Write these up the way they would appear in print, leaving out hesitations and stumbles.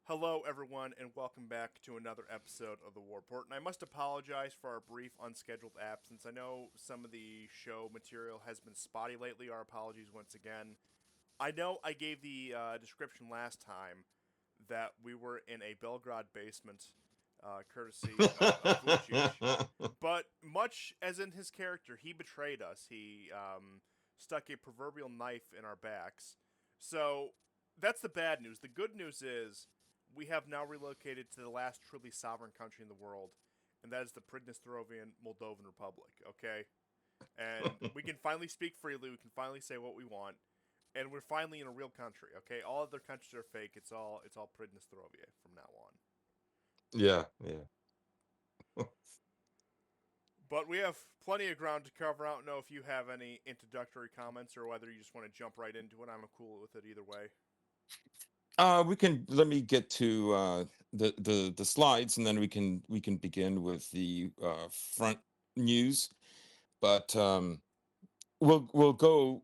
Hello, everyone, and welcome back to another episode of the War Report. And I must apologize for our brief unscheduled absence. I know some of the show material has been spotty lately. Our apologies once again. I know I gave the description last time that we were in a Belgrade basement, courtesy of Vucic. But much as in his character, he betrayed us. He stuck a proverbial knife in our backs. So that's the bad news. The good news is we have now relocated to the last truly sovereign country in the world, and that is the Pridnestrovyan Moldovan Republic. Okay, and we can finally speak freely. We can finally say what we want, and we're finally in a real country. Okay, all other countries are fake. It's all Pridnestrovia from now on. Yeah, yeah. But we have plenty of ground to cover. I don't know if you have any introductory comments or whether you just want to jump right into it. I'm cool with it either way. We can let me get to the slides, and then we can begin with the front news. But we'll go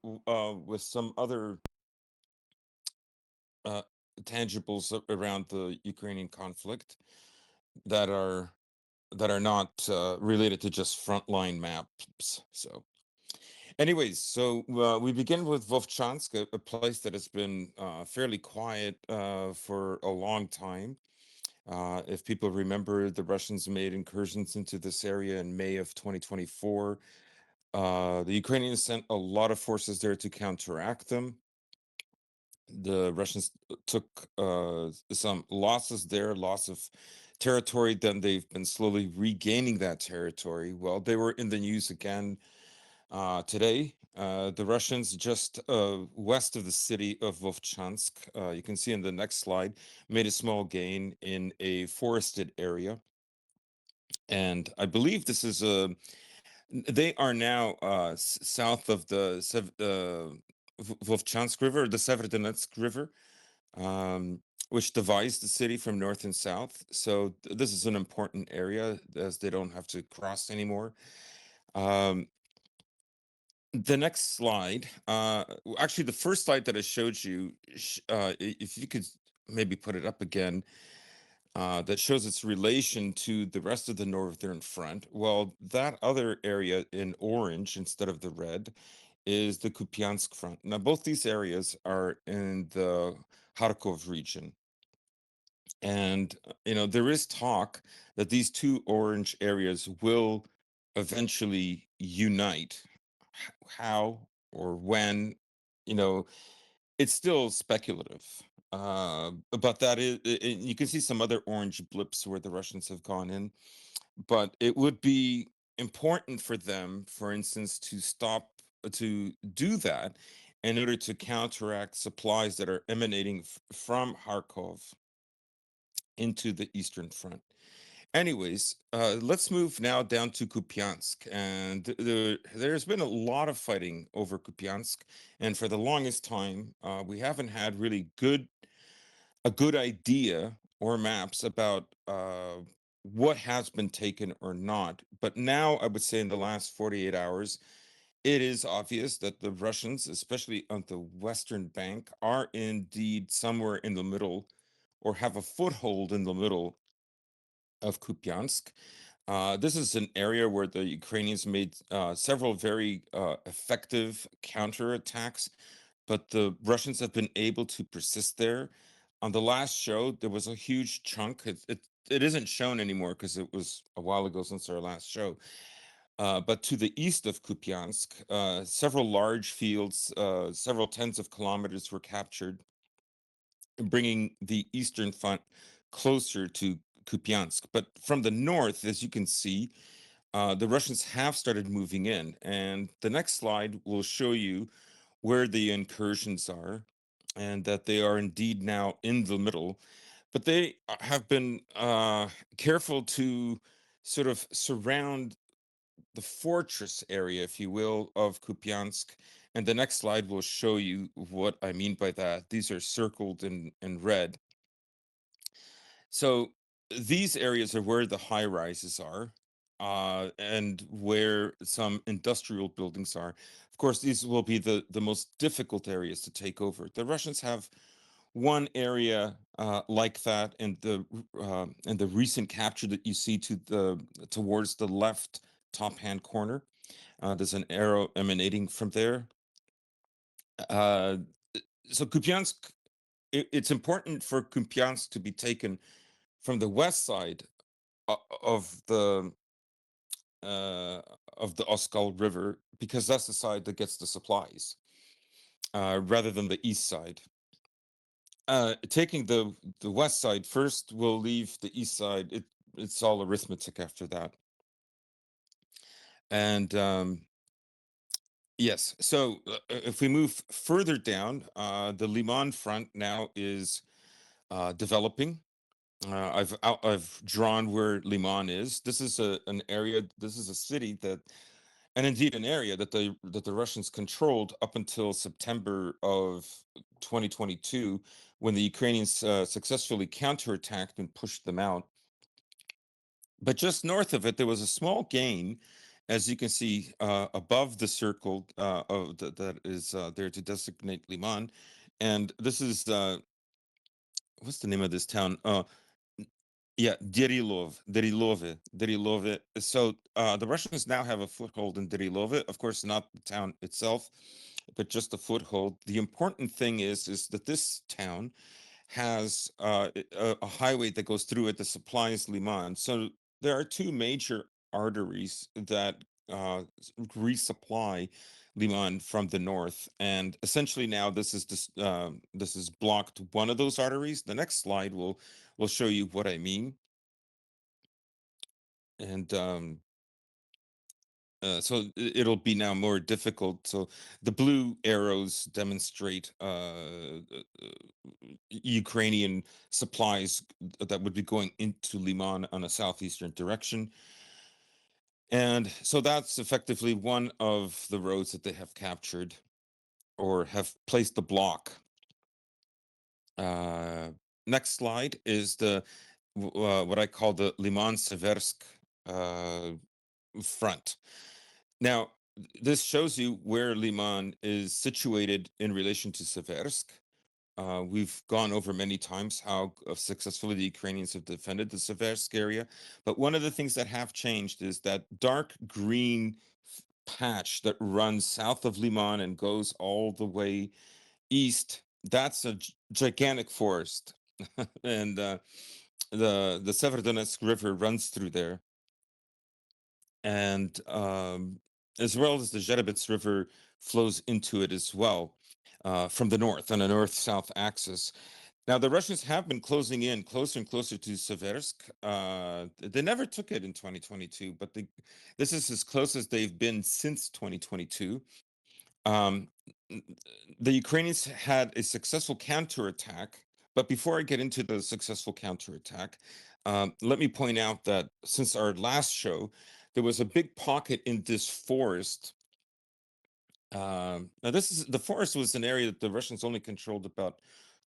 with some other uh, tangibles around the Ukrainian conflict that are not related to just frontline maps. So, anyways, so we begin with Vovchansk, a place that has been fairly quiet for a long time. If people remember, the Russians made incursions into this area in May of 2024. The Ukrainians sent a lot of forces there to counteract them. The Russians took some losses there, loss of territory. Then they've been slowly regaining that territory. Well, they were in the news again today. The Russians just west of the city of Vovchansk, you can see in the next slide, made a small gain in a forested area. And I believe this is they are now south of the Vovchansk River, the Severodonetsk River, which divides the city from north and south. So this is an important area as they don't have to cross anymore. Um, the next slide, actually, the first slide that I showed you, if you could maybe put it up again, that shows its relation to the rest of the northern front. Well, that other area in orange instead of the red is the Kupyansk front. Now, both these areas are in the Kharkov region. And, there is talk that these two orange areas will eventually unite. How or when, you know, it's still speculative. But that is, you can see some other orange blips where the Russians have gone in. But it would be important for them, for instance, to stop to do that in order to counteract supplies that are emanating from Kharkov into the Eastern Front. Anyways, let's move now down to Kupyansk. And there's been a lot of fighting over Kupyansk. And for the longest time, we haven't had really a good idea or maps about what has been taken or not. But now I would say in the last 48 hours, it is obvious that the Russians, especially on the western bank, are indeed somewhere in the middle or have a foothold in the middle of Kupyansk. This is an area where the Ukrainians made several very effective counterattacks, but the Russians have been able to persist there. On the last show, there was a huge chunk. It isn't shown anymore because it was a while ago since our last show. But to the east of Kupyansk, several large fields, several tens of kilometers were captured, bringing the eastern front closer to Kupyansk. But from the north, as you can see, the Russians have started moving in. And the next slide will show you where the incursions are and that they are indeed now in the middle. But they have been careful to sort of surround the fortress area, if you will, of Kupyansk. And the next slide will show you what I mean by that. These are circled in red. So these areas are where the high rises are, and where some industrial buildings are. Of course, these will be the most difficult areas to take over. The Russians have one area like that, and the recent capture that you see towards the left top hand corner. There's an arrow emanating from there. Uh, so Kupyansk, it's important for Kupyansk to be taken from the west side of uh, the Oskal River, because that's the side that gets the supplies, rather than the east side. Taking the west side first will leave the east side. It's all arithmetic after that. And yes, so if we move further down, the Liman front now is developing. I've drawn where Liman is. This is an area. This is a city that, and indeed an area that the Russians controlled up until September of 2022, when the Ukrainians successfully counterattacked and pushed them out. But just north of it, there was a small gain, as you can see above the circle that is there to designate Liman. And this is what's the name of this town? Yeah, Derilove. So the Russians now have a foothold in Derilove. Of course, not the town itself, but just a foothold. The important thing is that this town has a highway that goes through it that supplies Liman. So there are two major arteries that resupply Liman from the north, and essentially now this is blocked one of those arteries. The next slide will show you what I mean. And so it'll be now more difficult. So the blue arrows demonstrate Ukrainian supplies that would be going into Liman on a southeastern direction. And so that's effectively one of the roads that they have captured or have placed the block. Next slide is the what I call the Lyman Siversk front. Now, this shows you where Liman is situated in relation to Siversk. We've gone over many times how successfully the Ukrainians have defended the Siversk area. But one of the things that have changed is that dark green patch that runs south of Liman and goes all the way east. That's a gigantic forest. And the Severdonetsk River runs through there. And as well as the Zherebets River flows into it as well, from the north on a north-south axis. Now, the Russians have been closing in closer and closer to Seversk. They never took it in 2022, but this is as close as they've been since 2022. Um, the Ukrainians had a successful counterattack, but before I get into the successful counterattack, let me point out that since our last show, there was a big pocket in this forest. Now, the forest was an area that the Russians only controlled about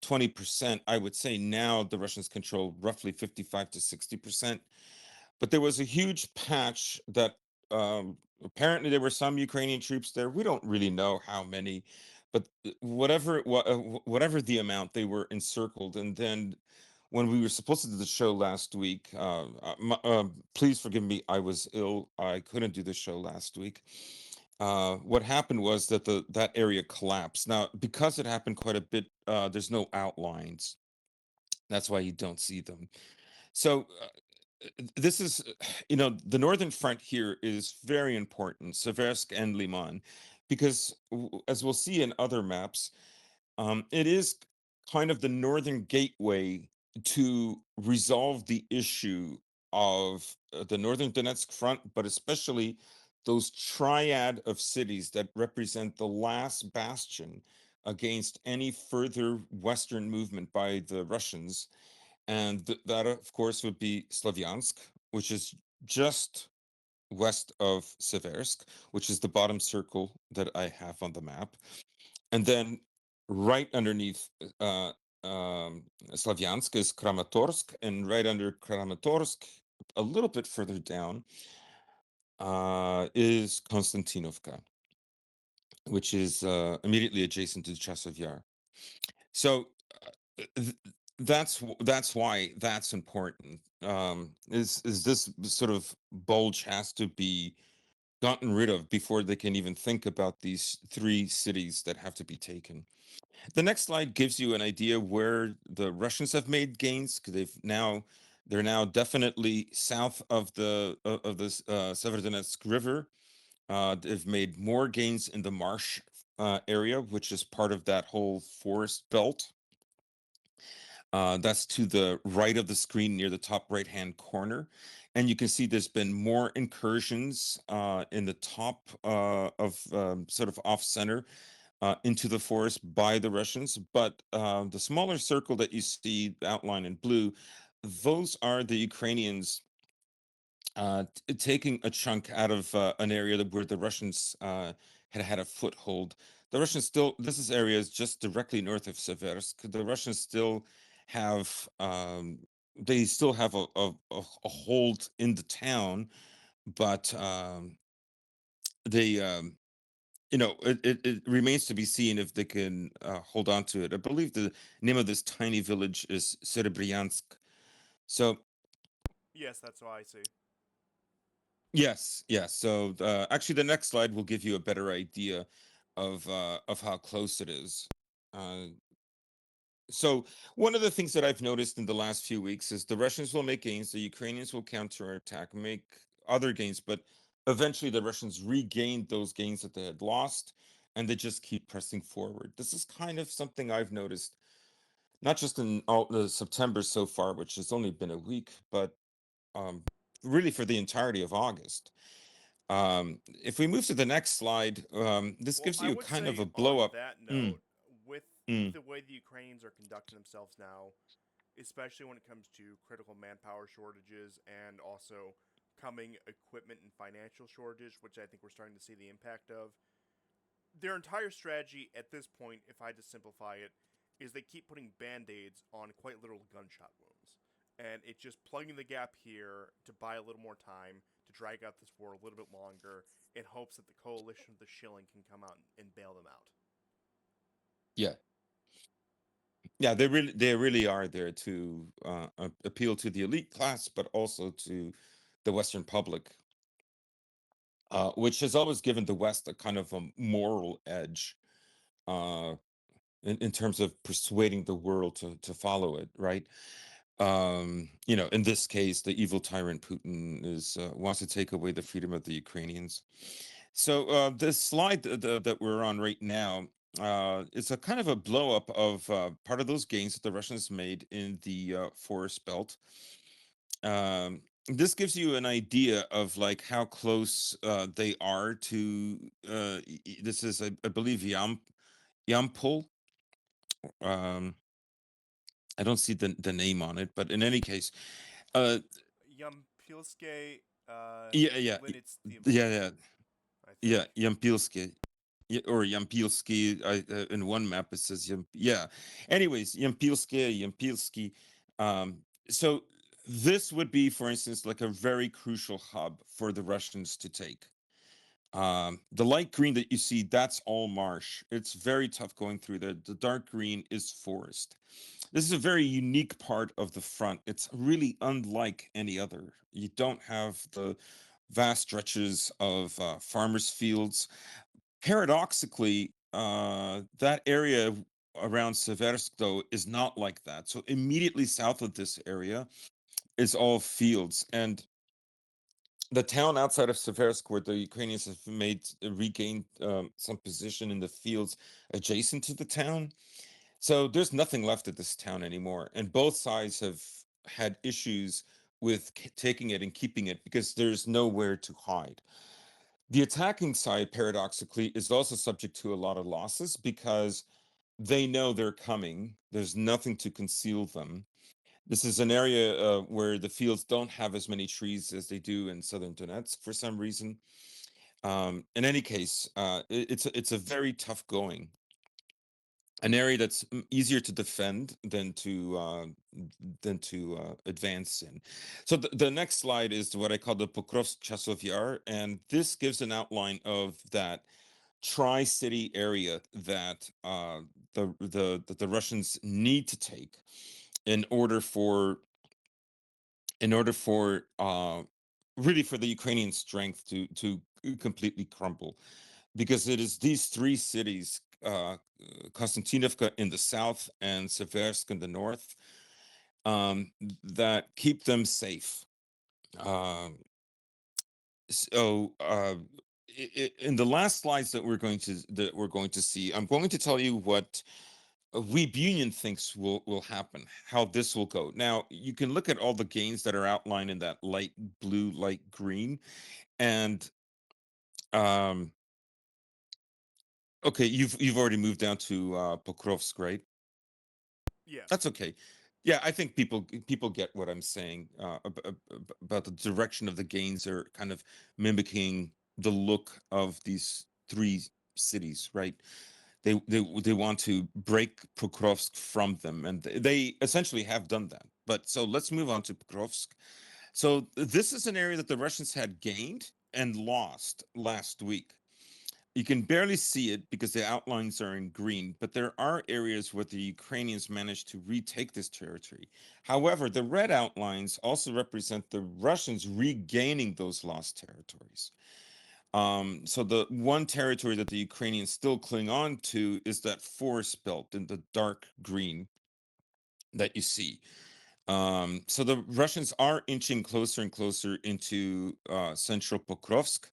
20%. I would say now the Russians control roughly 55 to 60%. But there was a huge patch that apparently there were some Ukrainian troops there. We don't really know how many, but whatever the amount, they were encircled. And then when we were supposed to do the show last week, please forgive me, I was ill. I couldn't do the show last week. What happened was that that area collapsed. Now, because it happened quite a bit, there's no outlines. That's why you don't see them. So this is, the northern front here is very important, Seversk and Liman, because as we'll see in other maps, it is kind of the northern gateway to resolve the issue of the northern Donetsk front, but especially those triad of cities that represent the last bastion against any further Western movement by the Russians. And that, of course, would be Slavyansk, which is just west of Seversk, which is the bottom circle that I have on the map. And then right underneath Slavyansk is Kramatorsk, and right under Kramatorsk, a little bit further down, is Konstantinovka, which is immediately adjacent to Chasov Yar. So th- that's why that's important. Is this sort of bulge has to be gotten rid of before they can even think about these three cities that have to be taken. The next slide gives you an idea where the Russians have made gains, because they're now definitely south of the Severodonetsk River. They've made more gains in the marsh area, which is part of that whole forest belt. That's to the right of the screen near the top right hand corner. And you can see there's been more incursions in the top of sort of off center into the forest by the Russians. But the smaller circle that you see outlined in blue, those are the Ukrainians taking a chunk out of an area where the Russians had had a foothold. The Russians still, this is areas just directly north of Siversk. The Russians still have, they still have a hold in the town, but they, it remains to be seen if they can hold on to it. I believe the name of this tiny village is Serebryansk. So Yes, that's what I see. yes, yes. So actually, the next slide will give you a better idea of how close it is. Uh, so one of the things that I've noticed in the last few weeks is the Russians will make gains, the Ukrainians will counterattack, make other gains, but eventually the Russians regained those gains that they had lost, and they just keep pressing forward. This is kind of something I've noticed, not just in all the September so far, which has only been a week, but um, really for the entirety of August. If we move to the next slide, this Well, gives I you would kind of say a blow on up. that Mm, note, with mm, the way the Ukrainians are conducting themselves now, especially when it comes to critical manpower shortages and also coming equipment and financial shortages, which I think we're starting to see the impact of. Their entire strategy at this point, if I had to simplify it, is they keep putting band aids on quite literal gunshot wounds. And it's just plugging the gap here to buy a little more time, to drag out this war a little bit longer, in hopes that the coalition of the shilling can come out and bail them out. yeah, yeah, they really are there to appeal to the elite class, but also to the Western public, which has always given the West a kind of a moral edge uh, in terms of persuading the world to follow it, right? In this case, the evil tyrant Putin is wants to take away the freedom of the Ukrainians. So this slide that we're on right now is a kind of a blow up of part of those gains that the Russians made in the forest belt. This gives you an idea of like how close they are to. This is, I believe, Yampol. Um, I don't see the name on it, but in any case, uh, Yampilske yeah, yeah, yeah, Linitstivo, yeah, I yeah, think. Yampilsky. Or Yampilsky. In one map it says yeah. Anyways, Yampilsky. So this would be, for instance, like a very crucial hub for the Russians to take. The light green that you see, that's all marsh. It's very tough going through there. The dark green is forest. This is a very unique part of the front. It's really unlike any other. You don't have the vast stretches of farmers' fields. Paradoxically, that area around Seversk, though, is not like that. So immediately south of this area is all fields. And the town outside of Seversk, where the Ukrainians have made regained some position in the fields adjacent to the town. So there's nothing left of this town anymore. And both sides have had issues with taking it and keeping it because there's nowhere to hide. The attacking side, paradoxically, is also subject to a lot of losses because they know they're coming. There's nothing to conceal them. This is an area where the fields don't have as many trees as they do in southern Donetsk for some reason. In any case, it's a very tough going, an area that's easier to defend than to advance in. So the next slide is what I call the Pokrovsk Chasov Yar, and this gives an outline of that tri-city area that the Russians need to take in order for really for the Ukrainian strength to completely crumble, because it is these three cities, Konstantinovka in the south and Siversk in the north, that keep them safe. Um, in the last slides that we're going to see, I'm going to tell you what Weeb Union thinks will happen, how this will go. Now, you can look at all the gains that are outlined in that light blue, light green, and um, okay, you've already moved down to Pokrovsk, right? That's Yes. okay. Yeah, I think people get what I'm saying about the direction of the gains are kind of mimicking the look of these three cities, right? They want to break Pokrovsk from them, and they essentially have done that. But so let's move on to Pokrovsk. So this is an area that the Russians had gained and lost last week. You can barely see it because the outlines are in green, but there are areas where the Ukrainians managed to retake this territory. However, the red outlines also represent the Russians regaining those lost territories. So the one territory that the Ukrainians still cling on to is that forest belt in the dark green that you see. So the Russians are inching closer and closer into central Pokrovsk.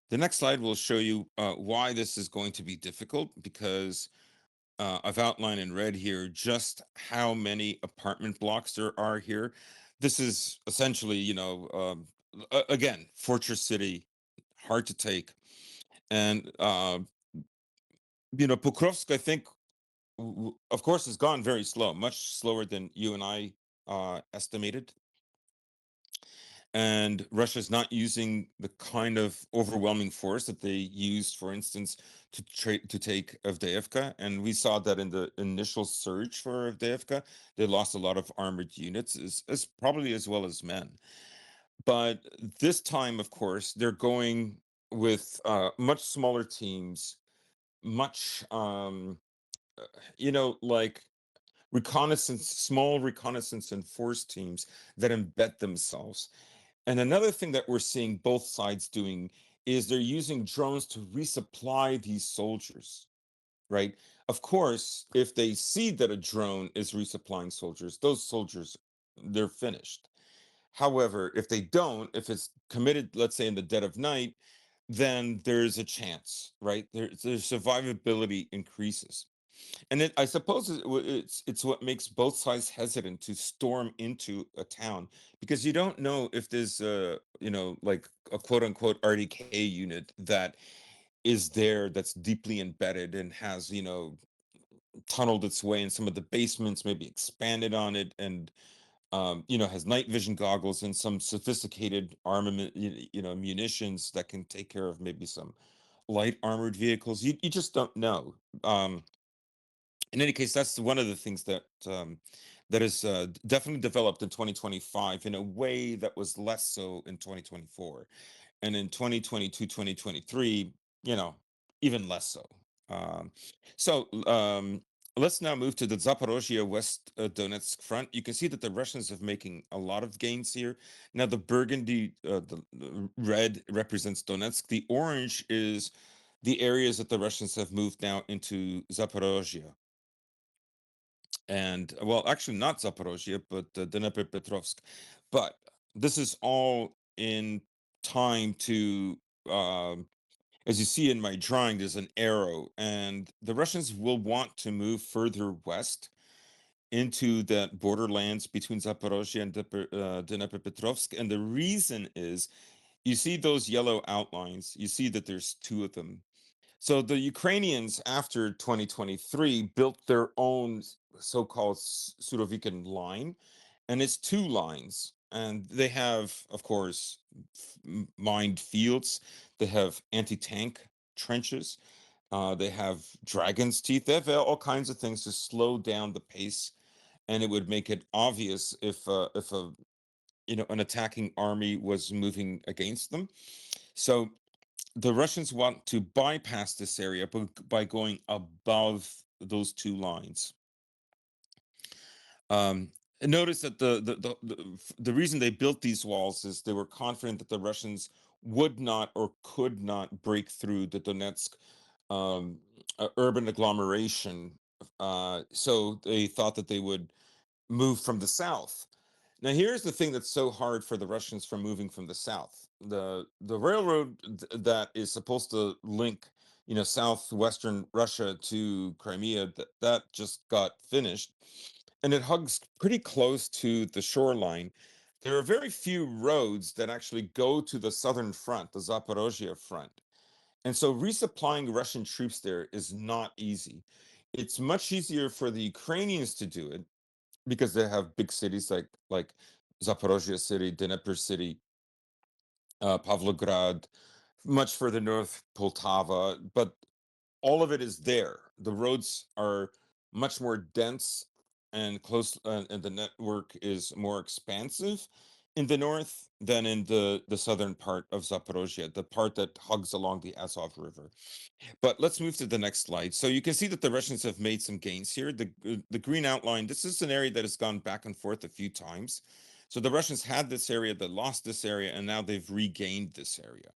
The next slide will show you why this is going to be difficult, because I've outlined in red here just how many apartment blocks there are here. This is essentially, again, fortress city, hard to take. And, Pokrovsk, I think, of course, has gone very slow, much slower than you and I estimated. And Russia's not using the kind of overwhelming force that they used, for instance, to take Avdiivka. And we saw that in the initial surge for Avdiivka, they lost a lot of armored units, as probably as well as men. But this time, of course, they're going with much smaller teams, much like small reconnaissance and force teams that embed themselves. And another thing that we're seeing both sides doing is they're using drones to resupply these soldiers, right? Of course, if they see that a drone is resupplying soldiers, those soldiers, they're finished. However, if they don't, if it's committed, let's say in the dead of night, then there's a chance, right? Their survivability increases. And I suppose it's what makes both sides hesitant to storm into a town, because you don't know if there's like a quote unquote RDK unit that is there, that's deeply embedded and has tunneled its way in some of the basements, maybe expanded on it, and has night vision goggles and some sophisticated armament, munitions that can take care of maybe some light armored vehicles. You just don't know. In any case, that's one of the things that is definitely developed in 2025 in a way that was less so in 2024, and in 2022, 2023, even less so. Um, so let's now move to the Zaporizhzhia West Donetsk front. You can see that the Russians are making a lot of gains here. Now, the burgundy, the red represents Donetsk. The orange is the areas that the Russians have moved now into Zaporizhzhia. And well, actually not Zaporozhye, but Dnepropetrovsk. But this is all in time to, as you see in my drawing, there's an arrow, and the Russians will want to move further west into that borderlands between Zaporozhye and Dnepropetrovsk. And the reason is, you see those yellow outlines, you see that there's two of them. So the Ukrainians after 2023 built their own so-called Surovikin line, and it's two lines. And they have, of course, mined fields. They have anti-tank trenches. They have dragon's teeth. They have all kinds of things to slow down the pace, and it would make it obvious if a an attacking army was moving against them. So the Russians want to bypass this area by going above those two lines. Um, and notice that the reason they built these walls is they were confident that the Russians would not or could not break through the Donetsk um, urban agglomeration. So they thought that they would move from the south. Now, here's the thing that's so hard for the Russians from moving from the south. The railroad that is supposed to link, southwestern Russia to Crimea, that just got finished, and it hugs pretty close to the shoreline. There are very few roads that actually go to the southern front, the Zaporizhzhia front. And so resupplying Russian troops there is not easy. It's much easier for the Ukrainians to do it because they have big cities like Zaporozhye city, Dnepr city, Pavlograd, much further north, Poltava, but all of it is there. The roads are much more dense and close, and the network is more expansive in the north than in the southern part of Zaporozhye, the part that hugs along the Azov River. But let's move to the next slide. So you can see that the Russians have made some gains here. The green outline, this is an area that has gone back and forth a few times. So the Russians had this area, they lost this area, and now they've regained this area.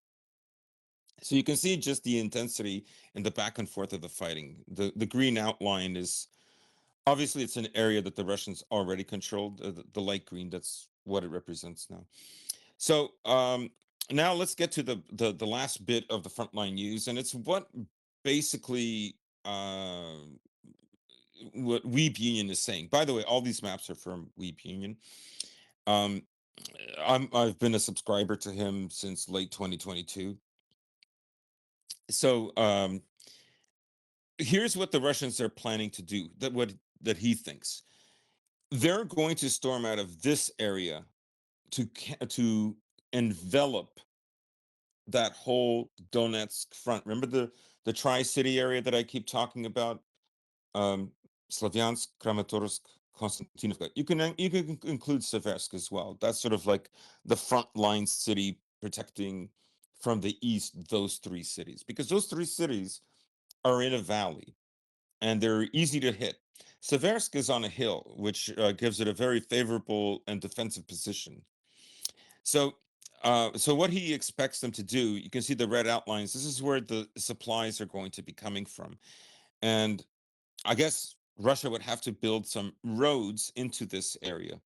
So you can see just the intensity and the back and forth of the fighting. The green outline is obviously it's an area that the Russians already controlled. The light green, that's what it represents now. So now let's get to the last bit of the frontline news, and it's what basically what Weeb Union is saying. By the way, all these maps are from Weeb Union. Um, I've been a subscriber to him since late 2022. So here's what the Russians are planning to do. That he thinks they're going to storm out of this area to envelop that whole Donetsk front. Remember the Tri-City area that I keep talking about? Um, Slavyansk, Kramatorsk, Konstantinovka. You can include Siversk as well. That's sort of like the front line city protecting from the east those three cities, because those three cities are in a valley and they're easy to hit. Siversk is on a hill, which gives it a very favorable and defensive position. So, so what he expects them to do, you can see the red outlines. This is where the supplies are going to be coming from, and I guess Russia would have to build some roads into this area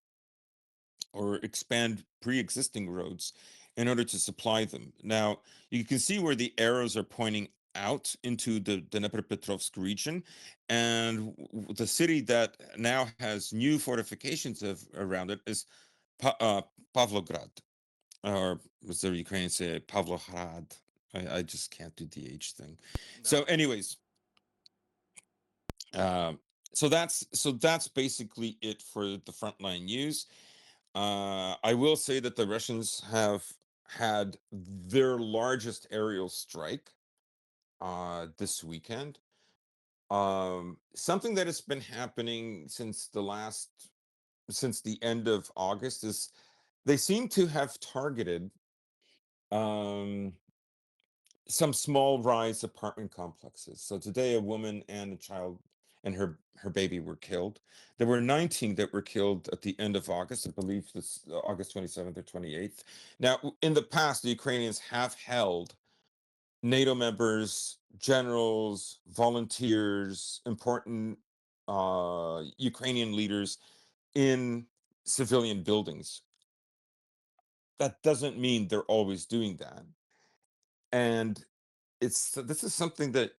or expand pre-existing roads in order to supply them. Now, you can see where the arrows are pointing out into the Dnepropetrovsk region, and the city that now has new fortifications around it is Pavlograd, or as the Ukrainians say, Pavlohrad. I just can't do the H thing. So, No. anyways, um, so that's basically it for the frontline news. I will say that the Russians have had their largest aerial strike this weekend. Something that has been happening since the end of August is they seem to have targeted um, some small rise apartment complexes. So today, a woman and a child and her baby were killed. There were 19 that were killed at the end of August. I believe this August 27th or 28th. Now, in the past, the Ukrainians have held NATO members, generals, volunteers, important Ukrainian leaders in civilian buildings. That doesn't mean they're always doing that. And this is something that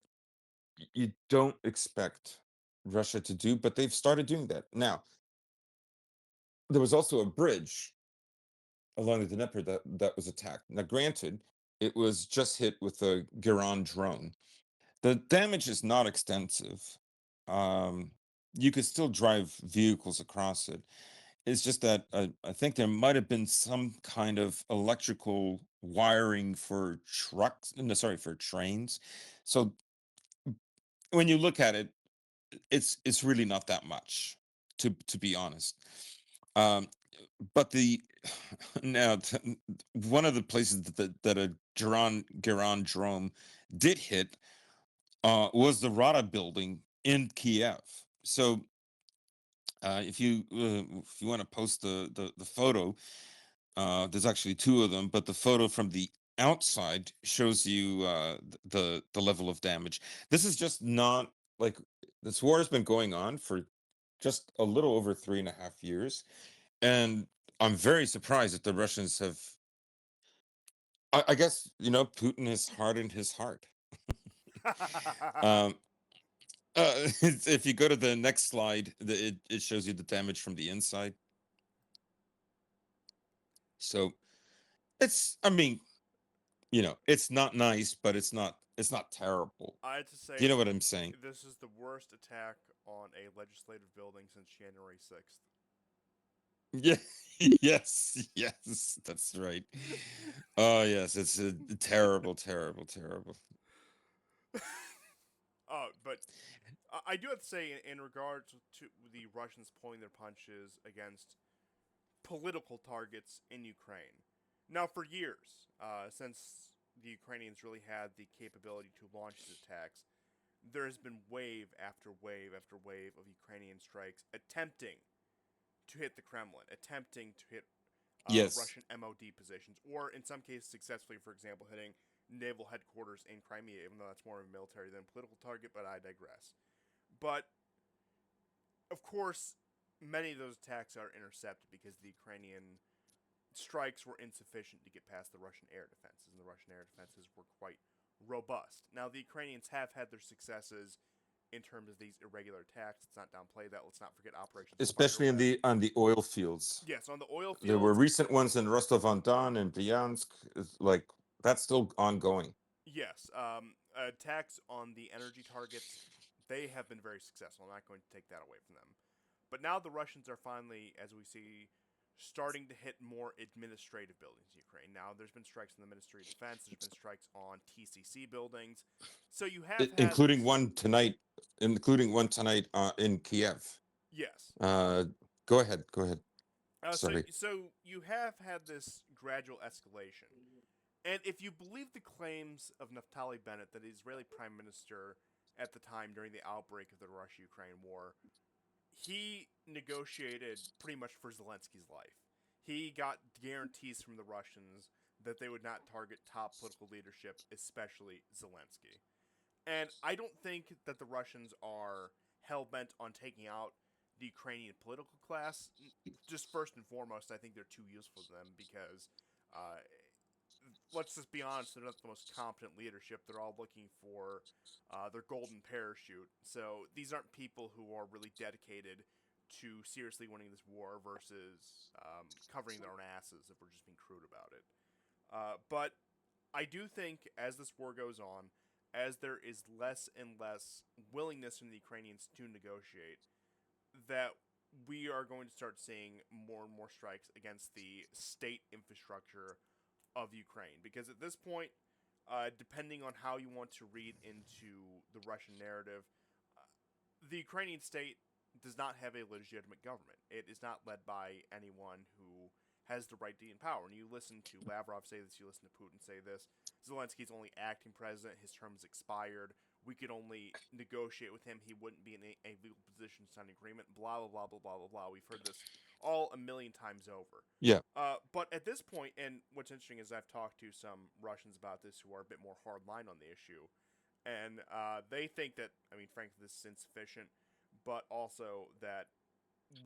you don't expect Russia to do, but they've started doing that. Now, there was also a bridge along the Dnieper that was attacked. Now, granted, it was just hit with a Giron drone. The damage is not extensive. Um, you could still drive vehicles across it. It's just that I think there might have been some kind of electrical wiring for trucks, no, sorry, for trains. So when you look at it, it's really not that much, to be honest. Um, but the now one of the places that a Geron drone did hit was the Rada building in Kiev. So if you want to post the photo, there's actually two of them, but the photo from the outside shows you the level of damage. This is just not like this war has been going on for just a little over 3.5 years, and I'm very surprised that the Russians have. I guess Putin has hardened his heart. Um, if you go to the next slide, it shows you the damage from the inside. So I mean, it's not nice, but it's not terrible. I had to Do you say, know what I'm saying? this is the worst attack on a legislative building since January 6th. Yeah. Yes, that's right. Oh yes, it's a terrible, terrible, terrible. But I do have to say, in regards to the Russians pulling their punches against political targets in Ukraine. Now, for years, since the Ukrainians really had the capability to launch these attacks, there has been wave after wave after wave of Ukrainian strikes attempting to hit the Kremlin, attempting to hit Yes, Russian MOD positions, or in some cases successfully, for example, hitting naval headquarters in Crimea, even though that's more of a military than political target, but I digress. But, of course, many of those attacks are intercepted because the Ukrainian strikes were insufficient to get past the Russian air defenses, and the Russian air defenses were quite robust. Now, the Ukrainians have had their successes in terms of these irregular attacks. Let's not downplay that. Let's not forget Operation especially Spiderweb. on the oil fields. Yes, on the oil There were fields. recent ones in Rostov-on-Don and Bryansk. Like that's still ongoing. Yes, attacks on the energy targets, they have been very successful. I'm not going to take that away from them. But now the Russians are finally, as we see, starting to hit more administrative buildings in Ukraine. Now, there's been strikes in the Ministry of Defense, there's been strikes on TCC buildings. So you have had Including this. one tonight, in Kiev. Yes. Uh, Go ahead. Go ahead. So, Sorry. so you have had this gradual escalation. And if you believe the claims of Naftali Bennett, that the Israeli prime minister at the time during the outbreak of the Russia-Ukraine war, he negotiated pretty much for Zelensky's life. He got guarantees from the Russians that they would not target top political leadership, especially Zelensky. And I don't think that the Russians are hell bent on taking out the Ukrainian political class. Just first and foremost, I think they're too useful to them because, uh, let's just be honest, they're not the most competent leadership. They're all looking for their golden parachute. So these aren't people who are really dedicated to seriously winning this war versus covering their own asses, if we're just being crude about it. But I do think as this war goes on, as there is less and less willingness from the Ukrainians to negotiate, that we are going to start seeing more and more strikes against the state infrastructure of Ukraine. Because at this point, depending on how you want to read into the Russian narrative, uh, the Ukrainian state does not have a legitimate government. It is not led by anyone who has the right to be in power. And you listen to Lavrov say this, you listen to Putin say this. Zelensky's only acting president, his term is expired. We could only negotiate with him. He wouldn't be in a legal position to sign an agreement. Blah, blah, blah, blah, blah, blah, blah. We've heard this all a million times over. Yeah. But at this point, and what's interesting is I've talked to some Russians about this who are a bit more hardline on the issue, and they think that, I mean, frankly, this is insufficient, but also that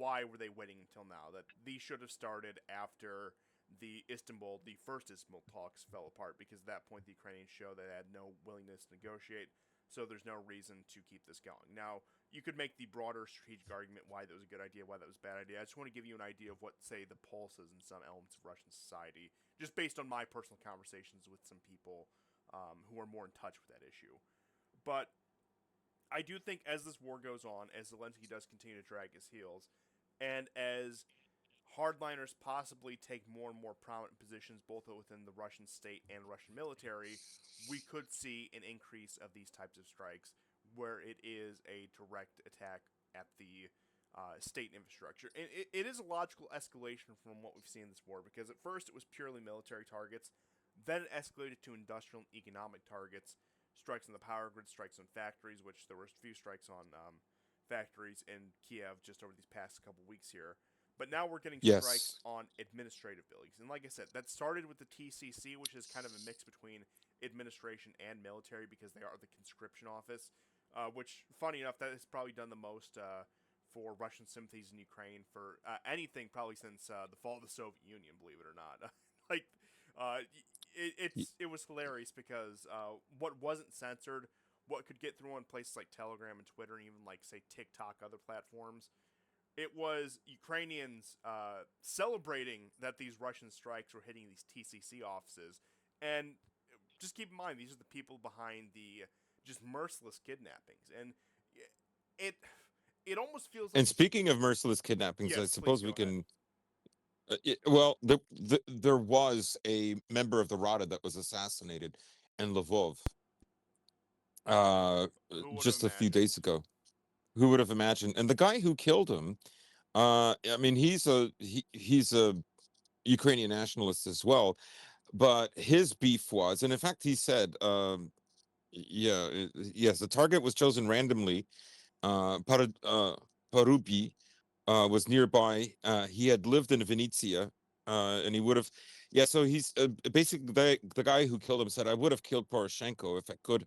why were they waiting until now? That these should have started after the first Istanbul talks fell apart, because at that point the Ukrainians showed they had no willingness to negotiate, so there's no reason to keep this going. Now, you could make the broader strategic argument why that was a good idea, why that was a bad idea. I just want to give you an idea of what, say, the pulse is in some elements of Russian society, just based on my personal conversations with some people who are more in touch with that issue. But I do think as this war goes on, as Zelensky does continue to drag his heels, and as hardliners possibly take more and more prominent positions both within the Russian state and Russian military, we could see an increase of these types of strikes where it is a direct attack at the state infrastructure. And it is a logical escalation from what we've seen in this war, because at first it was purely military targets, then it escalated to industrial and economic targets, strikes on the power grid, strikes on factories, which there were a few strikes on factories in Kiev just over these past couple weeks here. But now we're getting strikes Yes. on administrative buildings. And like I said, that started with the TCC, which is kind of a mix between administration and military because they are the conscription office, which, funny enough, that has probably done the most for Russian sympathies in Ukraine for anything probably since the fall of the Soviet Union, believe it or not. like, uh, Y- it was hilarious because what wasn't censored, what could get through on places like Telegram and Twitter, and even like say TikTok, other platforms, it was Ukrainians celebrating that these Russian strikes were hitting these TCC offices, and just keep in mind these are the people behind the just merciless kidnappings, and it it almost feels And like speaking of merciless kidnappings, I yes, please suppose we go ahead. can. Well, there was a member of the Rada that was assassinated in Lvov Who would have just a few imagined? days ago. Who would have imagined? And the guy who killed him, I mean, he's a Ukrainian nationalist as well. But his beef was, and in fact, he said, yes, the target was chosen randomly. Parubi was nearby. He had lived in Venetia, and he would have, yeah. So he's basically the guy who killed him said, "I would have killed Poroshenko if I could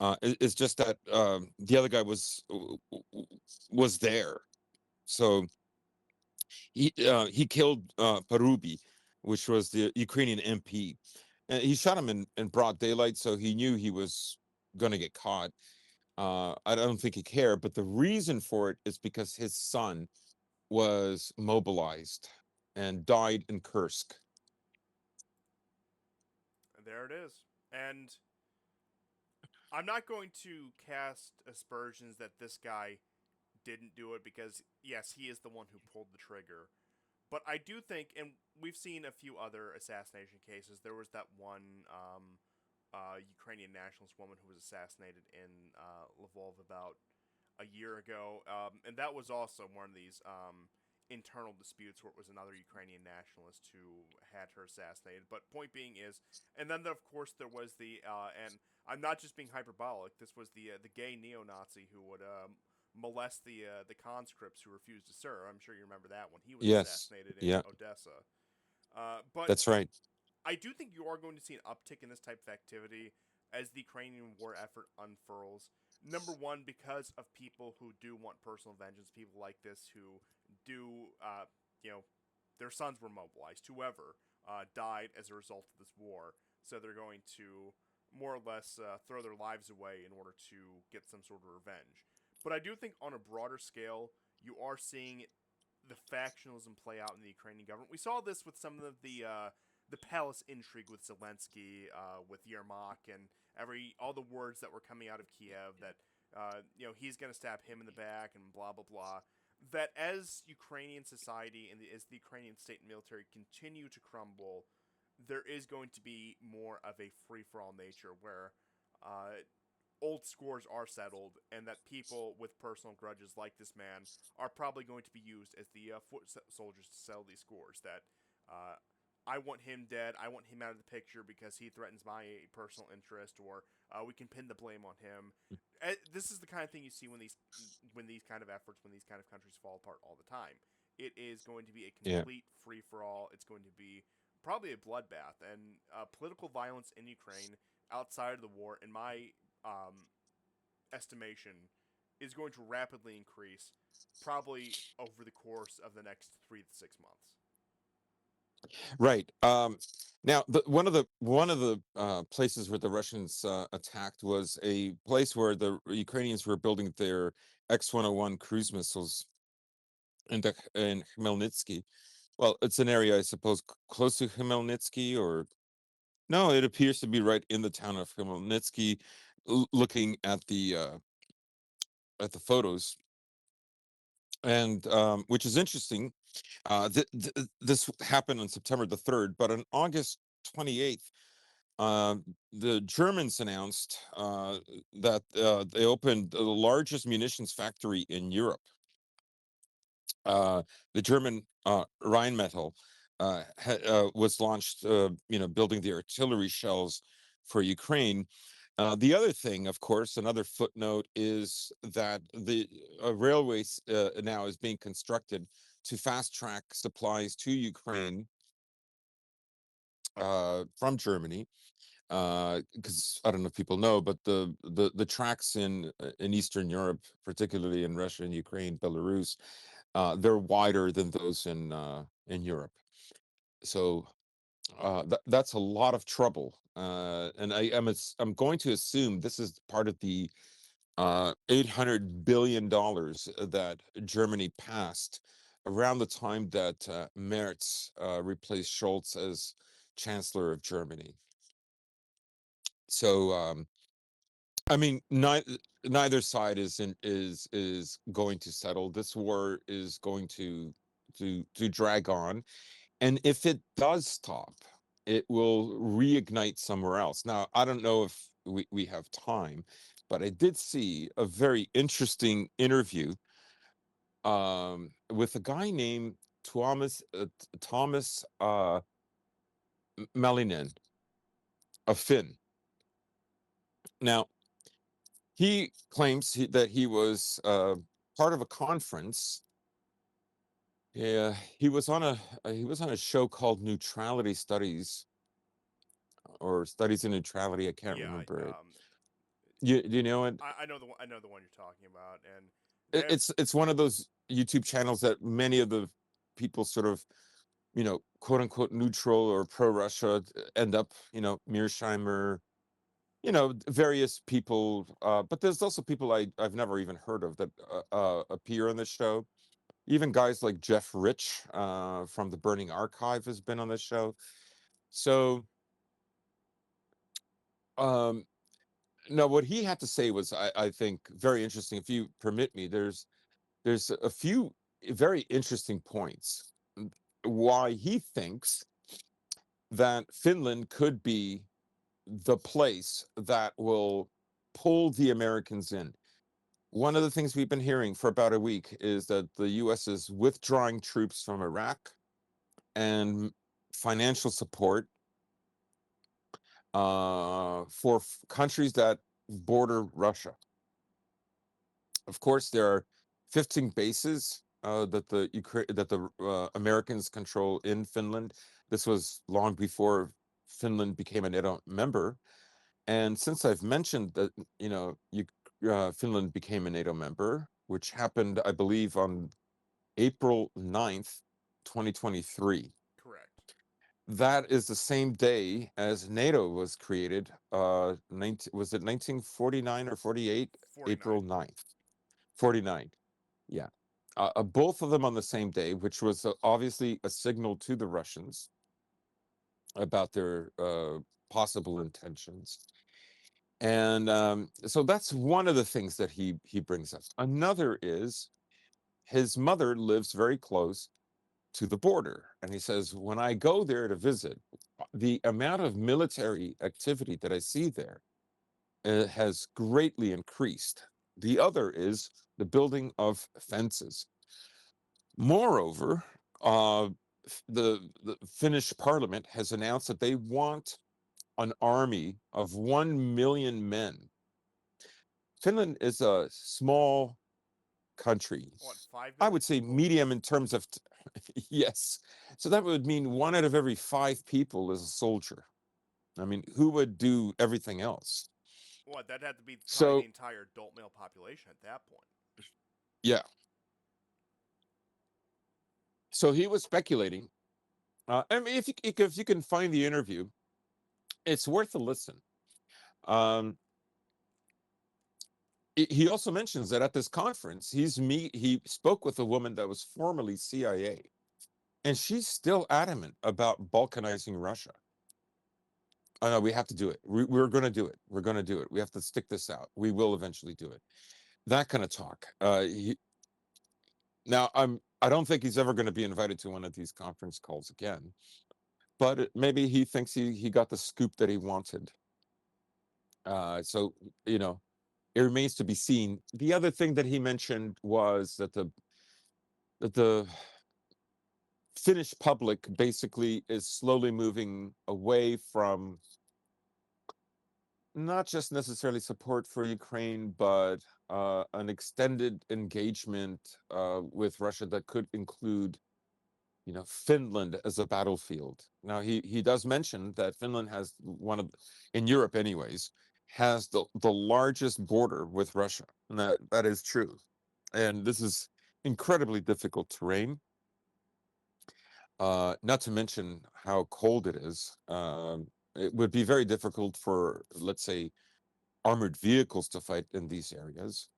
have." It's just that the other guy was there, so he killed Parubi, which was the Ukrainian MP. And he shot him in broad daylight, so he knew he was going to get caught. I don't think he cared, but the reason for it is because his son was mobilized and died in Kursk. There it is, and I'm not going to cast aspersions that this guy didn't do it because yes, he is the one who pulled the trigger. But I do think, and we've seen a few other assassination cases. There was that one Ukrainian nationalist woman who was assassinated in Lvov about a year ago, and that was also one of these internal disputes where it was another Ukrainian nationalist who had her assassinated. But point being is, and then of course there was the and I'm not just being hyperbolic. This was the gay neo-Nazi who would molest the conscripts who refused to serve. I'm sure you remember that one. He was Yes, assassinated in yeah, Odessa. But that's right. I do think you are going to see an uptick in this type of activity as the Ukrainian war effort unfurls. Number one, because of people who do want personal vengeance, people like this who do, you know, their sons were mobilized, whoever died as a result of this war. So they're going to more or less throw their lives away in order to get some sort of revenge. But I do think on a broader scale, you are seeing the factionalism play out in the Ukrainian government. We saw this with some of the palace intrigue with Zelensky, with Yermak, and all the words that were coming out of Kiev that he's going to stab him in the back and blah blah blah. That as Ukrainian society and as the Ukrainian state and military continue to crumble, there is going to be more of a free for all nature where uh, old scores are settled, and that people with personal grudges like this man are probably going to be used as the foot soldiers to settle these scores. That uh, I want him dead. I want him out of the picture because he threatens my personal interest, or we can pin the blame on him. This is the kind of thing you see when these kind of efforts, when these kind of countries fall apart all the time. It is going to be a Yeah, complete free for all. It's going to be probably a bloodbath, and political violence in Ukraine outside of the war, in my um, estimation, is going to rapidly increase, probably over the course of the next 3 to 6 months. right. Now, one of the places where the Russians attacked was a place where the Ukrainians were building their X-101 cruise missiles in Khmelnytsky. Well, it's an area, I suppose, close to Khmelnytsky, or no, it appears to be right in the town of Khmelnytsky. Looking at the photos, and which is interesting. This happened on September the 3rd, but on August 28th, the Germans announced that they opened the largest munitions factory in Europe. The German Rheinmetall was launched, building the artillery shells for Ukraine. The other thing, of course, another footnote is that the railway now is being constructed to fast track supplies to Ukraine from Germany. Because I don't know if people know, but the tracks in Eastern Europe, particularly in Russia and Ukraine, Belarus, they're wider than those in Europe. So that's a lot of trouble. And I'm going to assume this is part of the $800 billion that Germany passed around the time that Merz replaced Scholz as Chancellor of Germany. So I mean, neither side is going to settle. This war is going to drag on, and if it does stop, it will reignite somewhere else. Now, I don't know if we have time, but I did see a very interesting interview with a guy named Thomas Malinen, a Finn. Now, he claims that he was part of a conference. Yeah, he was on a show called Neutrality Studies or Studies in Neutrality. I can't Yeah, remember it. You do you know it? I know the one, I know the one you're talking about, and that It's one of those YouTube channels that many of the people sort of, quote unquote neutral or pro Russia end up, Mearsheimer, various people. But there's also people I've never even heard of that appear on this show. Even guys like Jeff Rich from the Burning Archive has been on this show. So um, now what he had to say was, I think, very interesting. If you permit me, there's a few very interesting points why he thinks that Finland could be the place that will pull the Americans in. One of the things we've been hearing for about a week is that the US is withdrawing troops from Iraq and financial support for countries that border Russia. Of course, there are 15 bases that the Americans control in Finland. This was long before Finland became a NATO member. And since I've mentioned that, Finland became a NATO member, which happened, I believe, on April 9th, 2023. correct. That is the same day as NATO was created. Was it 1949 or 48? 49. April 9th. 49. Yeah. Both of them on the same day, which was obviously a signal to the Russians about their possible intentions. And so that's one of the things that he brings up. Another is his mother lives very close to the border. And he says, when I go there to visit, the amount of military activity that I see there has greatly increased. The other is the building of fences. Moreover, the Finnish parliament has announced that they want an army of 1 million men. Finland is a small country. What, 5 I million would say people? medium in terms of, yes. So that would mean 1 out of every 5 people is a soldier. I mean, who would do everything else? What, that'd have to be probably the So, entire adult male population at that point. yeah. So he was speculating. I mean, if you can find the interview, it's worth a listen. Um, he also mentions that at this conference, he spoke with a woman that was formerly CIA, and she's still adamant about balkanizing Russia. Oh no, we have to do it. We're going to do it. We're going to do it. We have to stick this out. We will eventually do it. That kind of talk. Now, I don't think he's ever going to be invited to one of these conference calls again. But maybe he thinks he got the scoop that he wanted. So you know, it remains to be seen. The other thing that he mentioned was that the Finnish public basically is slowly moving away from not just necessarily support for Ukraine, but an extended engagement with Russia that could include, Finland as a battlefield. Now, he does mention that Finland has in Europe, anyways, has the largest border with Russia, and that is true. And this is incredibly difficult terrain. Not to mention how cold it is. It would be very difficult for, let's say, armored vehicles to fight in these areas.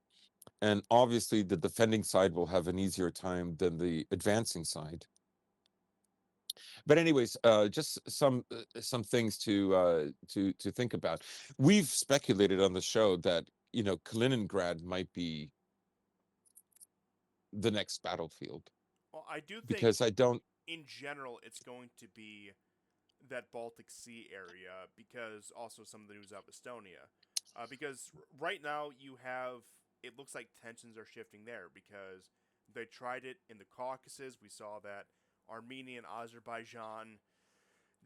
And obviously, the defending side will have an easier time than the advancing side. But anyways, just some things to think about. We've speculated on the show that Kaliningrad might be the next battlefield Well, I do think because I don't. in general it's going to be that Baltic Sea area because also some of the news out of Estonia. Because right now you have it looks like tensions are shifting there because they tried it in the Caucasus. We saw that Armenia and Azerbaijan.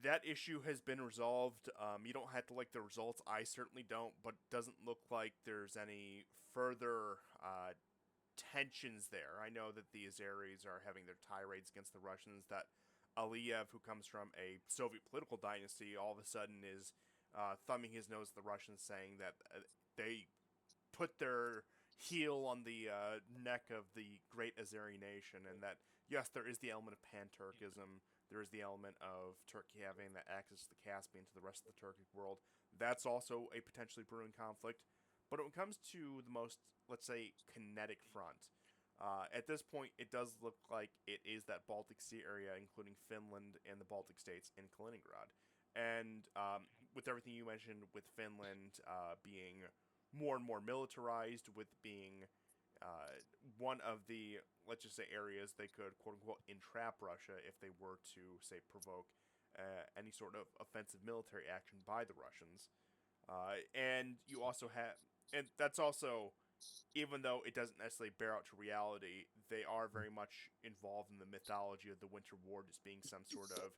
That issue has been resolved. You don't have to like the results. I certainly don't, but it doesn't look like there's any further tensions there. I know that the Azeris are having their tirades against the Russians. That Aliyev, who comes from a Soviet political dynasty, all of a sudden is thumbing his nose at the Russians, saying that they put their heel on the neck of the great Azeri nation, and that yes, there is the element of pan-Turkism. There is the element of Turkey having that access to the Caspian to the rest of the Turkic world. That's also a potentially brewing conflict. But when it comes to the most, let's say, kinetic front, at this point, it does look like it is that Baltic Sea area, including Finland and the Baltic states and Kaliningrad. And with everything you mentioned, with Finland being more and more militarized, with being one of the, let's just say, areas they could, quote unquote, entrap Russia if they were to, say, provoke any sort of offensive military action by the Russians. And you also have, and that's also, even though it doesn't necessarily bear out to reality, they are very much involved in the mythology of the Winter War just being some sort of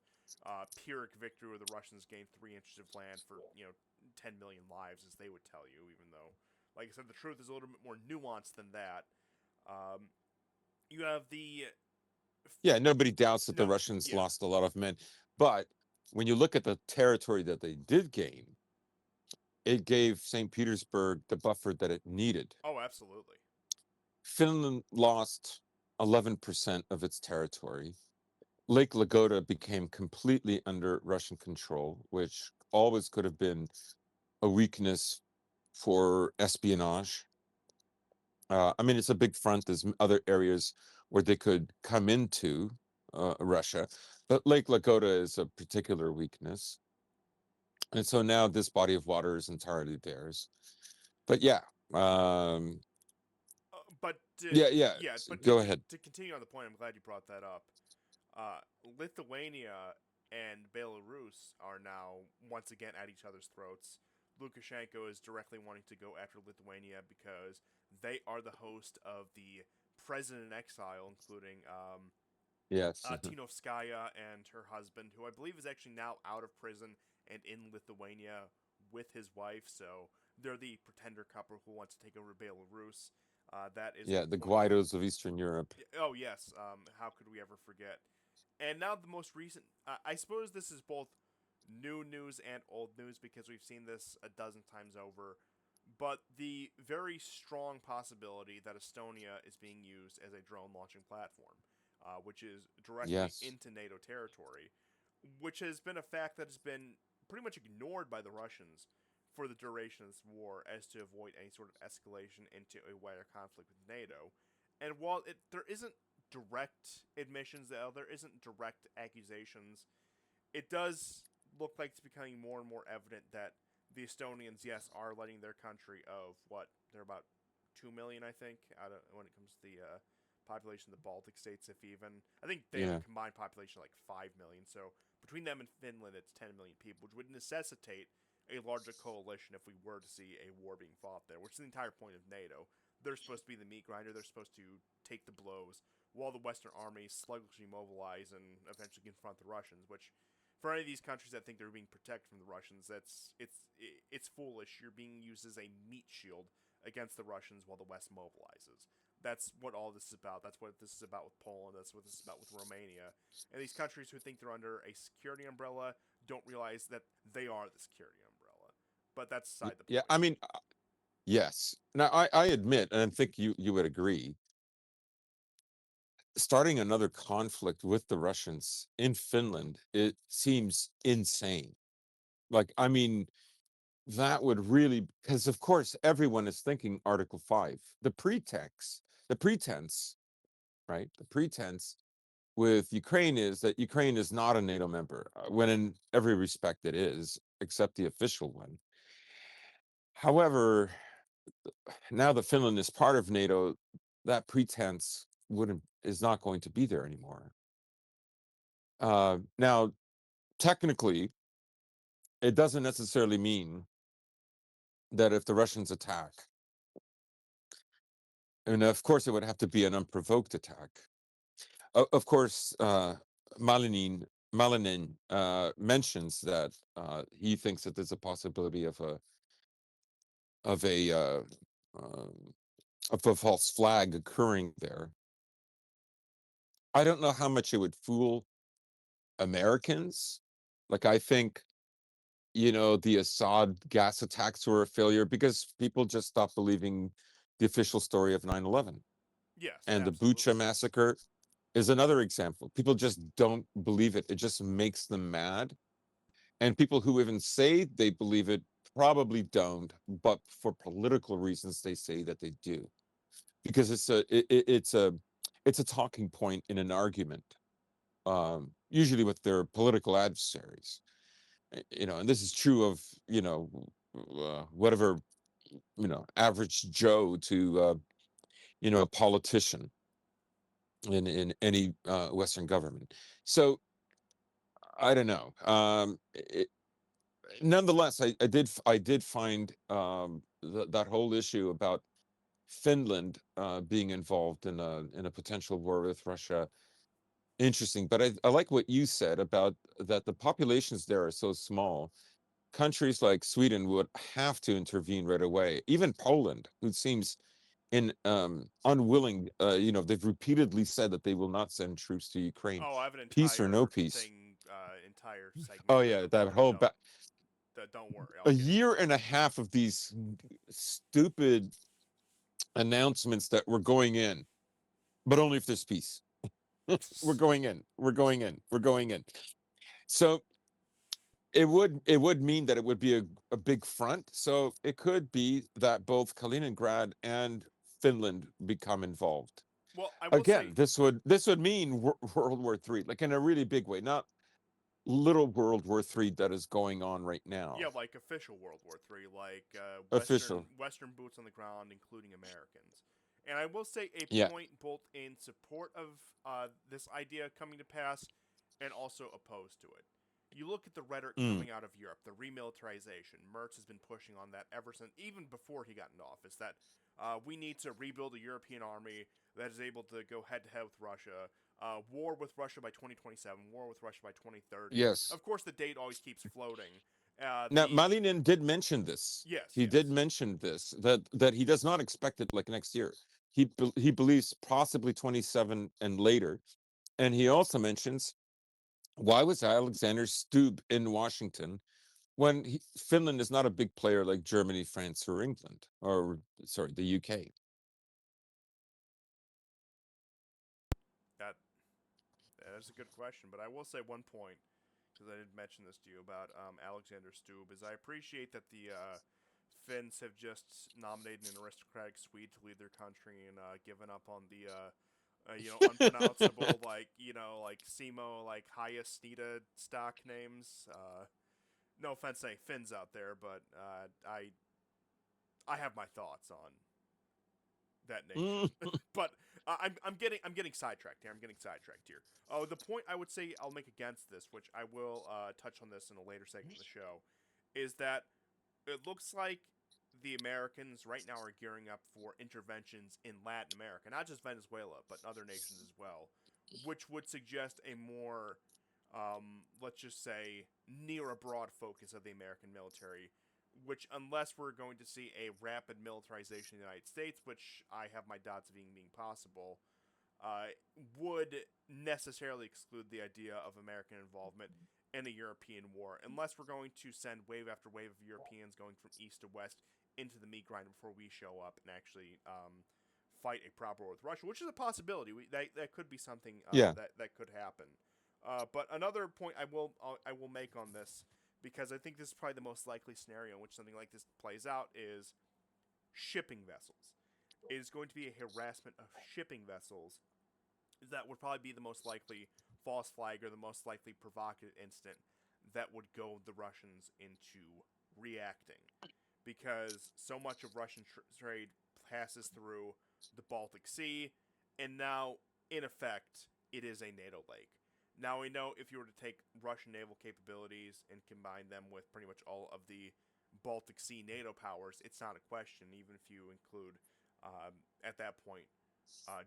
Pyrrhic victory where the Russians gained 3 inches of land for 10 million lives, as they would tell you. Even though, like I said, the truth is a little bit more nuanced than that. Um, you have the Yeah, nobody doubts that the no, Russians yeah, lost a lot of men, but when you look at the territory that they did gain, it gave St. Petersburg the buffer that it needed. oh, absolutely. Finland lost 11% of its territory. Lake Ladoga became completely under Russian control, which always could have been a weakness for espionage. I mean, it's a big front. There's other areas where they could come into Russia, but Lake Ladoga is a particular weakness. And so now this body of water is entirely theirs. But yeah, um, But yeah. yeah, but Go ahead. to continue on the point, I'm glad you brought that up. Uh, Lithuania and Belarus are now once again at each other's throats. Lukashenko is directly wanting to go after Lithuania because they are the host of the president in exile, including Yes. Tinovskaya and her husband, who I believe is actually now out of prison and in Lithuania with his wife. So they're the pretender couple who wants to take over Belarus. That is Yeah, a the point of. Guaidos of Eastern Europe. Oh, yes. How could we ever forget? And now the most recent. I suppose this is both new news and old news because we've seen this a dozen times over. But the very strong possibility that Estonia is being used as a drone launching platform, which is directly Yes. into NATO territory, which has been a fact that has been pretty much ignored by the Russians for the duration of this war as to avoid any sort of escalation into a wider conflict with NATO. And while there isn't direct admissions, there isn't direct accusations, it does look like it's becoming more and more evident that the Estonians, yes, are letting their country of what they're about 2 million, I think, out of when it comes to the population of the Baltic states, if even. I think they have Yeah. a combined population of like 5 million. So between them and Finland, it's 10 million people, which would necessitate a larger coalition if we were to see a war being fought there, which is the entire point of NATO. They're supposed to be the meat grinder. They're supposed to take the blows while the Western armies sluggishly mobilize and eventually confront the Russians, which for any of these countries that think they're being protected from the Russians, it's foolish. You're being used as a meat shield against the Russians while the West mobilizes. That's what all this is about. That's what this is about with Poland. That's what this is about with Romania. And these countries who think they're under a security umbrella don't realize that they are the security umbrella. But that's beside the Yeah, point. I mean, yes. Now, I admit, and I think you would agree, starting another conflict with the Russians in Finland, it seems insane. Like, I mean, that would really, because of course everyone is thinking Article 5. The pretense, right? The pretense with Ukraine is that Ukraine is not a NATO member, when in every respect it is, except the official one. However, now that Finland is part of NATO, that pretense wouldn't is not going to be there anymore. Now, technically, it doesn't necessarily mean that if the Russians attack, and of course it would have to be an unprovoked attack. Of course, Malinin mentions that he thinks that there's a possibility of a uh, um, of a false flag occurring there. I don't know how much it would fool Americans. Like, I think, the Assad gas attacks were a failure because people just stopped believing the official story of 9/11. Yes, And the Bucha absolutely. massacre is another example. People just don't believe it. It just makes them mad. And people who even say they believe it probably don't, but for political reasons they say that they do. Because it's a talking point in an argument, usually with their political adversaries. And this is true of, whatever, average Joe to, a politician in any Western government. So I don't know. Nonetheless, I did find that whole issue about Finland being involved in a potential war with Russia interesting. But I like what you said about that the populations there are so small. Countries like Sweden would have to intervene right away. Even Poland, who seems unwilling, they've repeatedly said that they will not send troops to Ukraine, Oh, I have an peace or no entire peace. thing, entire Oh segment yeah, written that for it. whole Don't worry, a I'll get to year and a half of these stupid announcements that we're going in, but only if there's peace. We're it. going in. We're going in. We're going in. So it would mean that it would be a big front. So it could be that both Kaliningrad and Finland become involved. Well, I will Again, say, this would mean World War III, like in a really big way, not little World War III that is going on right yeah, now. like official World War III, like Official. Western boots on the ground, including Americans. And I will say a Yeah. point both in support of this idea coming to pass and also opposed to it. You look at the rhetoric Mm, coming out of Europe, the remilitarization. Merz has been pushing on that ever since, even before he got into office, that we need to rebuild a European army that is able to go head to head with Russia. War with Russia by 2027, war with Russia by 2030. yes. Of course, the date always keeps floating. Now, Malinin did mention this. Yes, He did yes. mention this, that he does not expect it like next year. He believes possibly 27 and later. And he also mentions, why was Alexander Stubb in Washington when Finland is not a big player like Germany, France, or England, or sorry, the UK? That that is a good question, but I will say one point because I did mention this to you about Alexander Stubb is I appreciate that the Finns have just nominated an aristocratic Swede to lead their country and given up on the unpronounceable like Simo like Hayasnita stock names. No offense to any Finns out there, but I have my thoughts on that nation. Mm, But I'm getting sidetracked here. I'm getting sidetracked here. Oh, the point I would say I'll make against this, which I will touch on this in a later segment of the show, is that it looks like the Americans right now are gearing up for interventions in Latin America, not just Venezuela, but other nations as well, which would suggest a more let's just say, near a broad focus of the American military, which, unless we're going to see a rapid militarization of the United States, which I have my doubts of even being possible, uh, would necessarily exclude the idea of American involvement in a European war, unless we're going to send wave after wave of Europeans going from east to west into the meat grinder before we show up and actually fight a proper war with Russia, which is a possibility. That could be something Yeah. that could happen. But another point I will make on this, because I think this is probably the most likely scenario in which something like this plays out, is shipping vessels. It is going to be a harassment of shipping vessels. That would probably be the most likely false flag or the most likely provocative incident that would goad the Russians into reacting, because so much of Russian trade passes through the Baltic Sea, and now, in effect, it is a NATO lake. Now we know if you were to take Russian naval capabilities and combine them with pretty much all of the Baltic Sea NATO powers, it's not a question, even if you include, at that point,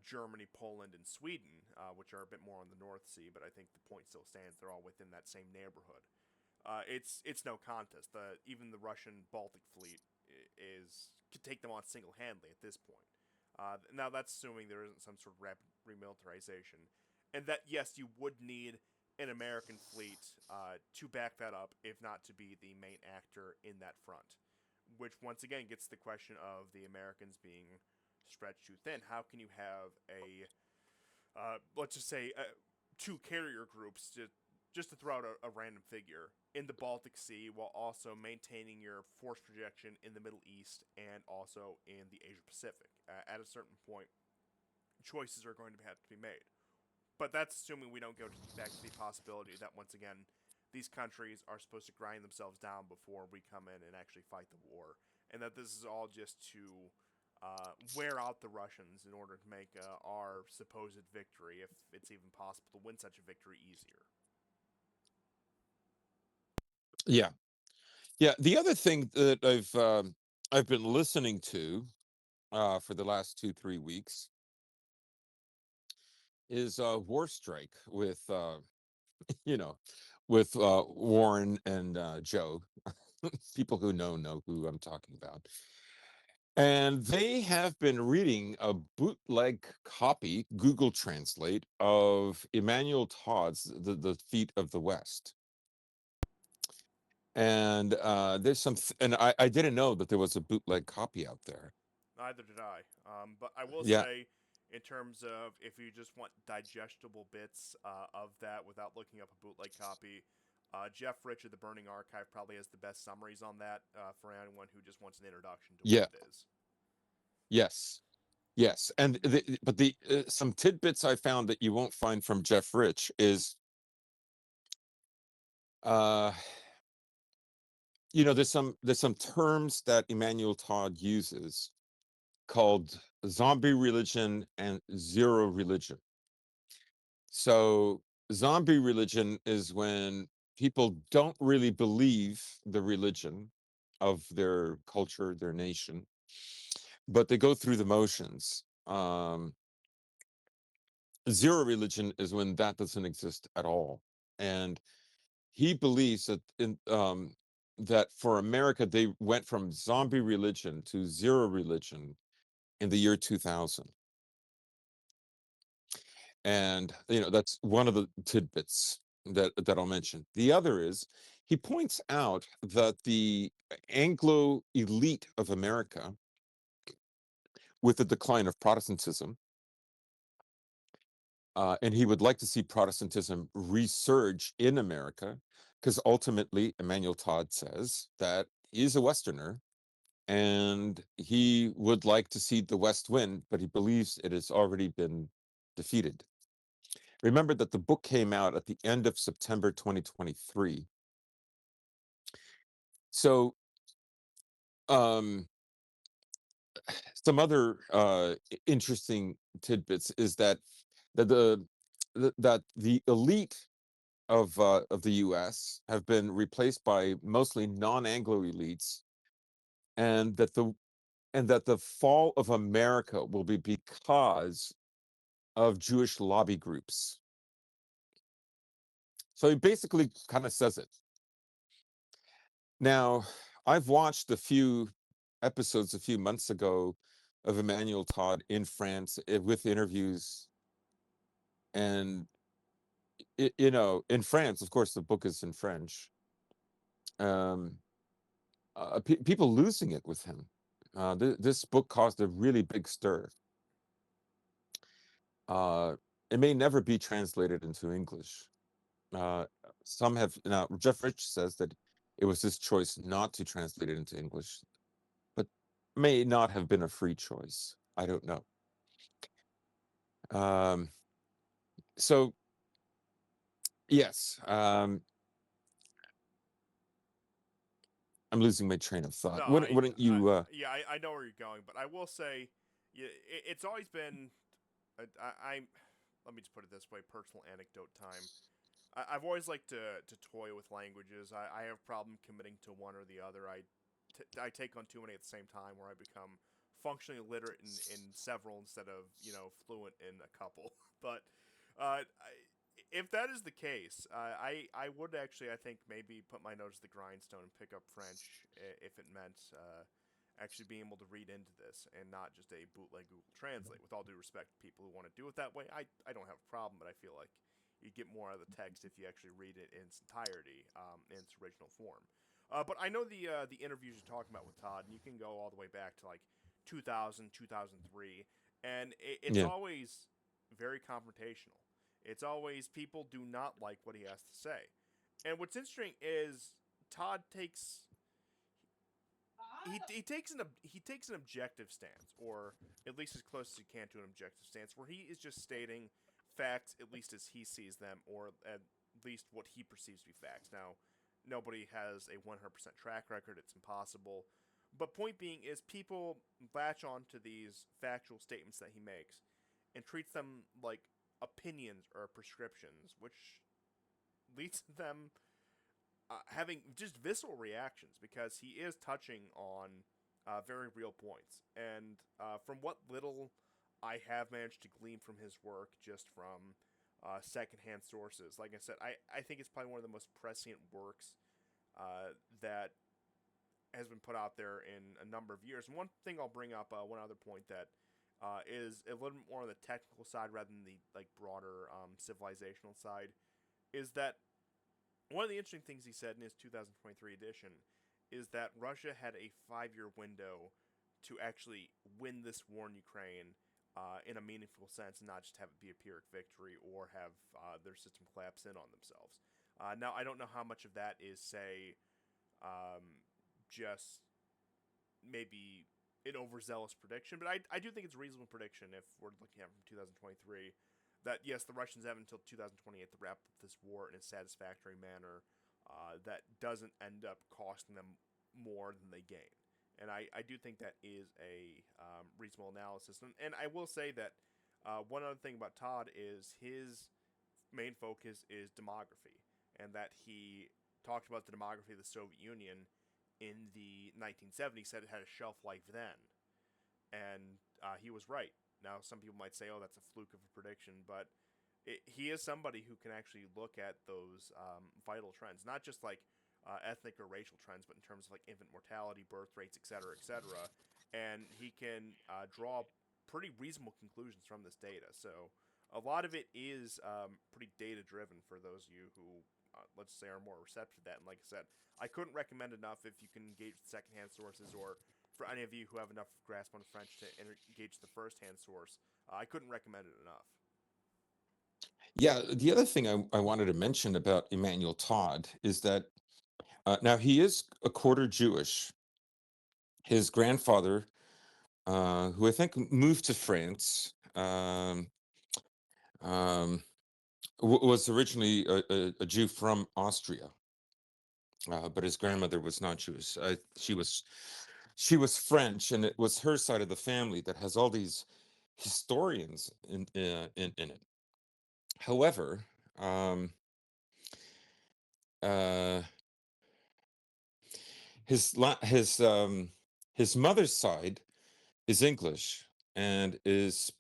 Germany, Poland, and Sweden, which are a bit more on the North Sea, but I think the point still stands. They're all within that same neighborhood. It's no contest. Even the Russian Baltic fleet is could take them on single handedly at this point. Now that's assuming there isn't some sort of rapid remilitarization, and that yes, you would need an American fleet to back that up, if not to be the main actor in that front. Which once again gets the question of the Americans being stretched too thin. How can you have a let's just say two carrier groups just to throw out a random figure in the Baltic Sea while also maintaining your force projection in the Middle East and also in the Asia Pacific? At a certain point, choices are going to have to be made. But that's assuming we don't go back to the possibility that once again these countries are supposed to grind themselves down before we come in and actually fight the war, and that this is all just to wear out the Russians in order to make our supposed victory, if it's even possible to win such a victory, easier. Yeah. Yeah. The other thing that I've been listening to for the last 2-3 weeks is War Strike with you know with Warren and Joe. People who know who I'm talking about. And they have been reading a bootleg copy, Google Translate, of Emmanuel Todd's The Feet of the West. And there's and I didn't know that there was a bootleg copy out there. Neither did I. But I will Yeah. say, in terms of if you just want digestible bits of that without looking up a bootleg copy, Jeff Rich of the Burning Archive probably has the best summaries on that for anyone who just wants an introduction to what Yeah. it is. Yes. Yes. And but the some tidbits I found that you won't find from Jeff Rich is uh there's some terms that Emmanuel Todd uses called zombie religion and zero religion. So zombie religion is when people don't really believe the religion of their culture, their nation, but they go through the motions. Zero religion is when that doesn't exist at all. And he believes that for America, they went from zombie religion to zero religion in the year 2000. And that's one of the tidbits that I'll mention. The other is he points out that the Anglo elite of America, with the decline of Protestantism, and he would like to see Protestantism resurge in America, because ultimately Emmanuel Todd says that he's a Westerner and he would like to see the West win, but he believes it has already been defeated. Remember that the book came out at the end of September 2023. So, um, some other interesting tidbits is that the elite of the U.S. have been replaced by mostly non-Anglo elites, and that the fall of America will be because of Jewish lobby groups. So he basically kind of says it. Now, I've watched a few episodes a few months ago of Emmanuel Todd in France with interviews. And, in France, of course, the book is in French. Um, People losing it with him. This book caused a really big stir. It may never be translated into English. Uh, some have now. Jeff Rich says that it was his choice not to translate it into English, but may not have been a free choice. I don't know. Um, so yes, I'm losing my train of thought. No, Wouldn't you? yeah, I know where you're going, but I will say, yeah, it's always been. I'm. Let me just put it this way: personal anecdote time. I've always liked to toy with languages. I have problem committing to one or the other. I take on too many at the same time, where I become functionally illiterate in several instead of fluent in a couple. But if that is the case, I would actually, I think, maybe put my nose to the grindstone and pick up French if it meant actually being able to read into this and not just a bootleg Google Translate. With all due respect to people who want to do it that way, I don't have a problem, but I feel like you get more out of the text if you actually read it in its entirety, in its original form. But I know the interviews you're talking about with Todd, and you can go all the way back to like 2000, 2003, and it's Yeah. always very confrontational. It's always people do not like what he has to say. And what's interesting is Todd takes he takes an objective stance, or at least as close as he can to an objective stance, where he is just stating facts, at least as he sees them, or at least what he perceives to be facts. Now, nobody has a 100% track record; it's impossible. But point being is, people latch on to these factual statements that he makes and treats them like opinions or prescriptions, which leads to them having just visceral reactions because he is touching on very real points. And from what little I have managed to glean from his work, just from secondhand sources, like I said, I think it's probably one of the most prescient works that has been put out there in a number of years. And one thing I'll bring up, one other point that is a little bit more on the technical side rather than the like broader civilizational side, is that one of the interesting things he said in his 2023 edition is that Russia had a 5-year window to actually win this war in Ukraine in a meaningful sense, and not just have it be a Pyrrhic victory or have their system collapse in on themselves. Now, I don't know how much of that is, say, just maybe an overzealous prediction, but I do think it's a reasonable prediction if we're looking at it from 2023 that yes, the Russians have until 2028 to wrap up this war in a satisfactory manner that doesn't end up costing them more than they gain. And I do think that is a reasonable analysis. And I will say that one other thing about Todd is his main focus is demography, and that he talked about the demography of the Soviet Union in the 1970s, said it had a shelf life then. And he was right. Now, some people might say, oh, that's a fluke of a prediction, but he is somebody who can actually look at those vital trends, not just like ethnic or racial trends, but in terms of like infant mortality, birth rates, et cetera, et cetera. And he can draw pretty reasonable conclusions from this data. So a lot of it is pretty data driven for those of you who, let's say, are more receptive to that. And like I said, I couldn't recommend enough if you can engage with secondhand sources, or for any of you who have enough grasp on French to engage the first-hand source, I couldn't recommend it enough. Yeah, the other thing I wanted to mention about Emmanuel Todd is that now he is a quarter Jewish. His grandfather, who I think moved to France, um, was originally a Jew from Austria, but his grandmother was not Jewish. She was French, and it was her side of the family that has all these historians in it. However, um, uh, his mother's side is English and is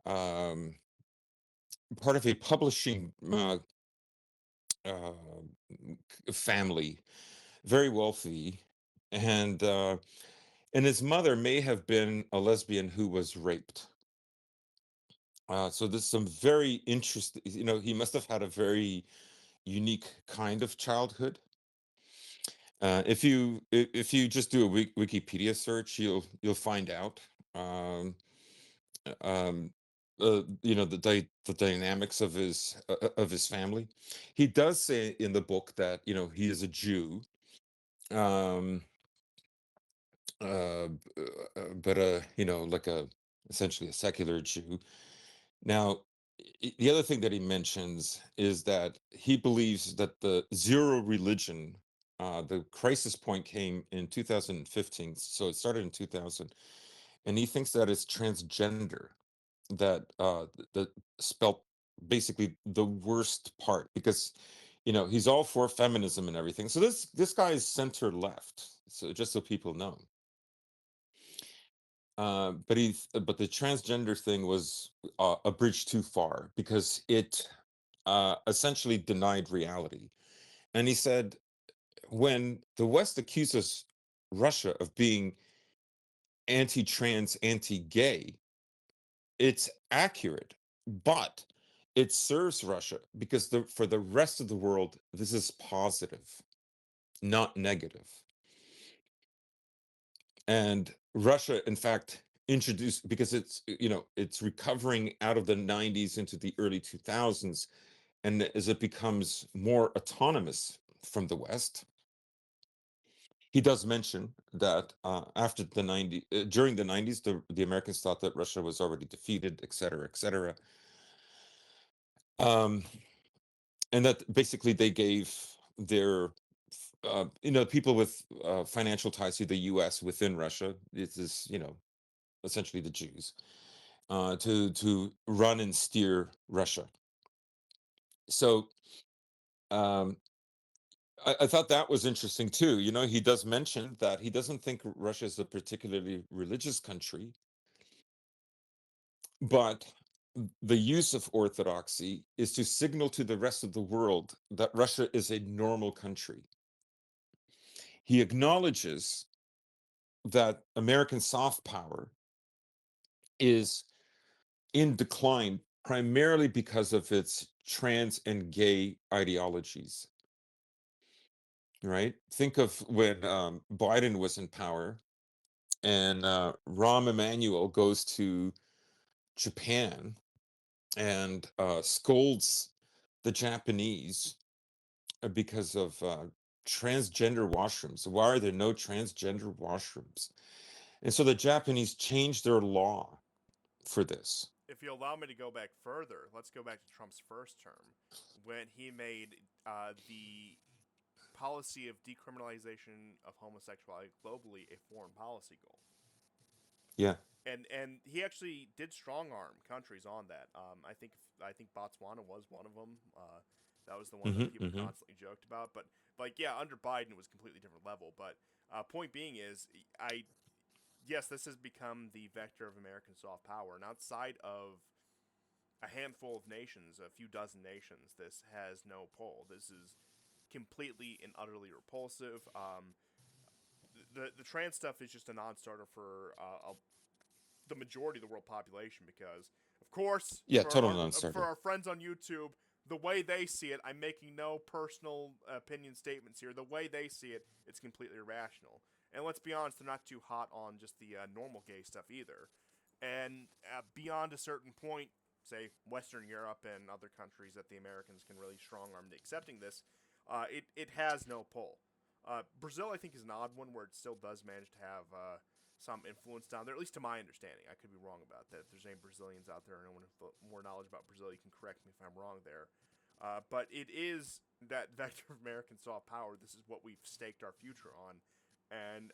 um, part of a publishing uh, family, very wealthy, and his mother may have been a lesbian who was raped. So there's some very interesting. He must have had a very unique kind of childhood. If you just do a Wikipedia search, you'll find out. Um, um, the dynamics of his family. He does say in the book that he is a Jew, um, but like a essentially a secular Jew. Now, the other thing that he mentions is that he believes that the zero religion, the crisis point came in 2015, so it started in 2000, and he thinks that it's transgender that spelt basically the worst part because he's all for feminism and everything. So this guy is center left. So just so people know. But the transgender thing was a bridge too far because it essentially denied reality. And he said, when the West accuses Russia of being anti-trans, anti-gay, it's accurate, but it serves Russia because for the rest of the world, this is positive, not negative. And Russia, in fact, introduced because it's recovering out of the 90s into the early 2000s, and as it becomes more autonomous from the West. He does mention that after the 90s, during the 90s, the Americans thought that Russia was already defeated, et cetera, et cetera. Um, and that basically they gave their people with financial ties to the US within Russia. This is essentially the Jews, to run and steer Russia. So um, I thought that was interesting too. He does mention that he doesn't think Russia is a particularly religious country, but the use of orthodoxy is to signal to the rest of the world that Russia is a normal country. He acknowledges that American soft power is in decline primarily because of its trans and gay ideologies. Right? Think of when Biden was in power and Rahm Emanuel goes to Japan and scolds the Japanese because of transgender washrooms. Why are there no transgender washrooms? And so the Japanese changed their law for this. If you allow me to go back further, let's go back to Trump's first term when he made the policy of decriminalization of homosexuality globally a foreign policy goal. Yeah. And he actually did strong arm countries on that. I think Botswana was one of them. That was the one that Hmm. people Hmm. constantly joked about. But like, yeah, under Biden it was a completely different level. But point being is, I yes, this has become the vector of American soft power, and outside of a handful of nations, a few dozen nations, this has no pull. This is completely and utterly repulsive. The trans stuff is just a non-starter for the majority of the world population because, of course, Yeah, total for non-starter. our friends on YouTube, the way they see it, I'm making no personal opinion statements here. The way they see it, it's completely irrational. And let's be honest, they're not too hot on just the normal gay stuff either. And beyond a certain point, say Western Europe and other countries that the Americans can really strong arm to accepting this, it has no pull. Brazil, I think, is an odd one where it still does manage to have some influence down there, at least to my understanding. I could be wrong about that. If there's any Brazilians out there, or anyone with more knowledge about Brazil, you can correct me if I'm wrong there. But it is that vector of American soft power. This is what we've staked our future on. And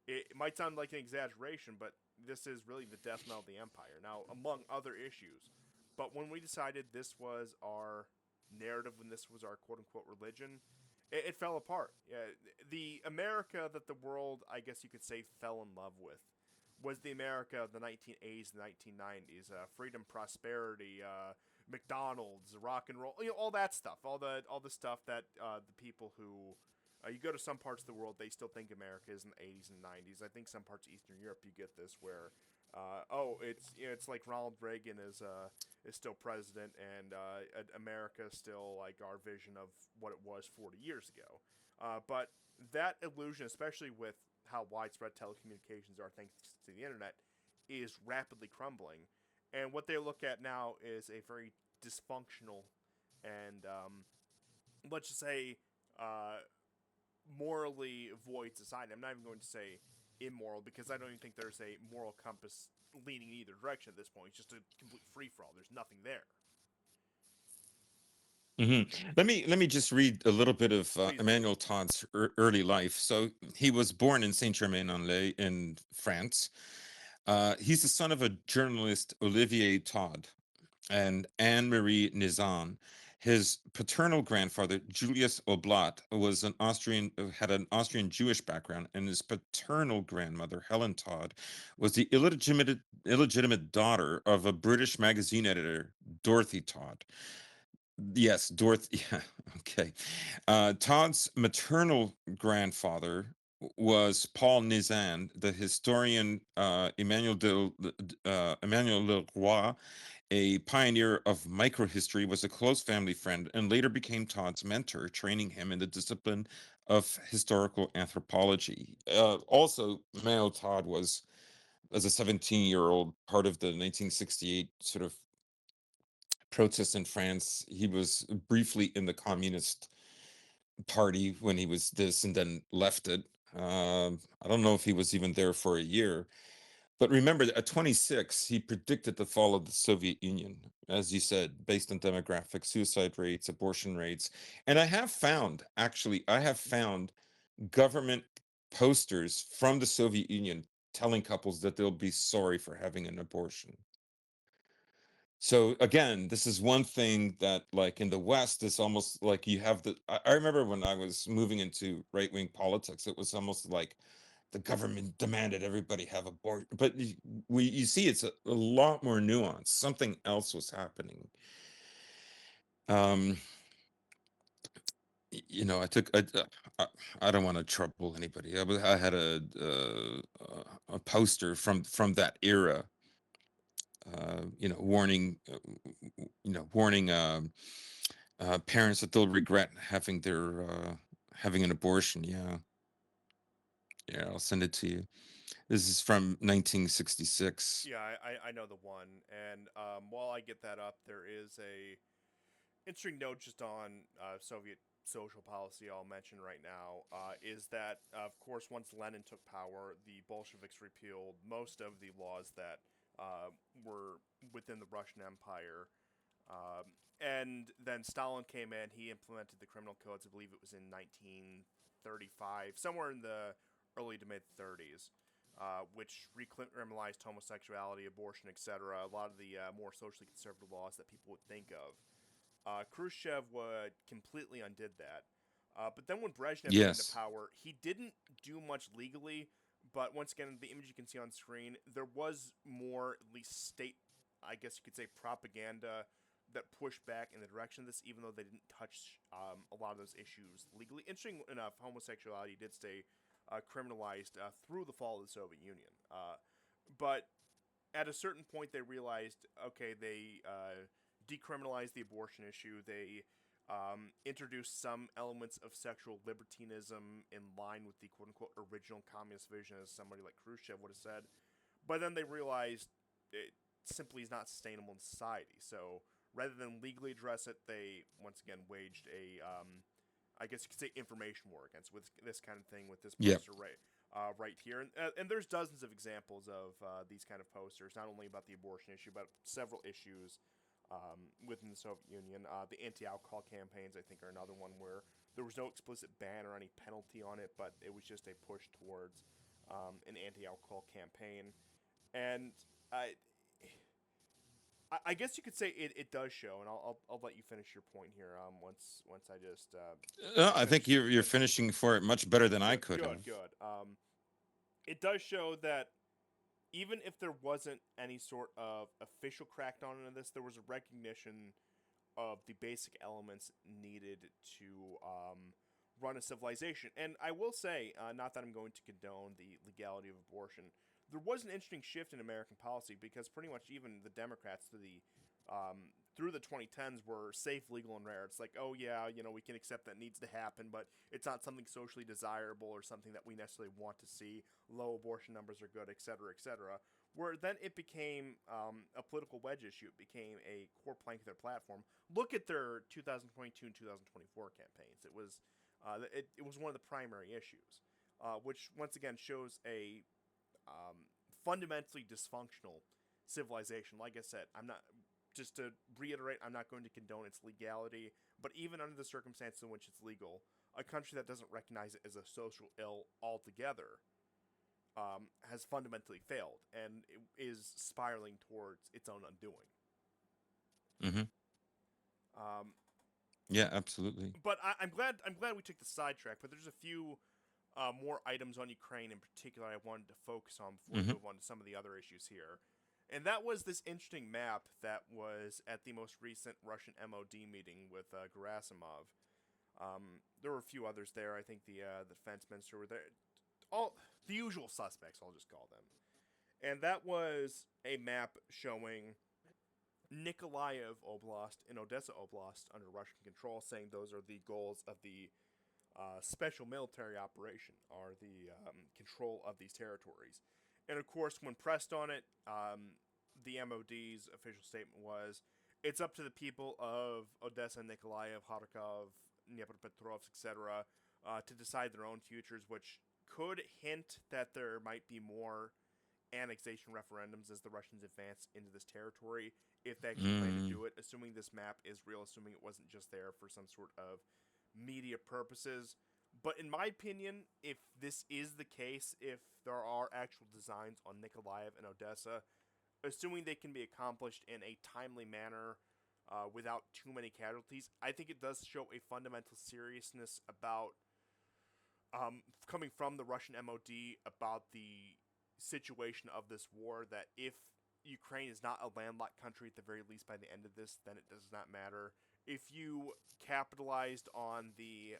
it might sound like an exaggeration, but this is really the death knell of the empire. Now, among other issues, but when we decided this was our narrative, when this was our quote unquote religion, it fell apart. The America that the world, I guess you could say, fell in love with was the America of the 1980s, the 1990s. Freedom, prosperity, McDonald's, rock and roll, all that stuff, all the stuff that the people who you go to some parts of the world, they still think America is in the 80s and 90s. I think some parts of Eastern Europe, you get this where, it's like Ronald Reagan is still president, and America is still like our vision of what it was 40 years ago. But that illusion, especially with how widespread telecommunications are thanks to the internet, is rapidly crumbling. And what they look at now is a very dysfunctional and, let's just say, uh, morally void society. I'm not even going to say immoral because I don't even think there's a moral compass leaning in either direction at this point. It's just a complete free for all. There's nothing there. Let me just read a little bit of Please do. Emmanuel Todd's early life. So he was born in Saint-Germain-en-Laye in France. He's the son of a journalist, Olivier Todd, and Anne Marie Nizan. His paternal grandfather, Julius Oblat, was an Austrian, had an Austrian Jewish background, and his paternal grandmother, Helen Todd, was the illegitimate daughter of a British magazine editor, Dorothy Todd. Yes, Dorothy. Yeah, okay. Todd's maternal grandfather was Paul Nizan, the historian Emmanuel Leroy, a pioneer of microhistory, was a close family friend and later became Todd's mentor, training him in the discipline of historical anthropology. Also, Emmanuel Todd was, as a 17-year-old, part of the 1968 sort of protests in France. He was briefly in the Communist Party when he was this and then left it. I don't know if he was even there for a year. But remember, at 26, he predicted the fall of the Soviet Union, as you said, based on demographics, suicide rates, abortion rates. And I have found government posters from the Soviet Union telling couples that they'll be sorry for having an abortion. So again, this is one thing that, like in the West, it's almost like you have I remember when I was moving into right-wing politics, it was almost like the government demanded everybody have abortion. But you see, it's a lot more nuanced. Something else was happening. Um, I took I don't want to trouble anybody. I had a poster from that era, warning parents that they'll regret having an abortion. Yeah, yeah, I'll send it to you. This is from 1966. Yeah, I know the one. And while I get that up, there is a interesting note just on Soviet social policy I'll mention right now is that, of course, once Lenin took power, the Bolsheviks repealed most of the laws that were within the Russian Empire. And then Stalin came in, he implemented the criminal codes, I believe it was in 1935, somewhere in the early to mid 30s. Which recriminalized homosexuality, abortion, etc. A lot of the more socially conservative laws that people would think of. Khrushchev would completely undid that. But then when Brezhnev came to Yes. power, he didn't do much legally. But once again, the image you can see on screen, there was more, at least state, I guess you could say, propaganda that pushed back in the direction of this, even though they didn't touch a lot of those issues legally. Interesting enough, homosexuality did stay criminalized through the fall of the Soviet Union. But at a certain point, they realized, okay, they decriminalized the abortion issue. They introduced some elements of sexual libertinism in line with the quote unquote original communist vision, as somebody like Khrushchev would have said. But then they realized it simply is not sustainable in society. So rather than legally address it, they once again waged a, I guess you could say, information war against with this kind of thing with this Yep. poster right here. And there's dozens of examples of these kind of posters, not only about the abortion issue, but several issues within the Soviet Union. The anti-alcohol campaigns, I think, are another one where there was no explicit ban or any penalty on it, but it was just a push towards an anti-alcohol campaign. And I, I guess you could say it does show, and I'll let you finish your point here. Once I just I think finish you're finish this. finishing for it much better than I Good, could good, have. good. It does show that even if there wasn't any sort of official crackdown into this, there was a recognition of the basic elements needed to run a civilization. And I will say, not that I'm going to condone the legality of abortion, there was an interesting shift in American policy because pretty much even the Democrats through the 2010s were safe, legal, and rare. It's like, oh yeah, we can accept that needs to happen, but it's not something socially desirable or something that we necessarily want to see. Low abortion numbers are good, et cetera, et cetera. Where then it became a political wedge issue. It became a core plank of their platform. Look at their 2022 and 2024 campaigns. It was one of the primary issues, which once again shows a fundamentally dysfunctional civilization. Like I said, I'm not just to reiterate, I'm not going to condone its legality, but even under the circumstances in which it's legal, a country that doesn't recognize it as a social ill altogether has fundamentally failed and is spiraling towards its own undoing. Hmm. Um, Yeah, absolutely. but I'm glad we took the sidetrack. But there's a few more items on Ukraine in particular I wanted to focus on before we Hmm. move on to some of the other issues here. And that was this interesting map that was at the most recent Russian MOD meeting with Gerasimov. There were a few others there. I think the defense minister were there. All the usual suspects, I'll just call them. And that was a map showing Nikolaev Oblast and Odessa Oblast under Russian control, saying those are the goals of the special military operation, are the control of these territories. And of course, when pressed on it, the MOD's official statement was, it's up to the people of Odessa, Nikolaev, Kharkov, Dnipropetrovsk, etc., to decide their own futures, which could hint that there might be more annexation referendums as the Russians advance into this territory, if they actually plan to Mm. do it, assuming this map is real, assuming it wasn't just there for some sort of media purposes. But in my opinion, if this is the case, if there are actual designs on Nikolaev and Odessa, assuming they can be accomplished in a timely manner without too many casualties, I think it does show a fundamental seriousness about coming from the Russian MOD about the situation of this war. That if Ukraine is not a landlocked country at the very least by the end of this, then it does not matter. If you capitalized on the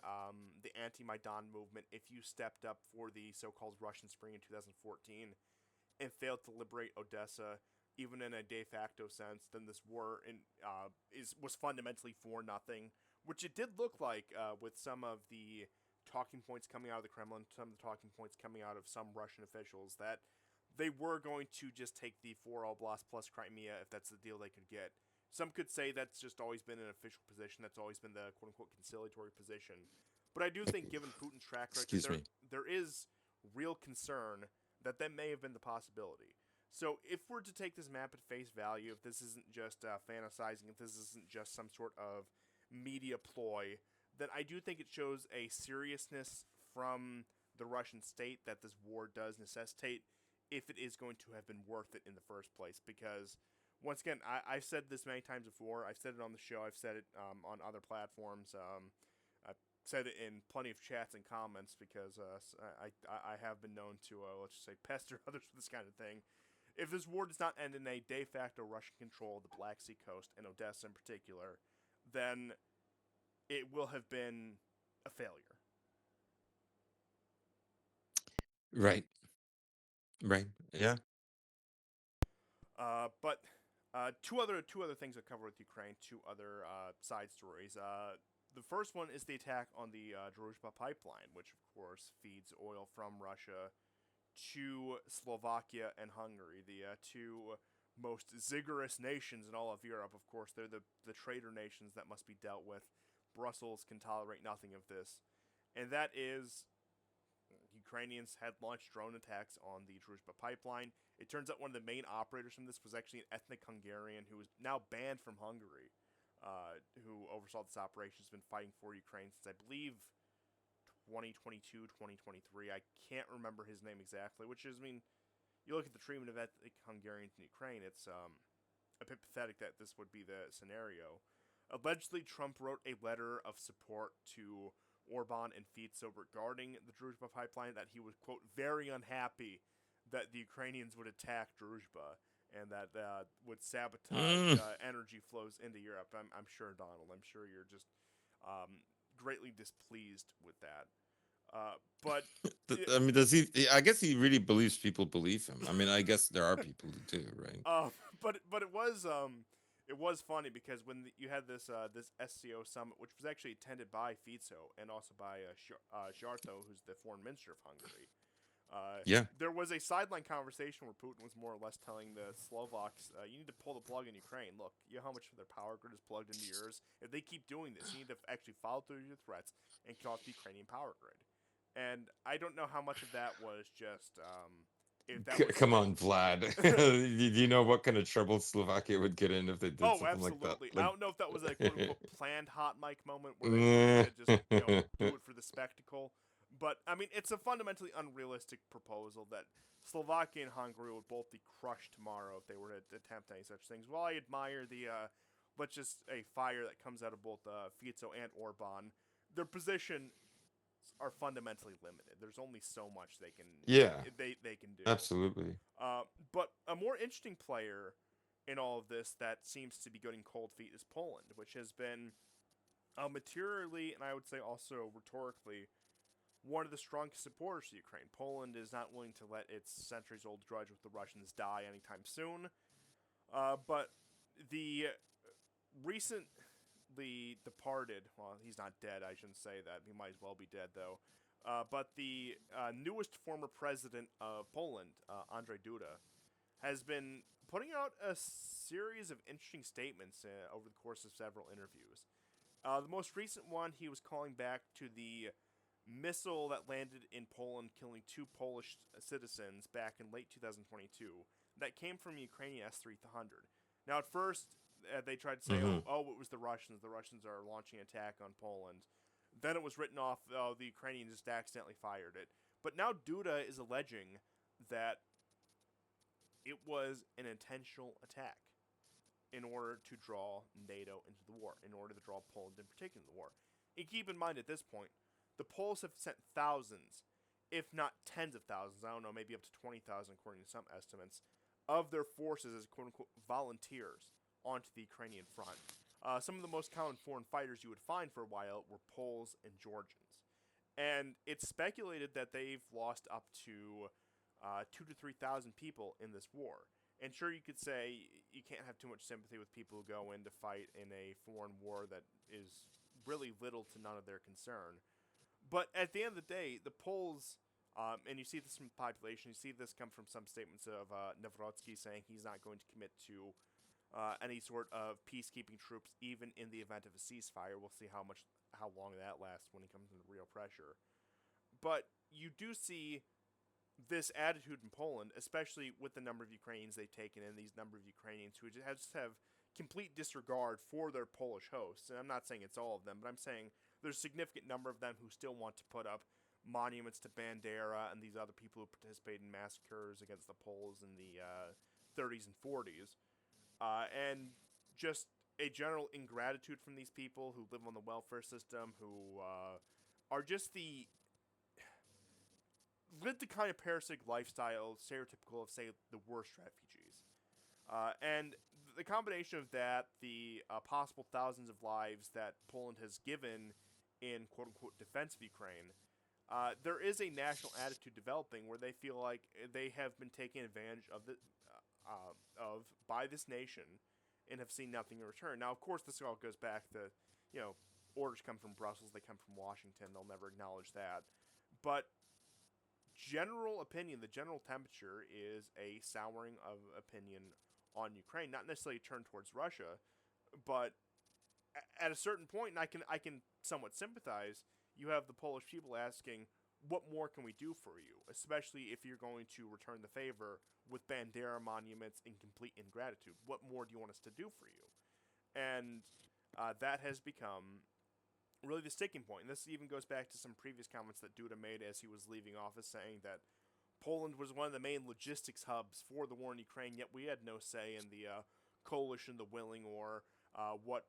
anti-Maidan movement, if you stepped up for the so-called Russian Spring in 2014 and failed to liberate Odessa, even in a de facto sense, then this war was fundamentally for nothing, which it did look like with some of the talking points coming out of the Kremlin, some of the talking points coming out of some Russian officials, that they were going to just take the 4 Oblast plus Crimea if that's the deal they could get. Some could say that's just always been an official position, that's always been the quote-unquote conciliatory position. But I do think, given Putin's track record, Excuse me. there is real concern that may have been the possibility. So if we're to take this map at face value, if this isn't just fantasizing, if this isn't just some sort of media ploy, then I do think it shows a seriousness from the Russian state that this war does necessitate, if it is going to have been worth it in the first place. Because, once again, I've said this many times before. I've said it on the show. I've said it on other platforms. I've said it in plenty of chats and comments because I have been known to, let's just say, pester others with this kind of thing. If this war does not end in a de facto Russian control of the Black Sea coast, and Odessa in particular, then it will have been a failure. Right. Right. Yeah. But two other things I cover with Ukraine, two other side stories. The first one is the attack on the Druzhba pipeline, which of course feeds oil from Russia to Slovakia and Hungary, the two most vigorous nations in all of Europe. Of course, they're the traitor nations that must be dealt with. Brussels can tolerate nothing of this. And that is, Ukrainians had launched drone attacks on the Druzhba pipeline. It turns out one of the main operators from this was actually an ethnic Hungarian who is now banned from Hungary, who oversaw this operation, has been fighting for Ukraine since, I believe, 2022, 2023. I can't remember his name exactly, which is, I mean, you look at the treatment of ethnic Hungarians in Ukraine, it's a bit pathetic that this would be the scenario. Allegedly, Trump wrote a letter of support to Orban and Fico regarding the Druzhba pipeline, that he was, quote, very unhappy that the Ukrainians would attack Druzhba and that would sabotage Mm. energy flows into Europe. I'm sure, Donald. I'm sure you're just greatly displeased with that. But I mean, does he? I guess he really believes people believe him. I mean, I guess there are people who do, right? but it was funny because when you had this SCO summit, which was actually attended by Fico and also by Zharto, who's the foreign minister of Hungary. Yeah. There was a sideline conversation where Putin was more or less telling the Slovaks, "You need to pull the plug in Ukraine. Look, you know how much of their power grid is plugged into yours. If they keep doing this, you need to actually follow through your threats and cut off the Ukrainian power grid." And I don't know how much of that was just if that was Come like on, Vlad. Do you know what kind of trouble Slovakia would get in if they did oh, something like that? absolutely. I Like, don't know if that was a quote unquote planned hot mic moment where they wanted to just, do it for the spectacle. But, I mean, it's a fundamentally unrealistic proposal that Slovakia and Hungary would both be crushed tomorrow if they were to attempt any such things. While I admire the, let's just a fire that comes out of both Fico and Orban, their position are fundamentally limited. There's only so much yeah, they can do. absolutely. But a more interesting player in all of this that seems to be getting cold feet is Poland, which has been materially and I would say also rhetorically one of the strongest supporters of Ukraine. Poland is not willing to let its centuries-old grudge with the Russians die anytime soon. But the recently departed, well, he's not dead, I shouldn't say that. He might as well be dead, though. But the newest former president of Poland, Andrzej Duda, has been putting out a series of interesting statements over the course of several interviews. The most recent one, he was calling back to the missile that landed in Poland, killing two Polish citizens back in late 2022, that came from a Ukrainian S-300. Now, at first, they tried to say, Hmm. oh, it was the Russians. The Russians are launching an attack on Poland. Then it was written off, oh, the Ukrainians just accidentally fired it. But now Duda is alleging that it was an intentional attack in order to draw NATO into the war, in order to draw Poland in particular into the war. And keep in mind at this point, the Poles have sent thousands, if not tens of thousands, I don't know, maybe up to 20,000 according to some estimates, of their forces as quote unquote volunteers onto the Ukrainian front. Some of the most common foreign fighters you would find for a while were Poles and Georgians. And it's speculated that they've lost up to 2 to 3,000 people in this war. And sure, you could say you can't have too much sympathy with people who go in to fight in a foreign war that is really little to none of their concern. But at the end of the day, the Poles, and you see this from the population, you see this come from some statements of Nawrocki saying he's not going to commit to any sort of peacekeeping troops, even in the event of a ceasefire. We'll see how long that lasts when it comes into real pressure. But you do see this attitude in Poland, especially with the number of Ukrainians they've taken in, these number of Ukrainians who just have complete disregard for their Polish hosts. And I'm not saying it's all of them, but I'm saying there's a significant number of them who still want to put up monuments to Bandera and these other people who participated in massacres against the Poles in the 30s and 40s. And just a general ingratitude from these people who live on the welfare system, who are just live the kind of parasitic lifestyle stereotypical of, say, the worst refugees. And the combination of that, the possible thousands of lives that Poland has given in quote unquote defense of Ukraine, there is a national attitude developing where they feel like they have been taken advantage of by this nation and have seen nothing in return. Now, of course, this all goes back to, orders come from Brussels, they come from Washington, they'll never acknowledge that. But general opinion, the general temperature is a souring of opinion on Ukraine, not necessarily a turn towards Russia, but at a certain point, and I can somewhat sympathize. You have the Polish people asking, "What more can we do for you?" Especially if you're going to return the favor with Bandera monuments in complete ingratitude. What more do you want us to do for you? And that has become really the sticking point. And this even goes back to some previous comments that Duda made as he was leaving office, saying that Poland was one of the main logistics hubs for the war in Ukraine, yet we had no say in the coalition, the willing, or what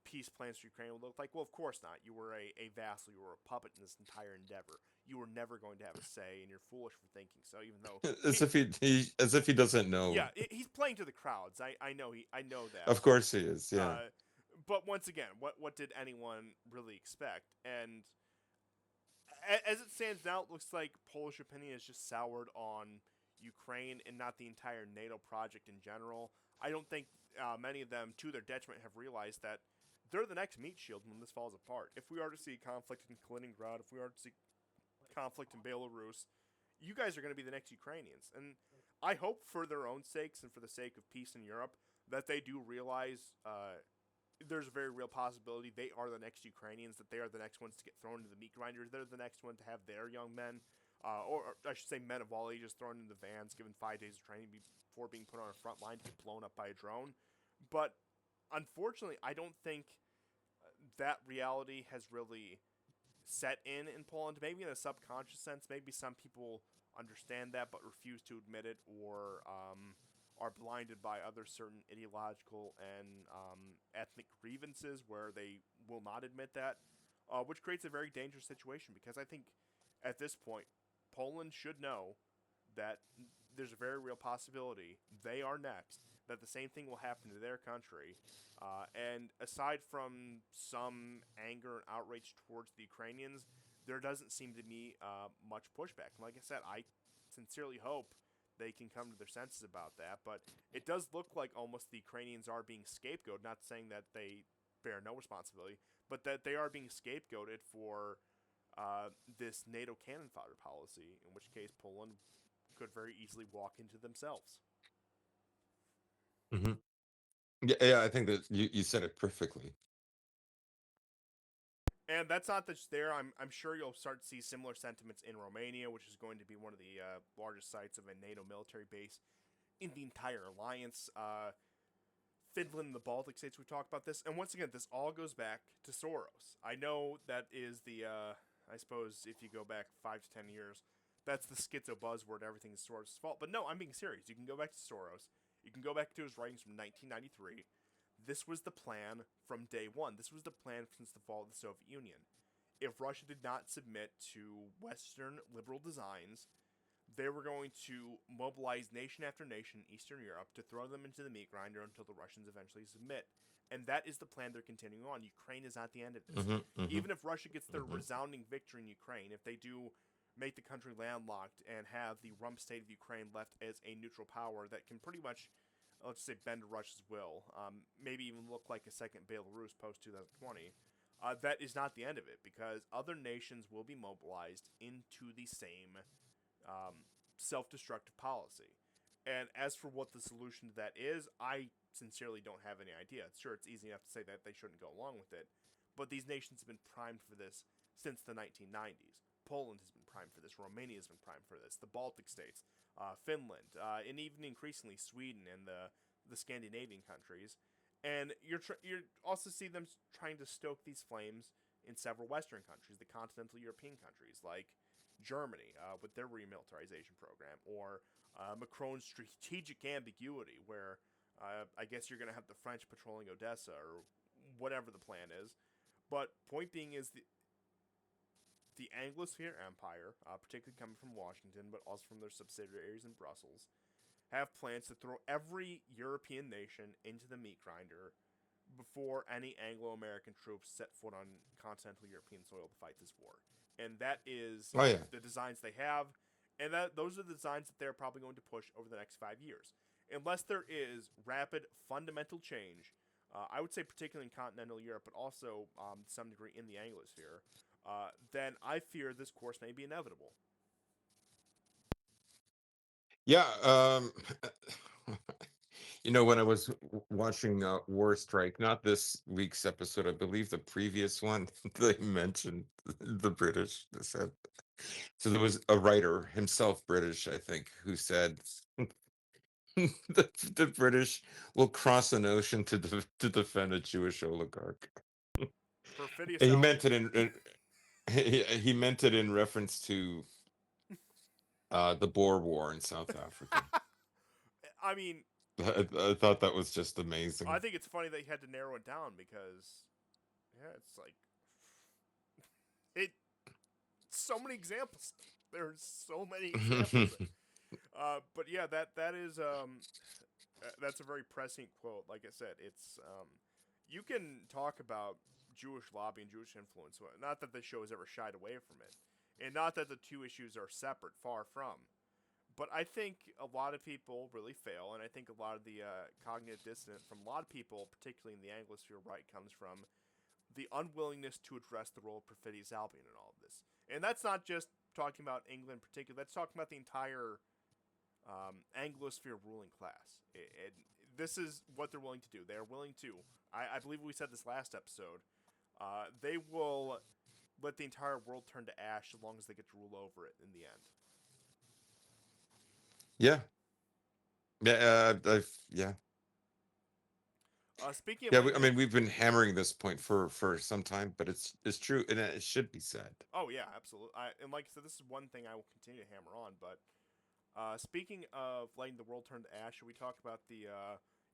peace plans for Ukraine would look like. Well, of course not. You were a vassal. You were a puppet in this entire endeavor. You were never going to have a say, and you're foolish for thinking so. Even though, As if as if he doesn't know. yeah, he's playing to the crowds. I know that, Of course he is. Yeah. uh, but once again, what did anyone really expect? And as it stands now, it looks like Polish opinion is just soured on Ukraine and not the entire NATO project in general. I don't think many of them, to their detriment, have realized that they're the next meat shield when this falls apart. If we are to see conflict in Kaliningrad, if we are to see conflict in Belarus, you guys are going to be the next Ukrainians. And I hope for their own sakes and for the sake of peace in Europe that they do realize there's a very real possibility they are the next Ukrainians, that they are the next ones to get thrown into the meat grinders. They're the next one to have their young men, or I should say men of all ages, thrown into the vans, given 5 days of training before being put on a front line to get blown up by a drone. But unfortunately, I don't think that reality has really set in Poland. Maybe in a subconscious sense, maybe some people understand that but refuse to admit it, or are blinded by other certain ideological and ethnic grievances where they will not admit that, which creates a very dangerous situation. Because I think at this point, Poland should know that there's a very real possibility they are next, that the same thing will happen to their country. And aside from some anger and outrage towards the Ukrainians, there doesn't seem to be much pushback. And like I said, I sincerely hope they can come to their senses about that. But it does look like almost the Ukrainians are being scapegoated, not saying that they bear no responsibility, but that they are being scapegoated for this NATO cannon fodder policy, in which case Poland could very easily walk into themselves. Hmm. Yeah, I think that you said it perfectly. And that's not just there. I'm sure you'll start to see similar sentiments in Romania, which is going to be one of the largest sites of a NATO military base in the entire alliance. Finland and the Baltic states, we talked about this. And once again, this all goes back to Soros. I know that is the, I suppose if you go back 5 to 10 years, that's the schizo buzzword, everything is Soros' fault. But no, I'm being serious. You can go back to Soros. You can go back to his writings from 1993. This was the plan from day one. This was the plan since the fall of the Soviet Union. If Russia did not submit to Western liberal designs, they were going to mobilize nation after nation in Eastern Europe to throw them into the meat grinder until the Russians eventually submit. And that is the plan they're continuing on. Ukraine is not the end of this. Hmm. Hmm. Even if Russia gets their Hmm. resounding victory in Ukraine, if they do make the country landlocked and have the rump state of Ukraine left as a neutral power that can pretty much, let's say, bend to Russia's will, maybe even look like a second Belarus post 2020, that is not the end of it, because other nations will be mobilized into the same self-destructive policy. And as for what the solution to that is, I sincerely don't have any idea. Sure, it's easy enough to say that they shouldn't go along with it, but these nations have been primed for this since the 1990s. Poland has been primed for this. Romania has been primed for this. The Baltic states, Finland, and even increasingly Sweden and the Scandinavian countries. And you're also see them trying to stoke these flames in several Western countries, the continental European countries like Germany with their remilitarization program, or Macron's strategic ambiguity, where I guess you're going to have the French patrolling Odessa or whatever the plan is. But point being is the Anglosphere Empire, particularly coming from Washington, but also from their subsidiaries in Brussels, have plans to throw every European nation into the meat grinder before any Anglo-American troops set foot on continental European soil to fight this war. And that is Oh yeah. the designs they have, and those are the designs that they're probably going to push over the next 5 years. Unless there is rapid, fundamental change, I would say particularly in continental Europe, but also to some degree in the Anglosphere, then I fear this course may be inevitable. Yeah. When I was watching War Strike, not this week's episode, I believe the previous one, they mentioned the British. They said, so there was a writer, himself British, I think, who said the British will cross an ocean to defend a Jewish oligarch. Perfidious He out. meant it he meant it in reference to the Boer War in South Africa. I mean, I thought that was just I amazing. think it's funny that you had to narrow it down because Yeah, it's like it. So many examples. There's so many examples. But yeah, that is that's a very pressing quote. Like I said, it's you can talk about Jewish lobby and Jewish influence. Not that the show has ever shied away from it, and not that the two issues are separate. Far from. But I think a lot of people really fail, and I think a lot of the cognitive dissonance from a lot of people, particularly in the Anglosphere right, comes from the unwillingness to address the role of Perfidious Albion in all of this. And that's not just talking about England in particular, that's talking about the entire Anglosphere ruling class. This is what they're willing to do. They are willing to, I believe we said this last episode, they will let the entire world turn to ash as long as they get to rule over it in the end. Yeah. Yeah. Speaking of Yeah, I letting mean, we've been hammering this point for some time, but it's true, and it should be said. Oh yeah, absolutely. And like I said, this is one thing I will continue to hammer on. But speaking of letting the world turn to ash, should we talk about the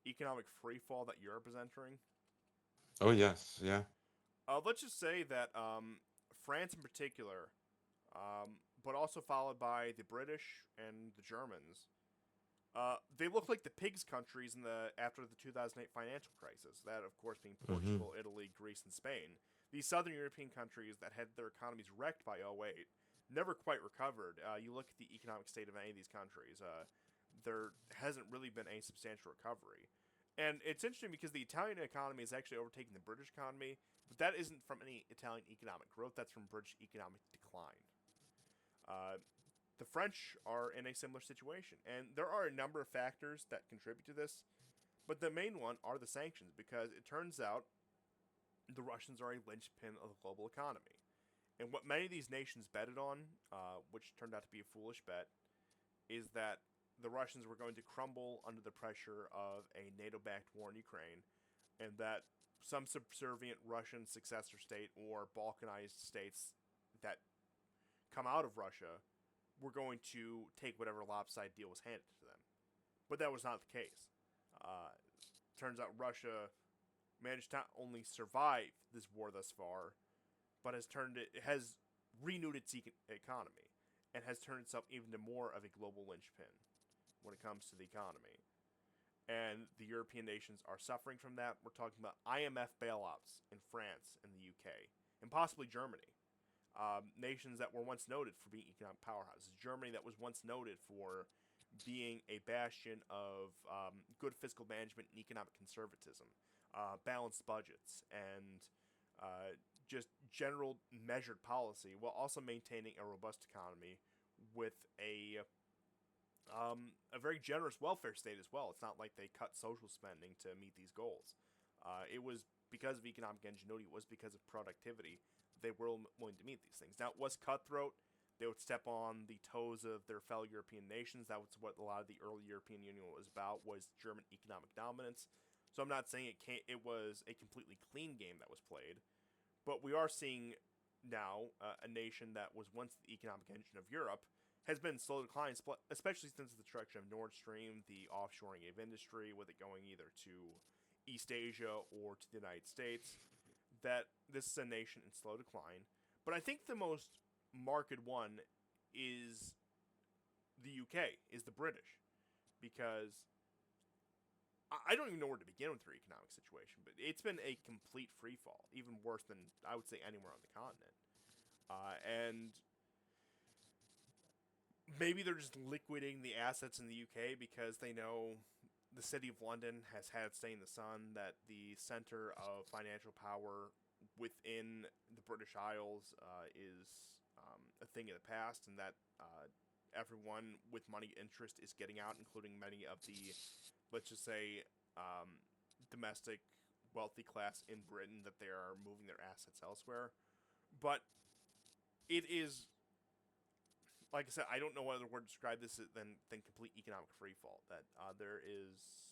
economic freefall that Europe is entering? Oh yes, yeah. Let's just say that France in particular, but also followed by the British and the Germans, they look like the pigs countries in the after the 2008 financial crisis. That, of course, being Hmm. Portugal, Italy, Greece, and Spain. These southern European countries that had their economies wrecked by '08 never quite recovered. You look at the economic state of any of these countries, there hasn't really been any substantial recovery. And it's interesting because the Italian economy is actually overtaking the British economy, but that isn't from any Italian economic growth. That's from British economic decline. Uh, the French are in a similar situation, and there are a number of factors that contribute to this, but the main one are the sanctions because it turns out the Russians are a linchpin of the global economy. And what many of these nations betted on, which turned out to be a foolish bet, is that the Russians were going to crumble under the pressure of a NATO backed war in Ukraine, and that some subservient Russian successor state or Balkanized states that come out of Russia were going to take whatever lopsided deal was handed to them. But that was not the case. Uh, Turns out Russia managed to not only survive this war thus far, but has renewed its economy and has turned itself even to more of a global linchpin when it comes to the economy. And the European nations are suffering from that. We're talking about IMF bailouts in France and the UK, and possibly Germany. Nations that were once noted for being economic powerhouses. Germany, that was once noted for being a bastion of good fiscal management and economic conservatism, balanced budgets, and just general measured policy, while also maintaining a robust economy with a very generous welfare state as well. It's not like they cut social spending to meet these goals. It was because of economic ingenuity. It was because of productivity. They were willing to meet these things. Now, it was cutthroat. They would step on the toes of their fellow European nations. That was what a lot of the early European Union was about, was German economic dominance. So I'm not saying it was a completely clean game that was played, but we are seeing now a nation that was once the economic engine of Europe has been slow decline, especially since the destruction of Nord Stream, the offshoring of industry, with it going either to East Asia or to the United States, that this is a nation in slow decline. But I think the most marked one is the UK, is the British, because I don't even know where to begin with their economic situation, but it's been a complete free fall, even worse than I would say anywhere on the continent. And maybe they're just liquidating the assets in the UK because they know the city of London has had its day in the sun, that the center of financial power within the British Isles is a thing of the past, and that everyone with money interest is getting out, including many of the, let's just say, domestic wealthy class in Britain, that they are moving their assets elsewhere. But it is, like I said, I don't know what other word to describe this than complete economic freefall. That there is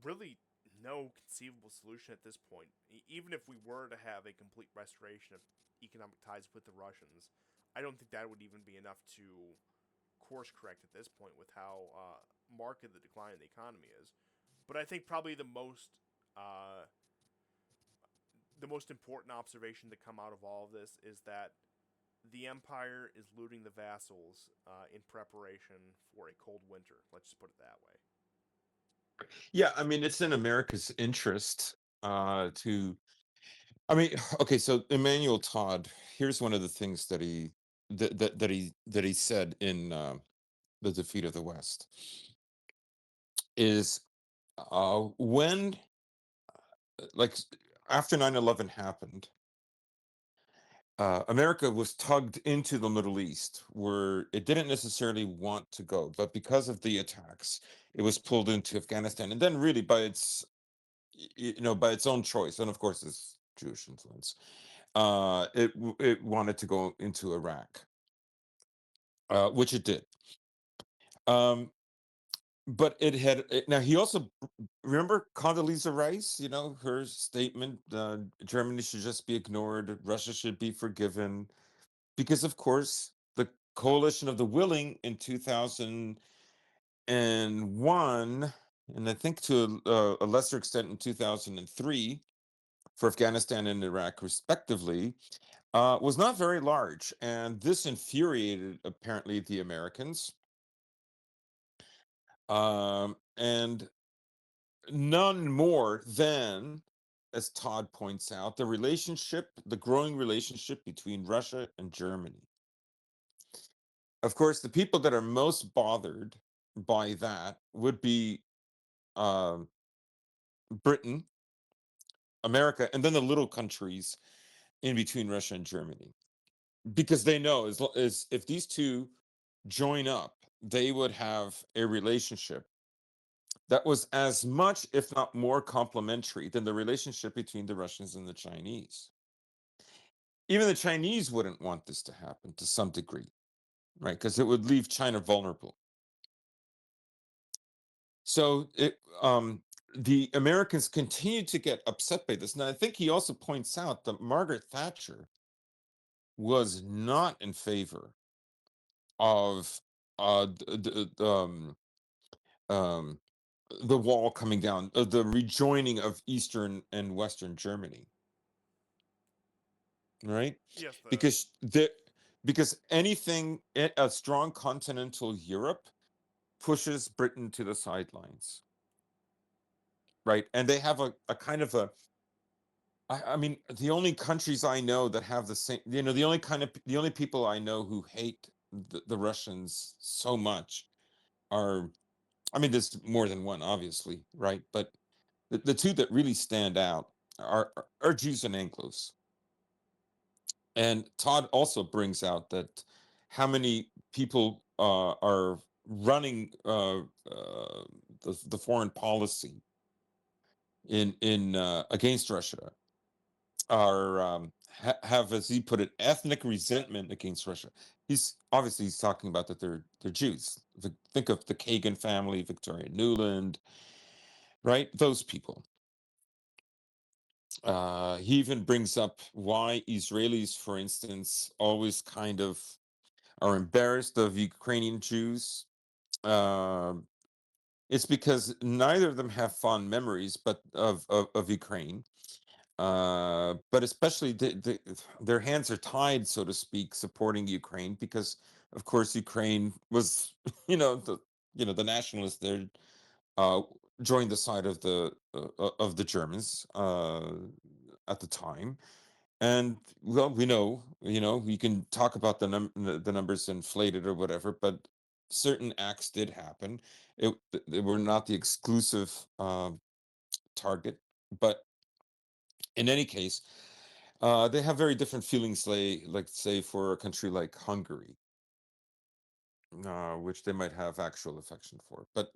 really no conceivable solution at this point. Even if we were to have a complete restoration of economic ties with the Russians, I don't think that would even be enough to course correct at this point with how marked the decline in the economy is. But I think probably the most the most important observation to come out of all of this is that the empire is looting the vassals in preparation for a cold winter. Let's just put it that way. Yeah, I mean, it's in America's interest to. I mean, okay, so Emmanuel Todd. Here's one of the things that he said in the defeat of the West is when like after 9/11 happened, America was tugged into the Middle East where it didn't necessarily want to go, but because of the attacks, it was pulled into Afghanistan, and then really by its by its own choice, and of course it's Jewish influence. It wanted to go into Iraq, which it did. Um, but now he also remember Condoleezza Rice, her statement, Germany should just be ignored, Russia should be forgiven, because of course the coalition of the willing in 2001, and I think to a lesser extent in 2003 for Afghanistan and Iraq respectively, was not very large, and this infuriated apparently the Americans. And none more than, as Todd points out, the growing relationship between Russia and Germany. Of course, the people that are most bothered by that would be um, Britain, America, and then the little countries in between Russia and Germany, because they know as if these two join up, they would have a relationship that was as much, if not more, complementary than the relationship between the Russians and the Chinese. Even the Chinese wouldn't want this to happen to some degree, right? Because it would leave China vulnerable. So the Americans continue to get upset by this. And I think he also points out that Margaret Thatcher was not in favor of um, the wall coming down, the rejoining of Eastern and Western Germany, right? Yes, Because anything, a strong continental Europe pushes Britain to the sidelines, right? And they have a kind of a, I mean, the only countries I know that have the same, the only people I know who hate the Russians so much are, I mean, there's more than one, obviously, right? But the two that really stand out are Jews and Anglos. And Todd also brings out that how many people are running the foreign policy in against Russia are have, as he put it, ethnic resentment against Russia. He's talking about that they're Jews. Think of the Kagan family, Victoria Nuland, right? Those people. He even brings up why Israelis, for instance, always kind of are embarrassed of Ukrainian Jews. Um it's because neither of them have fond memories, but of Ukraine. But especially their hands are tied, so to speak, supporting Ukraine because, of course, Ukraine was, the the nationalists there uh, joined the side of the Germans at the time. And well, we can talk about the numbers inflated or whatever, but certain acts did happen. They were not the exclusive target, but in any case, they have very different feelings, like say for a country like Hungary, which they might have actual affection for, but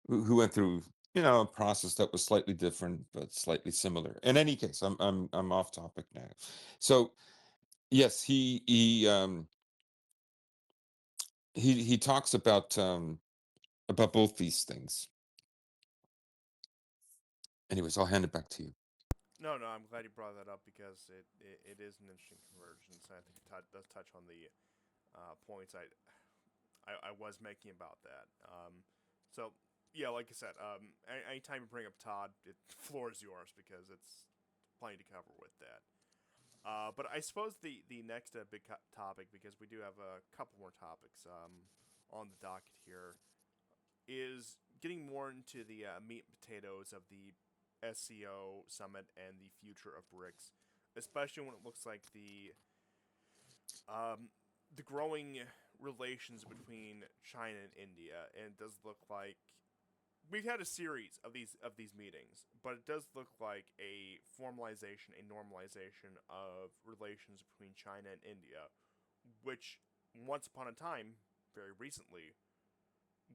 who went through a process that was slightly different but slightly similar. In any case, I'm off topic now. So yes, he talks about both these things. Anyways, I'll hand it back to you. No, no, I'm glad you brought that up because it is an interesting convergence. And I think it does touch on the points I was making about that. So, yeah, like I said, anytime you bring up Todd, the floor is yours because it's plenty to cover with that. But I suppose the next big topic, because we do have a couple more topics on the docket here, is getting more into the meat and potatoes of the SCO summit and the future of BRICS, especially when it looks like um, the growing relations between China and India, and it does look like we've had a series of these meetings, but it does look like a formalization, a normalization of relations between China and India, which once upon a time, very recently,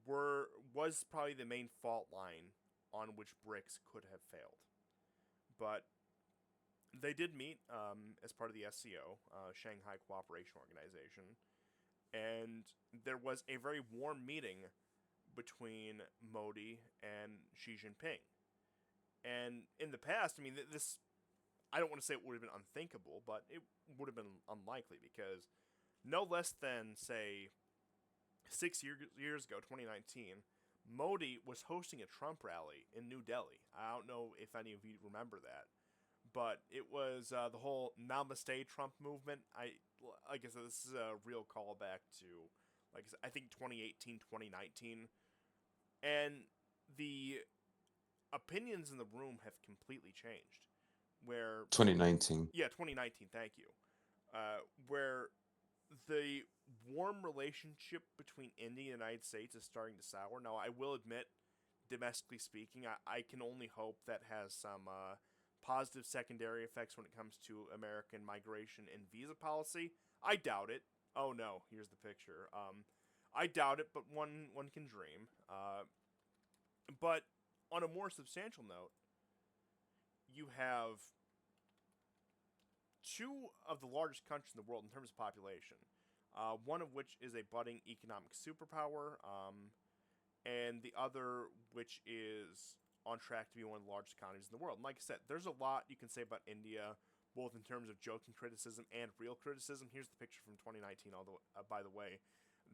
was probably the main fault line on which BRICS could have failed. But they did meet as part of the SCO, Shanghai Cooperation Organization, and there was a very warm meeting between Modi and Xi Jinping. And in the past, I mean, this, I don't want to say it would have been unthinkable, but it would have been unlikely because no less than, say, years ago, 2019, Modi was hosting a Trump rally in New Delhi. I don't know if any of you remember that, but it was the whole Namaste Trump movement. Like I said, this is a real callback to, like I said, I think 2018, 2019, and the opinions in the room have completely changed. Where 2019. Yeah, 2019. Thank you. Where the warm relationship between India and the United States is starting to sour. Now, I will admit, domestically speaking, I can only hope that has some positive secondary effects when it comes to American migration and visa policy. I doubt it. Oh no, here's the picture. I doubt it, but one can dream. But on a more substantial note, you have two of the largest countries in the world in terms of population. One of which is a budding economic superpower, and the other which is on track to be one of the largest economies in the world. And like I said, there's a lot you can say about India, both in terms of joking criticism and real criticism. Here's the picture from 2019, although, by the way,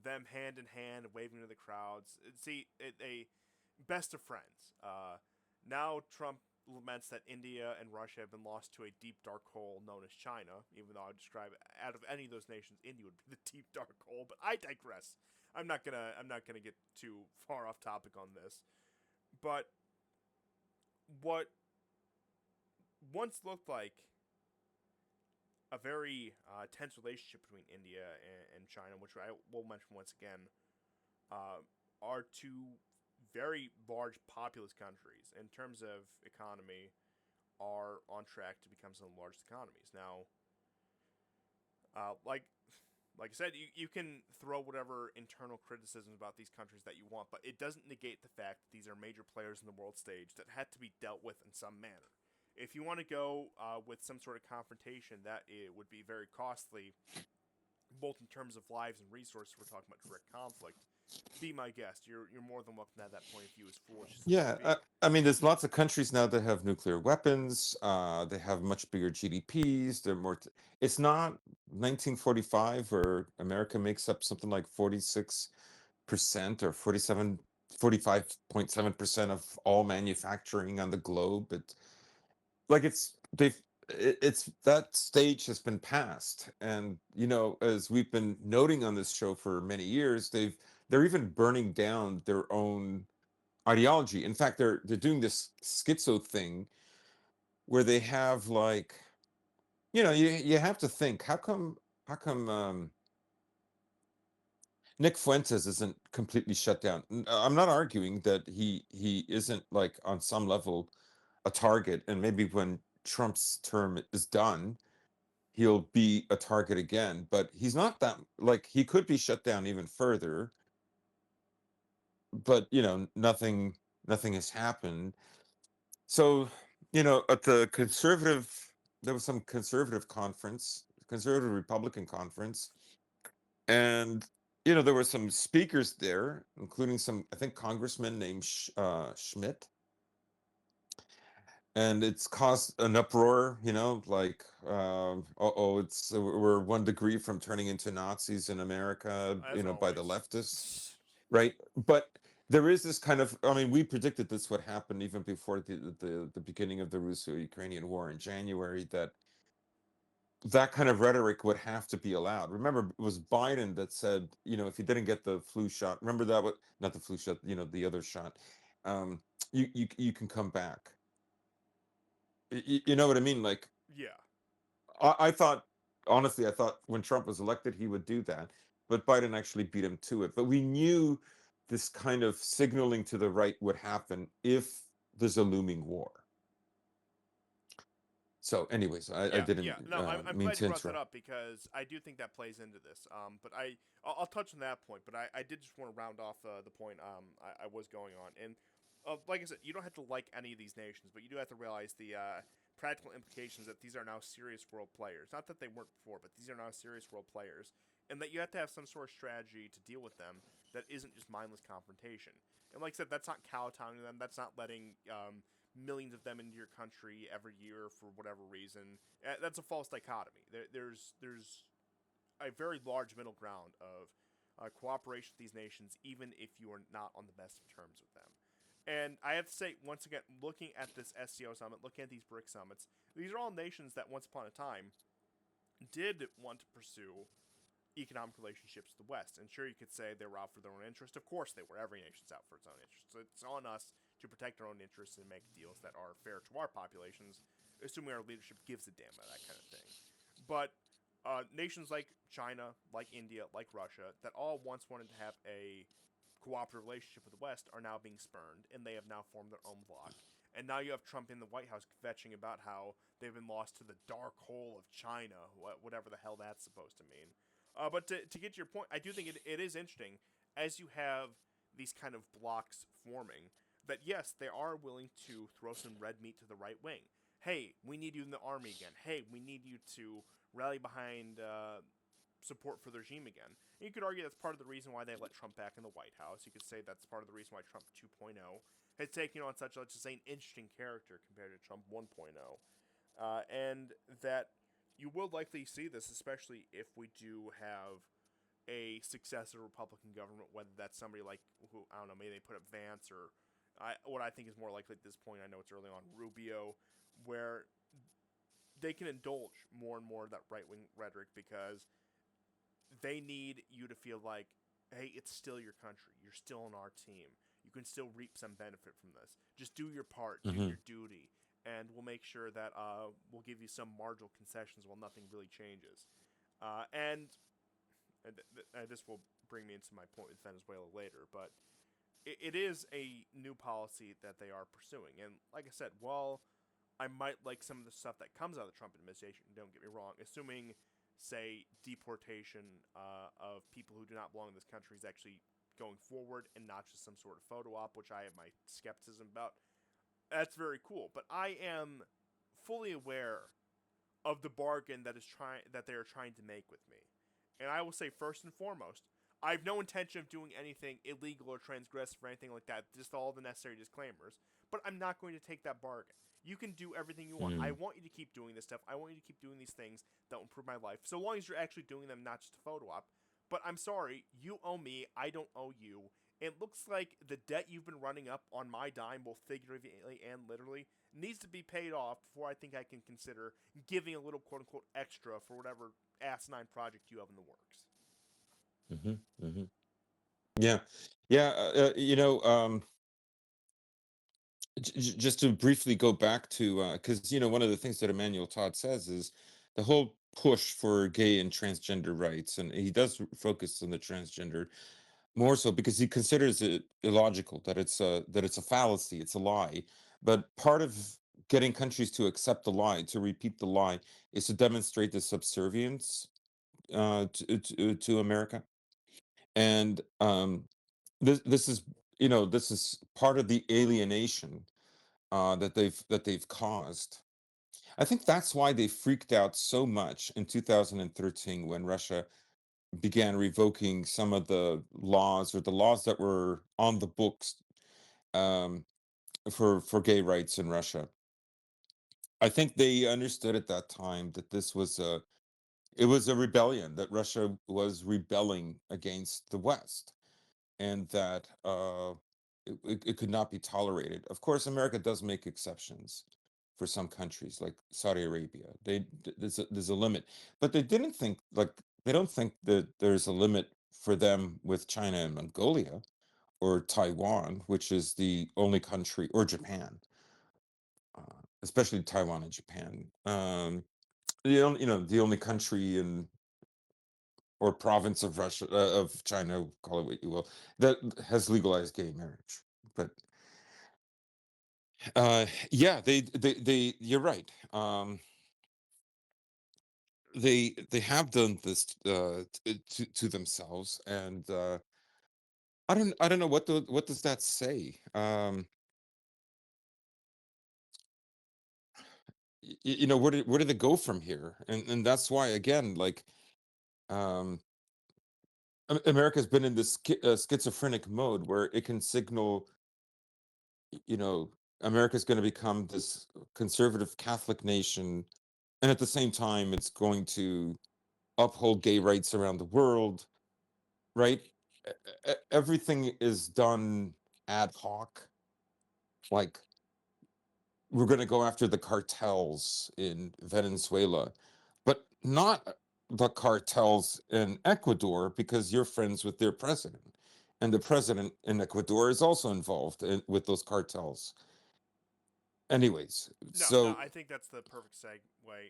them hand in hand, waving to the crowds. See, a best of friends. Now Trump laments that India and Russia have been lost to a deep dark hole known as China, even though I would describe out of any of those nations, India would be the deep dark hole. But I digress. I'm not gonna get too far off topic on this. But what once looked like a very tense relationship between India and China, which I will mention once again, uh, are two very large populous countries in terms of economy, are on track to become some of the largest economies. Now, uh, like like I said, you can throw whatever internal criticisms about these countries that you want, but it doesn't negate the fact that these are major players in the world stage that had to be dealt with in some manner. If you want to go with some sort of confrontation, that it would be very costly, both in terms of lives and resources. We're talking about direct conflict. Be my guest. You're more than welcome to have that point of view, as foolish as it may Yeah, be. I mean, there's lots of countries now that have nuclear weapons. They have much bigger GDPs. They're more. It's not 1945 where America makes up something like 46% or 45.7% of all manufacturing on the globe. Like it's that stage has been passed, and as we've been noting on this show for many years, they're even burning down their own ideology. In fact, they're doing this schizo thing where they have, like, you have to think, how come Nick Fuentes isn't completely shut down. I'm not arguing that he isn't, like, on some level a target, and maybe when Trump's term is done he'll be a target again, but he's not that, like, he could be shut down even further, but nothing has happened. So, at the conservative, there was some conservative Republican conference, and there were some speakers there, including some, I think, congressman named Schmidt, and it's caused an uproar. Like, it's we're 1 degree from turning into Nazis in America, As by the always. leftists, right? But there is this kind of, I mean, we predicted this would happen even before the beginning of the Russo-Ukrainian war in January, that that kind of rhetoric would have to be allowed. Remember, it was Biden that said, if you didn't get the flu shot, remember that, what, not the flu shot, the other shot, um, you can come back. You know what I mean? Like, Yeah. I thought, honestly, I thought when Trump was elected, he would do that, but Biden actually beat him to it. But we knew this kind of signaling to the right would happen if there's a looming war. So, anyways, I Yeah, yeah. didn't No, I'm mean glad you to brought that interrupt. up because I do think that plays into this. But I'll touch on that point. But I did just want to round off the point I was going on. And like I said, you don't have to like any of these nations, but you do have to realize the practical implications that these are now serious world players. Not that they weren't before, but these are now serious world players, and that you have to have some sort of strategy to deal with them that isn't just mindless confrontation. And like I said, that's not kowtowing them. That's not letting millions of them into your country every year for whatever reason. That's a false dichotomy. There's a very large middle ground of cooperation with these nations, even if you are not on the best of terms with them. And I have to say, once again, looking at this SCO summit, looking at these BRICS summits, these are all nations that once upon a time did want to pursue economic relationships with the West. And sure, you could say they were out for their own interest. Of course, they were. Every nation's out for its own interest. So it's on us to protect our own interests and make deals that are fair to our populations, assuming our leadership gives a damn about that kind of thing. But nations like China, like India, like Russia, that all once wanted to have a cooperative relationship with the West are now being spurned, and they have now formed their own bloc. And now you have Trump in the White House kvetching about how they've been lost to the dark hole of China, whatever the hell that's supposed to mean. But to get to your point, I do think it is interesting as you have these kind of blocks forming that, yes, they are willing to throw some red meat to the right wing. Hey, we need you in the army again. Hey, we need you to rally behind support for the regime again. And you could argue that's part of the reason why they let Trump back in the White House. You could say that's part of the reason why Trump 2.0 has taken on such, let's just say, an interesting character compared to Trump 1.0. And that you will likely see this, especially if we do have a successor Republican government, whether that's somebody like, who, I don't know, maybe they put up Vance or what I think is more likely at this point, I know it's early on, Rubio, where they can indulge more and more of that right wing rhetoric because they need you to feel like, hey, it's still your country. You're still on our team. You can still reap some benefit from this. Just do your part, do Hmm. your duty, and we'll make sure that we'll give you some marginal concessions while nothing really changes. And this will bring me into my point with Venezuela later, but it is a new policy that they are pursuing. And like I said, while I might like some of the stuff that comes out of the Trump administration, don't get me wrong, assuming, say, deportation of people who do not belong in this country is actually going forward and not just some sort of photo op, which I have my skepticism about, that's very cool. But I am fully aware of the bargain that they are trying to make with me. And I will say first and foremost, I have no intention of doing anything illegal or transgressive or anything like that. Just all the necessary disclaimers. But I'm not going to take that bargain. You can do everything you want. I Mm. want you to keep doing this stuff. I want you to keep doing these things that will improve my life. So long as you're actually doing them, not just a photo op. But I'm sorry, you owe me. I don't owe you. It looks like the debt you've been running up on my dime, both figuratively and literally, needs to be paid off before I think I can consider giving a little quote unquote extra for whatever asinine project you have in the works. Hmm. Hmm. Yeah, yeah. Just to briefly go back to, because one of the things that Emmanuel Todd says is the whole push for gay and transgender rights, and he does focus on the transgender more so because he considers it illogical, that it's a fallacy, it's a lie. But part of getting countries to accept the lie, to repeat the lie, is to demonstrate the subservience to America. And this is part of the alienation that they've caused. I think that's why they freaked out so much in 2013 when Russia began revoking some of the laws, or the laws that were on the books, um, for gay rights in Russia. I think they understood at that time that it was a rebellion, that Russia was rebelling against the West, and that it could not be tolerated. Of course, America does make exceptions for some countries like Saudi Arabia. There's a limit, but they don't think that there's a limit for them with China and Mongolia or Taiwan, which is the only country, or Japan, especially Taiwan and Japan. The only country in or province of Russia, of China, call it what you will, that has legalized gay marriage. But yeah, they you're right. They have done this to themselves, and I don't know what does that say. Where do they go from here? And that's why, again, like, um America's been in this schizophrenic mode where it can signal, you know, America's going to become this conservative Catholic nation, and at the same time, it's going to uphold gay rights around the world, right? Everything is done ad hoc. Like, we're going to go after the cartels in Venezuela, but not the cartels in Ecuador, because you're friends with their president. And the president in Ecuador is also involved with those cartels. Anyways, No, so I think that's the perfect segue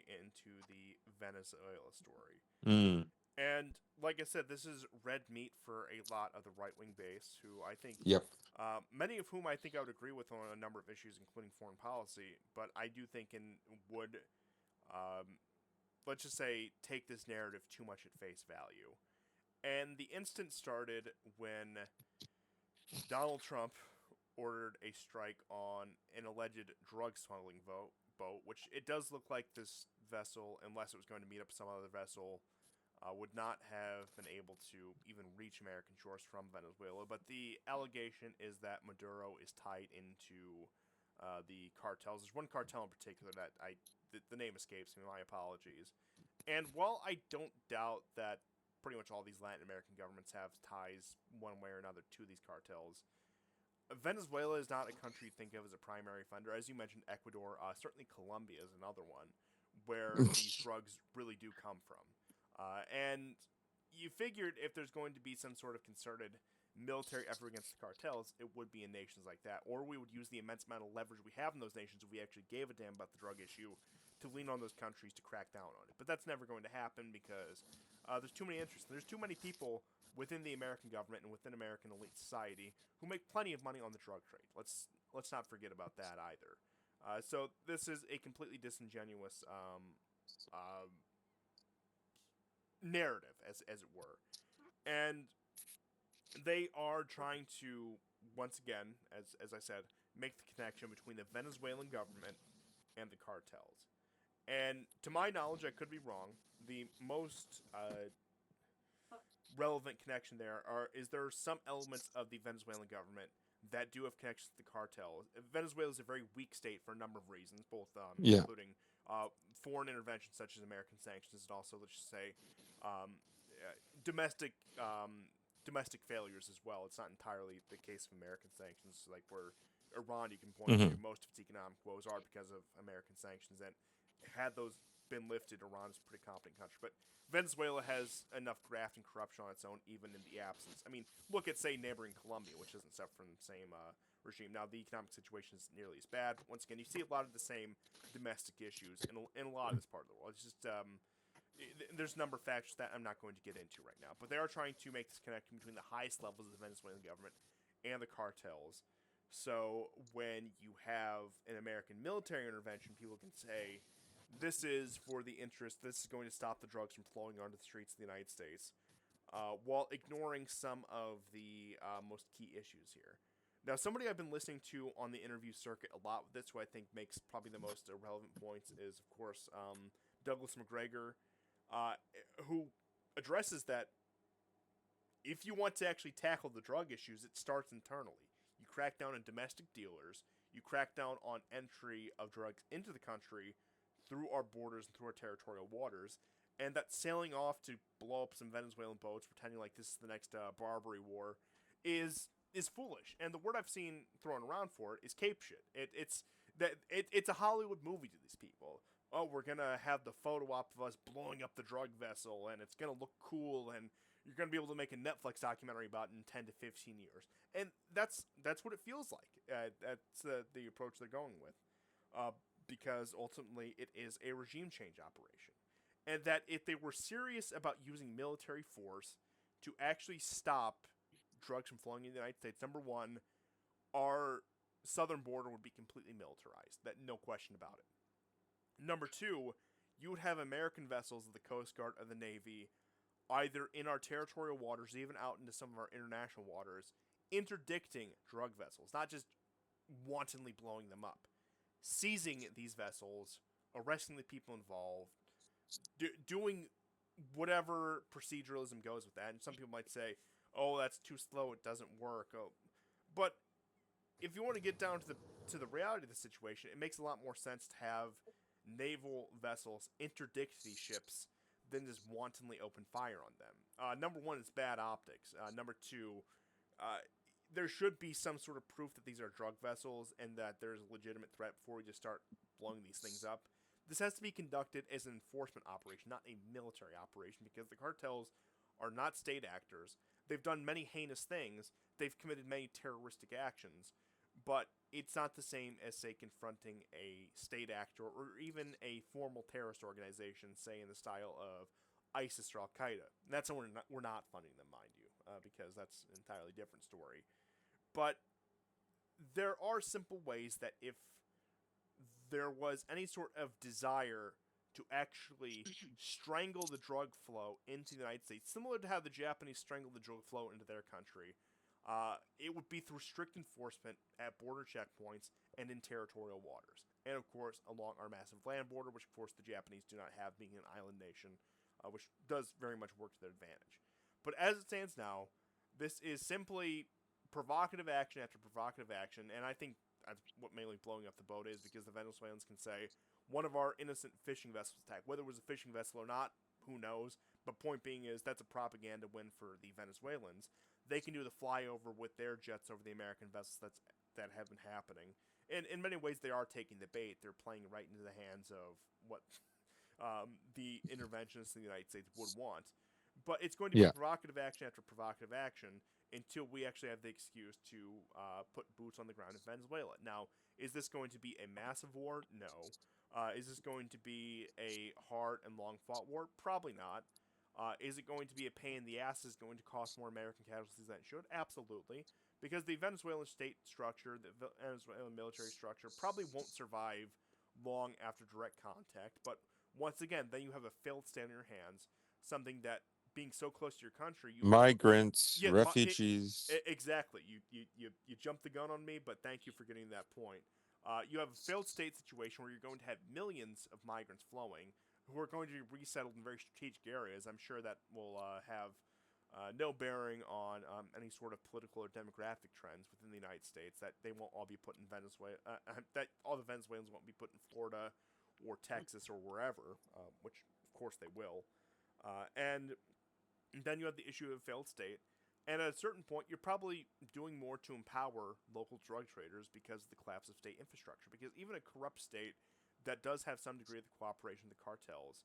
into the Venezuela story. mm, And like I said, this is red meat for a lot of the right wing base, who I think, yep. many of whom I think I would agree with on a number of issues, including foreign policy. But I do think would, um, let's just say, take this narrative too much at face value. And the instant started when Donald Trump ordered a strike on an alleged drug smuggling boat, which it does look like this vessel, unless it was going to meet up some other vessel, would not have been able to even reach American shores from Venezuela. But the allegation is that Maduro is tied into the cartels. There's one cartel in particular that the name escapes me. My apologies. And while I don't doubt that pretty much all these Latin American governments have ties one way or another to these cartels, Venezuela is not a country you think of as a primary funder. As you mentioned, Ecuador, certainly Colombia is another one where these drugs really do come from. And you figured if there's going to be some sort of concerted military effort against the cartels, it would be in nations like that. Or we would use the immense amount of leverage we have in those nations if we actually gave a damn about the drug issue to lean on those countries to crack down on it. But that's never going to happen because there's too many interests. There's too many people within the American government and within American elite society who make plenty of money on the drug trade. Let's not forget about that either. So this is a completely disingenuous narrative, as it were, and they are trying to once again, as I said, make the connection between the Venezuelan government and the cartels. And to my knowledge, I could be wrong. The most relevant connection there are some elements of the Venezuelan government that do have connections to the cartel. Venezuela is a very weak state for a number of reasons, both Yeah. including foreign intervention such as American sanctions, and also, let's just say, um, domestic domestic failures as well. It's not entirely the case of American sanctions, like where Iran, you can point to Hmm. most of its economic woes are because of American sanctions, and had those been lifted, Iran is a pretty competent country. But Venezuela has enough graft and corruption on its own, even in the absence. I mean, look at, say, neighboring Colombia, which doesn't suffer from the same regime. Now, the economic situation is nearly as bad. Once again, you see a lot of the same domestic issues in a lot of this part of the world. It's just there's a number of factors that I'm not going to get into right now. But they are trying to make this connection between the highest levels of the Venezuelan government and the cartels. So when you have an American military intervention, people can say, this is for the interest, this is going to stop the drugs from flowing onto the streets of the United States, while ignoring some of the most key issues here. Now, somebody I've been listening to on the interview circuit a lot with this, who I think makes probably the most relevant points, is, of course, Douglas McGregor, uh, who addresses that if you want to actually tackle the drug issues, it starts internally. You crack down on domestic dealers, you crack down on entry of drugs into the country through our borders and through our territorial waters, and that sailing off to blow up some Venezuelan boats, pretending like this is the next Barbary War, is is foolish. And the word I've seen thrown around for it is cape shit. It's a Hollywood movie to these people. Oh, we're gonna have the photo op of us blowing up the drug vessel, and it's gonna look cool, and you're gonna be able to make a Netflix documentary about it in 10 to 15 years. And that's what it feels like. That's the approach they're going with, uh, because ultimately it is a regime change operation, and that if they were serious about using military force to actually stop drugs from flowing in the United States, number one, our southern border would be completely militarized. That no question about it. Number two, you would have American vessels of the Coast Guard or the Navy either in our territorial waters, even out into some of our international waters, interdicting drug vessels, not just wantonly blowing them up, seizing these vessels, arresting the people involved, doing whatever proceduralism goes with that. And some people might say, "Oh, that's too slow; it doesn't work." Oh, but if you want to get down to the reality of the situation, it makes a lot more sense to have naval vessels interdict these ships than just wantonly open fire on them. Number one, it's bad optics. Number two, uh, there should be some sort of proof that these are drug vessels and that there's a legitimate threat before we just start blowing these things up. This has to be conducted as an enforcement operation, not a military operation, because the cartels are not state actors. They've done many heinous things. They've committed many terroristic actions, but it's not the same as, say, confronting a state actor or even a formal terrorist organization, say in the style of ISIS or Al Qaeda. And that's when we're not funding them, mind you, because that's an entirely different story. But there are simple ways that if there was any sort of desire to actually strangle the drug flow into the United States, similar to how the Japanese strangled the drug flow into their country, it would be through strict enforcement at border checkpoints and in territorial waters. And of course, along our massive land border, which of course the Japanese do not have, being an island nation, which does very much work to their advantage. But as it stands now, this is simply provocative action after provocative action, and I think that's what mainly blowing up the boat is, because the Venezuelans can say one of our innocent fishing vessels attacked. Whether it was a fishing vessel or not, who knows? But point being is that's a propaganda win for the Venezuelans. They can do the flyover with their jets over the American vessels that have been happening. And in many ways, they are taking the bait. They're playing right into the hands of what the interventionists in the United States would want. But it's going to be Yeah. provocative action after provocative action until we actually have the excuse to put boots on the ground in Venezuela. Now, is this going to be a massive war? No. Is this going to be a hard and long fought war? Probably not. Is it going to be a pain in the ass? Is it going to cost more American casualties than it should? Absolutely. Because the Venezuelan state structure, the Venezuelan military structure, probably won't survive long after direct contact. But once again, then you have a failed state in your hands, something that being so close to your country, Migrants, yeah, refugees. exactly. You jumped the gun on me, but thank you for getting that point. You have a failed state situation where you're going to have millions of migrants flowing who are going to be resettled in very strategic areas. I'm sure that will have no bearing on any sort of political or demographic trends within the United States. That they won't all be put in Venezuela. That all the Venezuelans won't be put in Florida or Texas or wherever, which of course they will. And then you have the issue of a failed state. And at a certain point, you're probably doing more to empower local drug traders because of the collapse of state infrastructure. Because even a corrupt state that does have some degree of the cooperation of the cartels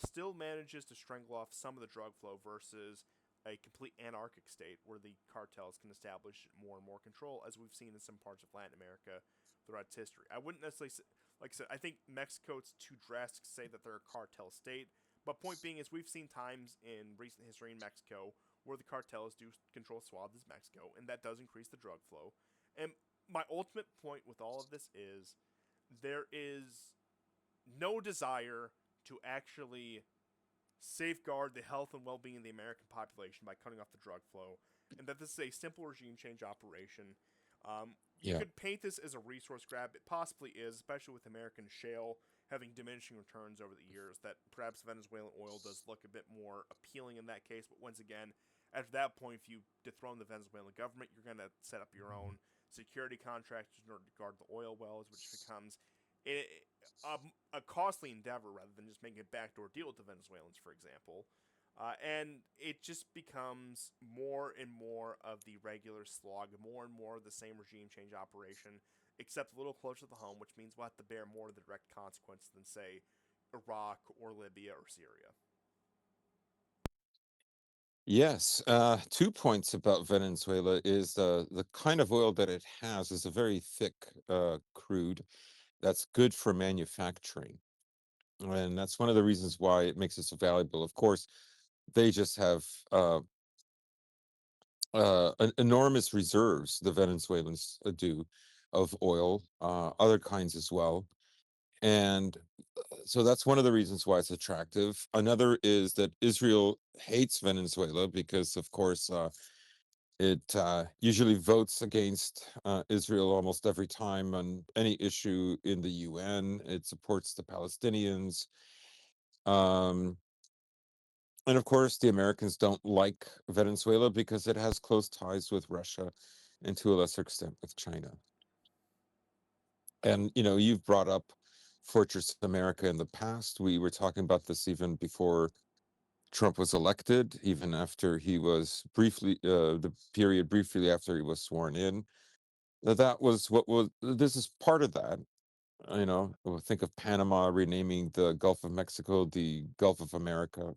still manages to strangle off some of the drug flow versus a complete anarchic state where the cartels can establish more and more control, as we've seen in some parts of Latin America throughout its history. I wouldn't necessarily say, like I said, I think Mexico's too drastic to say that they're a cartel state. But point being is we've seen times in recent history in Mexico where the cartels do control swaths of Mexico, and that does increase the drug flow. And my ultimate point with all of this is there is no desire to actually safeguard the health and well-being of the American population by cutting off the drug flow, and that this is a simple regime change operation. You Yeah. could paint this as a resource grab. It possibly is, especially with American shale having diminishing returns over the years, that perhaps Venezuelan oil does look a bit more appealing in that case. But once again, after that point, if you dethrone the Venezuelan government, you're going to set up your own security contractors in order to guard the oil wells, which becomes a, a costly endeavor rather than just making a backdoor deal with the Venezuelans, for example. And it just becomes more and more of the regular slog, more and more of the same regime change operation, except a little closer to home, which means we'll have to bear more of the direct consequences than, say, Iraq or Libya or Syria. Yes, 2 points about Venezuela is the kind of oil that it has is a very thick crude that's good for manufacturing. And that's one of the reasons why it makes it so valuable. Of course, they just have enormous reserves, the Venezuelans do, of oil, other kinds as well. And so that's one of the reasons why it's attractive. Another is that Israel hates Venezuela because, of course, it usually votes against Israel almost every time on any issue in the UN. It supports the Palestinians. Um, and of course, the Americans don't like Venezuela because it has close ties with Russia and to a lesser extent with China. And, you've brought up Fortress America in the past. We were talking about this even before Trump was elected, even after he was the period briefly after he was sworn in. That was this is part of that. Think of Panama renaming the Gulf of Mexico the Gulf of America.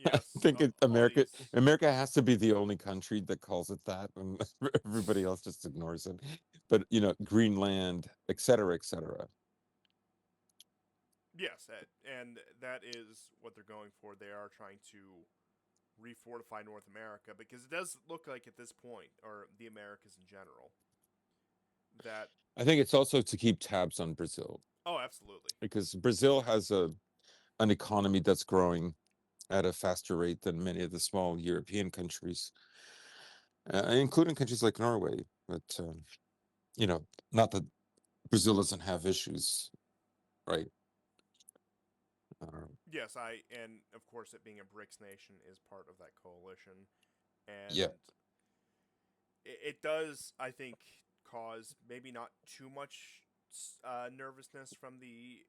I Yes, think all these. America has to be the only country that calls it that, and everybody else just ignores it. But Greenland, et cetera, et cetera. Yes, and that is what they're going for. They are trying to refortify North America because it does look like at this point, or the Americas in general, that. I think it's also to keep tabs on Brazil Oh, absolutely. because Brazil has an economy that's growing at a faster rate than many of the small European countries, including countries like Norway. But you know, not that Brazil doesn't have issues, right? Uh, Yes, and of course it being a BRICS nation is part of that coalition, yeah, and it does, I think, cause maybe not too much nervousness from the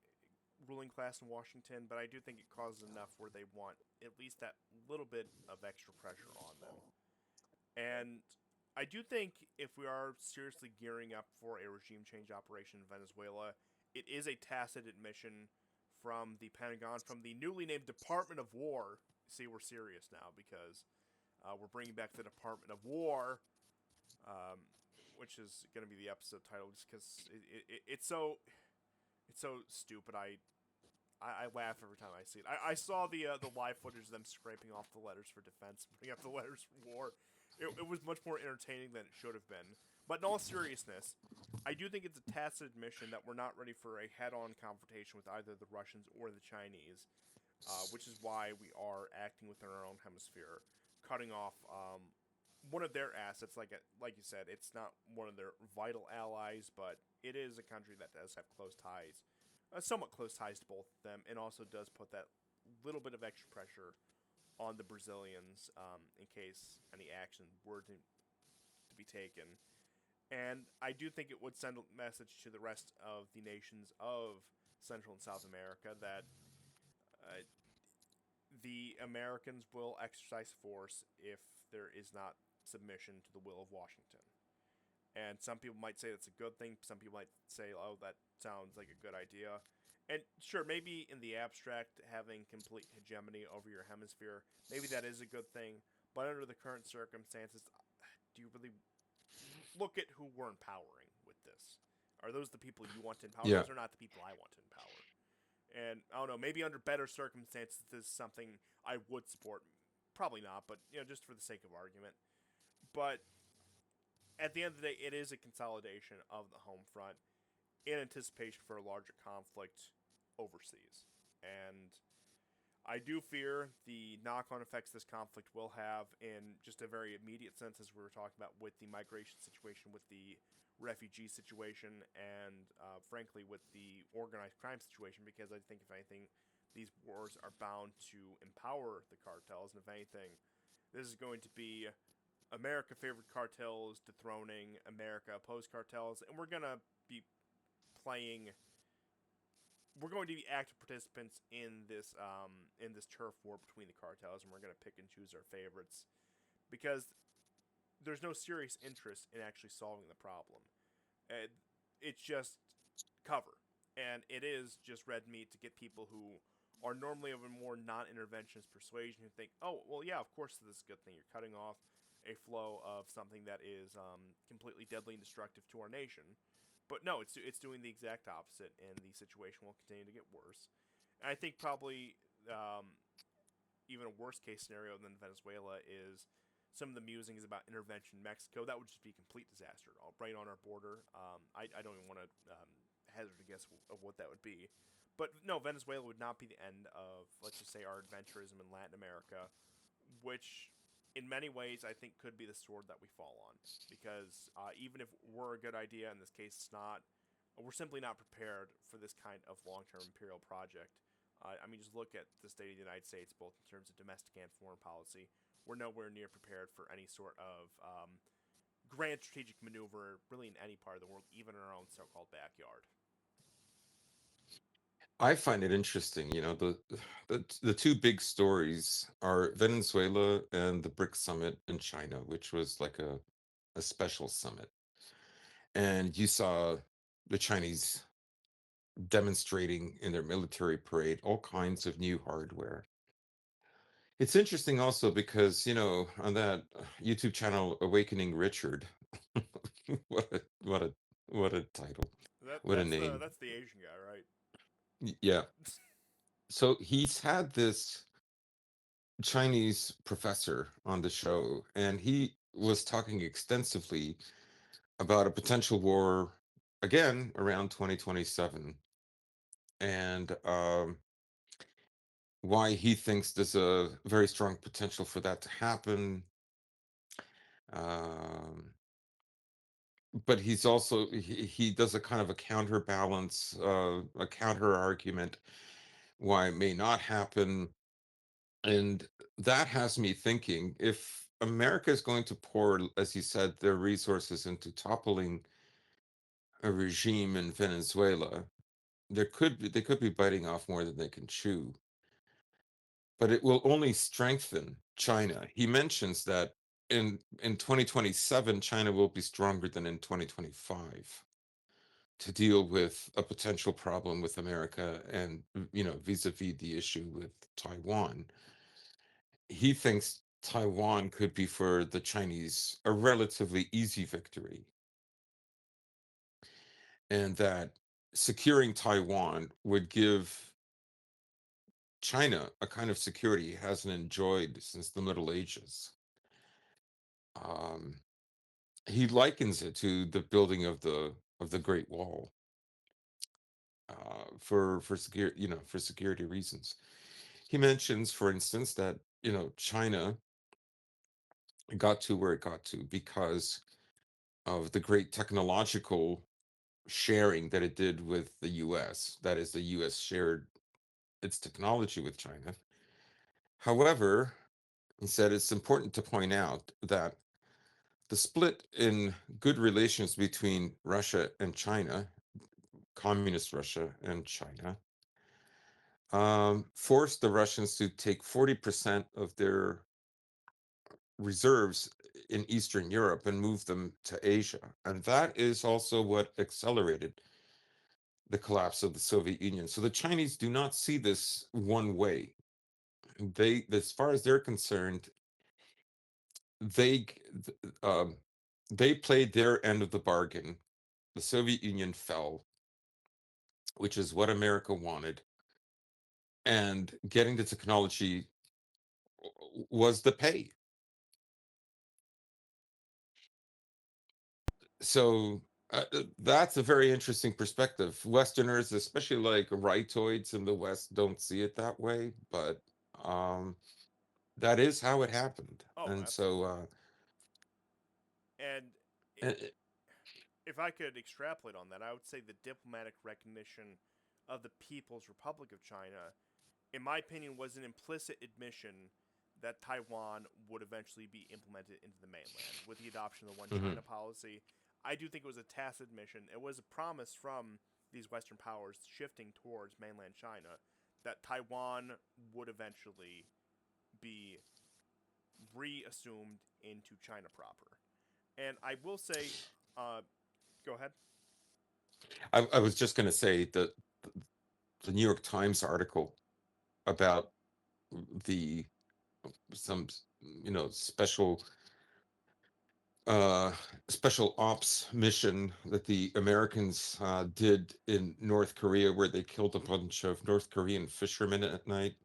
ruling class in Washington, but I do think it causes enough where they want at least that little bit of extra pressure on them. And I do think if we are seriously gearing up for a regime change operation in Venezuela, it is a tacit admission from the Pentagon, from the newly named Department of War. See, we're serious now because we're bringing back the Department of War, um, which is going to be the episode title, just because it's so stupid. I laugh every time I see it. I saw the live footage of them scraping off the letters for defense, bringing up the letters for war. It was much more entertaining than it should have been. But in all seriousness, I do think it's a tacit admission that we're not ready for a head-on confrontation with either the Russians or the Chinese, which is why we are acting within our own hemisphere, cutting off one of their assets. Like you said, it's not one of their vital allies, but it is a country that does have close ties, somewhat close ties to both of them, and also does put that little bit of extra pressure on the Brazilians in case any action were to be taken. And I do think it would send a message to the rest of the nations of Central and South America that uh, the Americans will exercise force if there is not submission to the will of Washington. And some people might say that's a good thing. Some people might say, oh, that sounds like a good idea. And sure, maybe in the abstract, having complete hegemony over your hemisphere, maybe that is a good thing. But under the current circumstances, do you really look at who we're empowering with this? Are those the people you want to empower? yeah. Those are not the people I want to empower. And I don't know, maybe under better circumstances, this is something I would support. Probably not, but just for the sake of argument. But at the end of the day, it is a consolidation of the home front in anticipation for a larger conflict overseas. And I do fear the knock on effects this conflict will have in just a very immediate sense, as we were talking about with the migration situation, with the refugee situation, and frankly, with the organized crime situation, because I think, if anything, these wars are bound to empower the cartels. And if anything, this is going to be America favored cartels dethroning America opposed cartels, and we're going to be playing we're going to be active participants in this turf war between the cartels, and we're going to pick and choose our favorites because there's no serious interest in actually solving the problem. Uh, it's just cover, and it is just red meat to get people who are normally of a more non-interventionist persuasion who think, oh, well, yeah, of course this is a good thing. You're cutting off a flow of something that is completely deadly and destructive to our nation. But no, it's doing the exact opposite, and the situation will continue to get worse. And I think probably even a worst case scenario than Venezuela is some of the musings about intervention in Mexico. That would just be a complete disaster, right on our border. I don't even want to hazard a guess of what that would be. But no, Venezuela would not be the end of, let's just say, our adventurism in Latin America, which in many ways I think could be the sword that we fall on. Because even if we're a good idea, in this case it's not, we're simply not prepared for this kind of long term imperial project. I mean, just look at the state of the United States, both in terms of domestic and foreign policy. We're nowhere near prepared for any sort of grand strategic maneuver, really, in any part of the world, even in our own so called backyard. I find it interesting. The two big stories are Venezuela and the BRICS summit in China, which was like a special summit. And you saw the Chinese demonstrating in their military parade all kinds of new hardware. It's interesting also because, on that YouTube channel, Awakening Richard, what a what a what a title, what a name. That's the Asian guy, right? Yeah. So he's had this Chinese professor on the show, and he was talking extensively about a potential war again around 2027, and why he thinks there's a very strong potential for that to happen. Um, but he's also he does a kind of a counterbalance, a counter argument why it may not happen. And that has me thinking, if America is going to pour, as you said, their resources into toppling a regime in Venezuela, they could be biting off more than they can chew. But it will only strengthen China. He mentions that in 2027, China will be stronger than in 2025 to deal with a potential problem with America and, vis-a-vis the issue with Taiwan. He thinks Taiwan could be for the Chinese a relatively easy victory, and that securing Taiwan would give China a kind of security it hasn't enjoyed since the Middle Ages. Um, he likens it to the building of the Great Wall, for security reasons. He mentions, for instance, that China got to where it got to because of the great technological sharing that it did with the US. That is, the US shared its technology with China. However, he said it's important to point out that the split in good relations between Russia and China, communist Russia and China, forced the Russians to take 40% of their reserves in Eastern Europe and move them to Asia. And that is also what accelerated the collapse of the Soviet Union. So the Chinese do not see this one way. As far as they're concerned, they um, they played their end of the bargain. The Soviet Union fell, which is what America wanted, and getting the technology was the pay. So that's a very interesting perspective. Westerners, especially like rightoids in the West, don't see it that way, but um, that is how it happened. Oh, And so, absolutely. And eh, if I could extrapolate on that, I would say the diplomatic recognition of the People's Republic of China, in my opinion, was an implicit admission that Taiwan would eventually be implemented into the mainland with the adoption of the One mhm, China policy. I do think it was a tacit admission. It was a promise from these Western powers shifting towards mainland China, that Taiwan would eventually be reassumed into China proper. And I will say, go ahead. I was just going to say that the New York Times article about the some uh special ops mission that the Americans did in North Korea, where they killed a bunch of North Korean fishermen at night.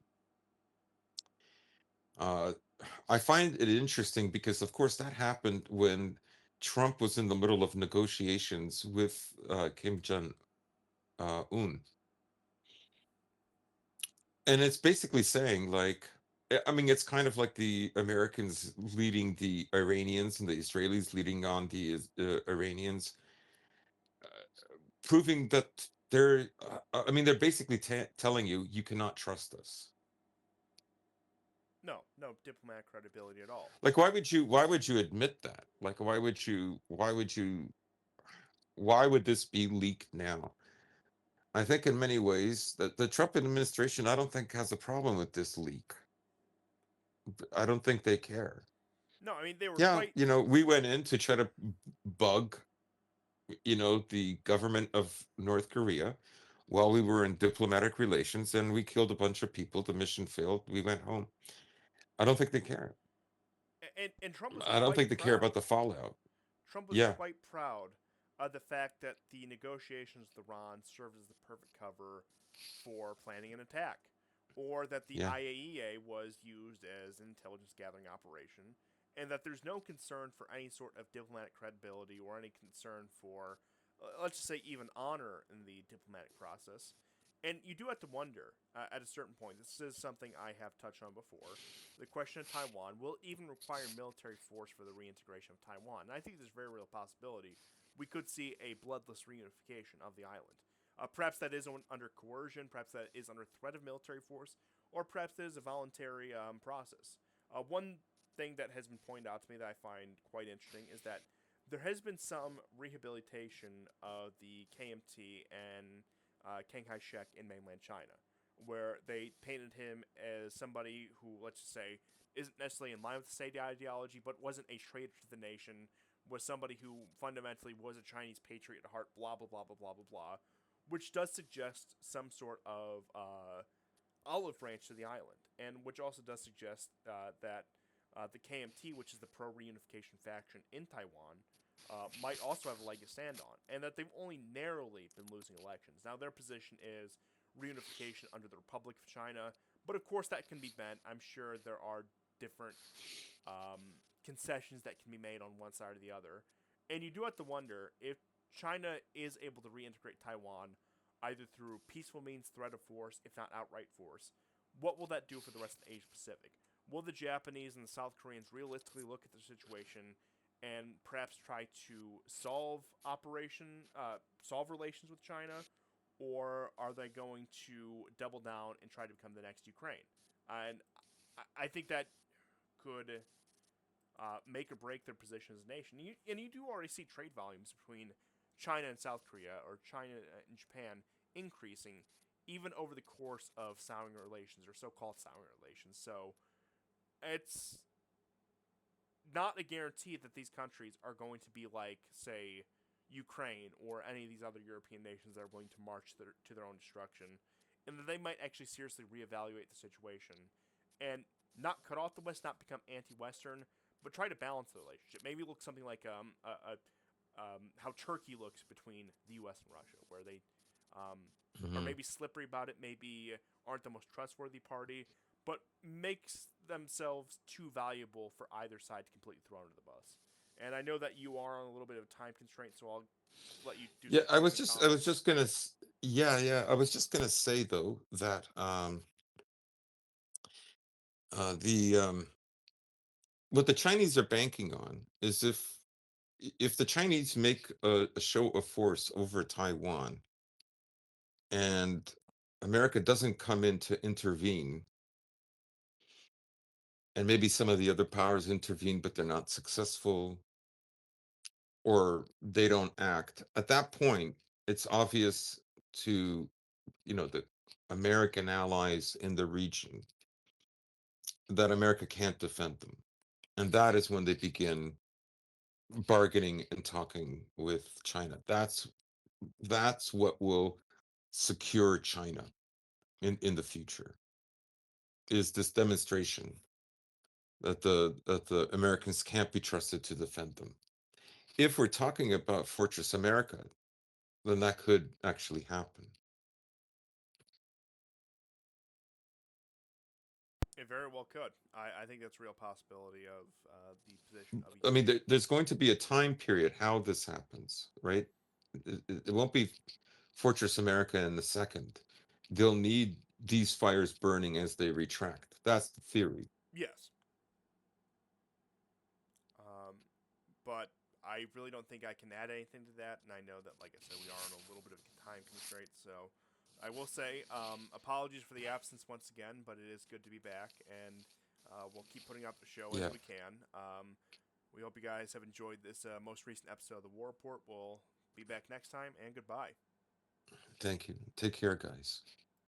uh I find it interesting because, of course, that happened when Trump was in the middle of negotiations with Kim Jong Un. And it's basically saying, like, I mean, it's kind of like the Americans leading the Iranians and the Israelis leading on the Iranians, proving that I mean, they're basically telling you, you cannot trust us. No, no diplomatic credibility at all. Like, why would you admit that? Like, why would this be leaked now? I think in many ways that the Trump administration, I don't think, has a problem with this leak. I don't think they care. No, I mean they were Yeah, quite. we went in to try to bug, the government of North Korea while we were in diplomatic relations, and we killed a bunch of people. The mission failed. We went home. I don't think they care. And Trump was I don't quite think they care about proud. the fallout. Trump was Yeah, quite proud of the fact that the negotiations with Iran served as the perfect cover for planning an attack, or that the yeah. IAEA was used as an intelligence gathering operation, and that there's no concern for any sort of diplomatic credibility or any concern for, let's just say, even honor in the diplomatic process. And you do have to wonder at a certain point. This is something I have touched on before. The question of Taiwan will even require military force for the reintegration of Taiwan. And I think there's a very real possibility we could see a bloodless reunification of the island. Perhaps that is under coercion, perhaps that is under threat of military force, or perhaps that is a voluntary process. One thing that has been pointed out to me that I find quite interesting is that there has been some rehabilitation of the KMT and Chiang Kai shek in mainland China, where they painted him as somebody who, let's just say, isn't necessarily in line with the state ideology, but wasn't a traitor to the nation, was somebody who fundamentally was a Chinese patriot at heart, blah, blah, blah, blah, blah, blah, blah, which does suggest some sort of olive branch to the island, and which also does suggest that the KMT, which is the pro reunification faction in Taiwan, might also have a leg to stand on, and that they've only narrowly been losing elections. Now, their position is reunification under the Republic of China, but of course that can be bent. I'm sure there are different concessions that can be made on one side or the other. And you do have to wonder if China is able to reintegrate Taiwan either through peaceful means, threat of force, if not outright force, what will that do for the rest of the Asia Pacific? Will the Japanese and the South Koreans realistically look at the situation and perhaps try to solve relations with China, or are they going to double down and try to become the next Ukraine? And I think that could make or break their position as a nation. And you do already see trade volumes between China and South Korea, or China and Japan, increasing even over the course of souring relations, or so-called souring relations. So it's not a guarantee that these countries are going to be like, say, Ukraine or any of these other European nations that are going to march to their own destruction, and that they might actually seriously reevaluate the situation and not cut off the West, not become anti-Western, but try to balance the relationship. Maybe look something like how Turkey looks between the U.S. and Russia, where they are Hmm. maybe slippery about it, maybe aren't the most trustworthy party, but makes themselves too valuable for either side to completely throw under the bus. And I know that you are on a little bit of a time constraint, so I'll let you do Yeah, some I was closing just, I was comments. just gonna, yeah, I was just gonna say, though, that the what the Chinese are banking on is, if the Chinese make a show of force over Taiwan, and America doesn't come in to intervene, and maybe some of the other powers intervene, but they're not successful, or they don't act, at that point, it's obvious to, the American allies in the region, that America can't defend them. And that is when they begin bargaining and talking with China. That's what will secure China in the future, is this demonstration that the Americans can't be trusted to defend them. If we're talking about Fortress America, then that could actually happen. It very well could. I think that's a real possibility of the position of I mean, Ukraine. there's going to be a time period how this happens, right? It won't be Fortress America in the second. They'll need these fires burning as they retract. That's the theory. Yes. But I really don't think I can add anything to that. And I know that, like I said, we are on a little bit of a time constraint. So I will say apologies for the absence once again, but it is good to be back. And we'll keep putting out the show as Yeah. we can. We hope you guys have enjoyed this most recent episode of the War Report. We'll be back next time, and goodbye. Thank you. Take care, guys.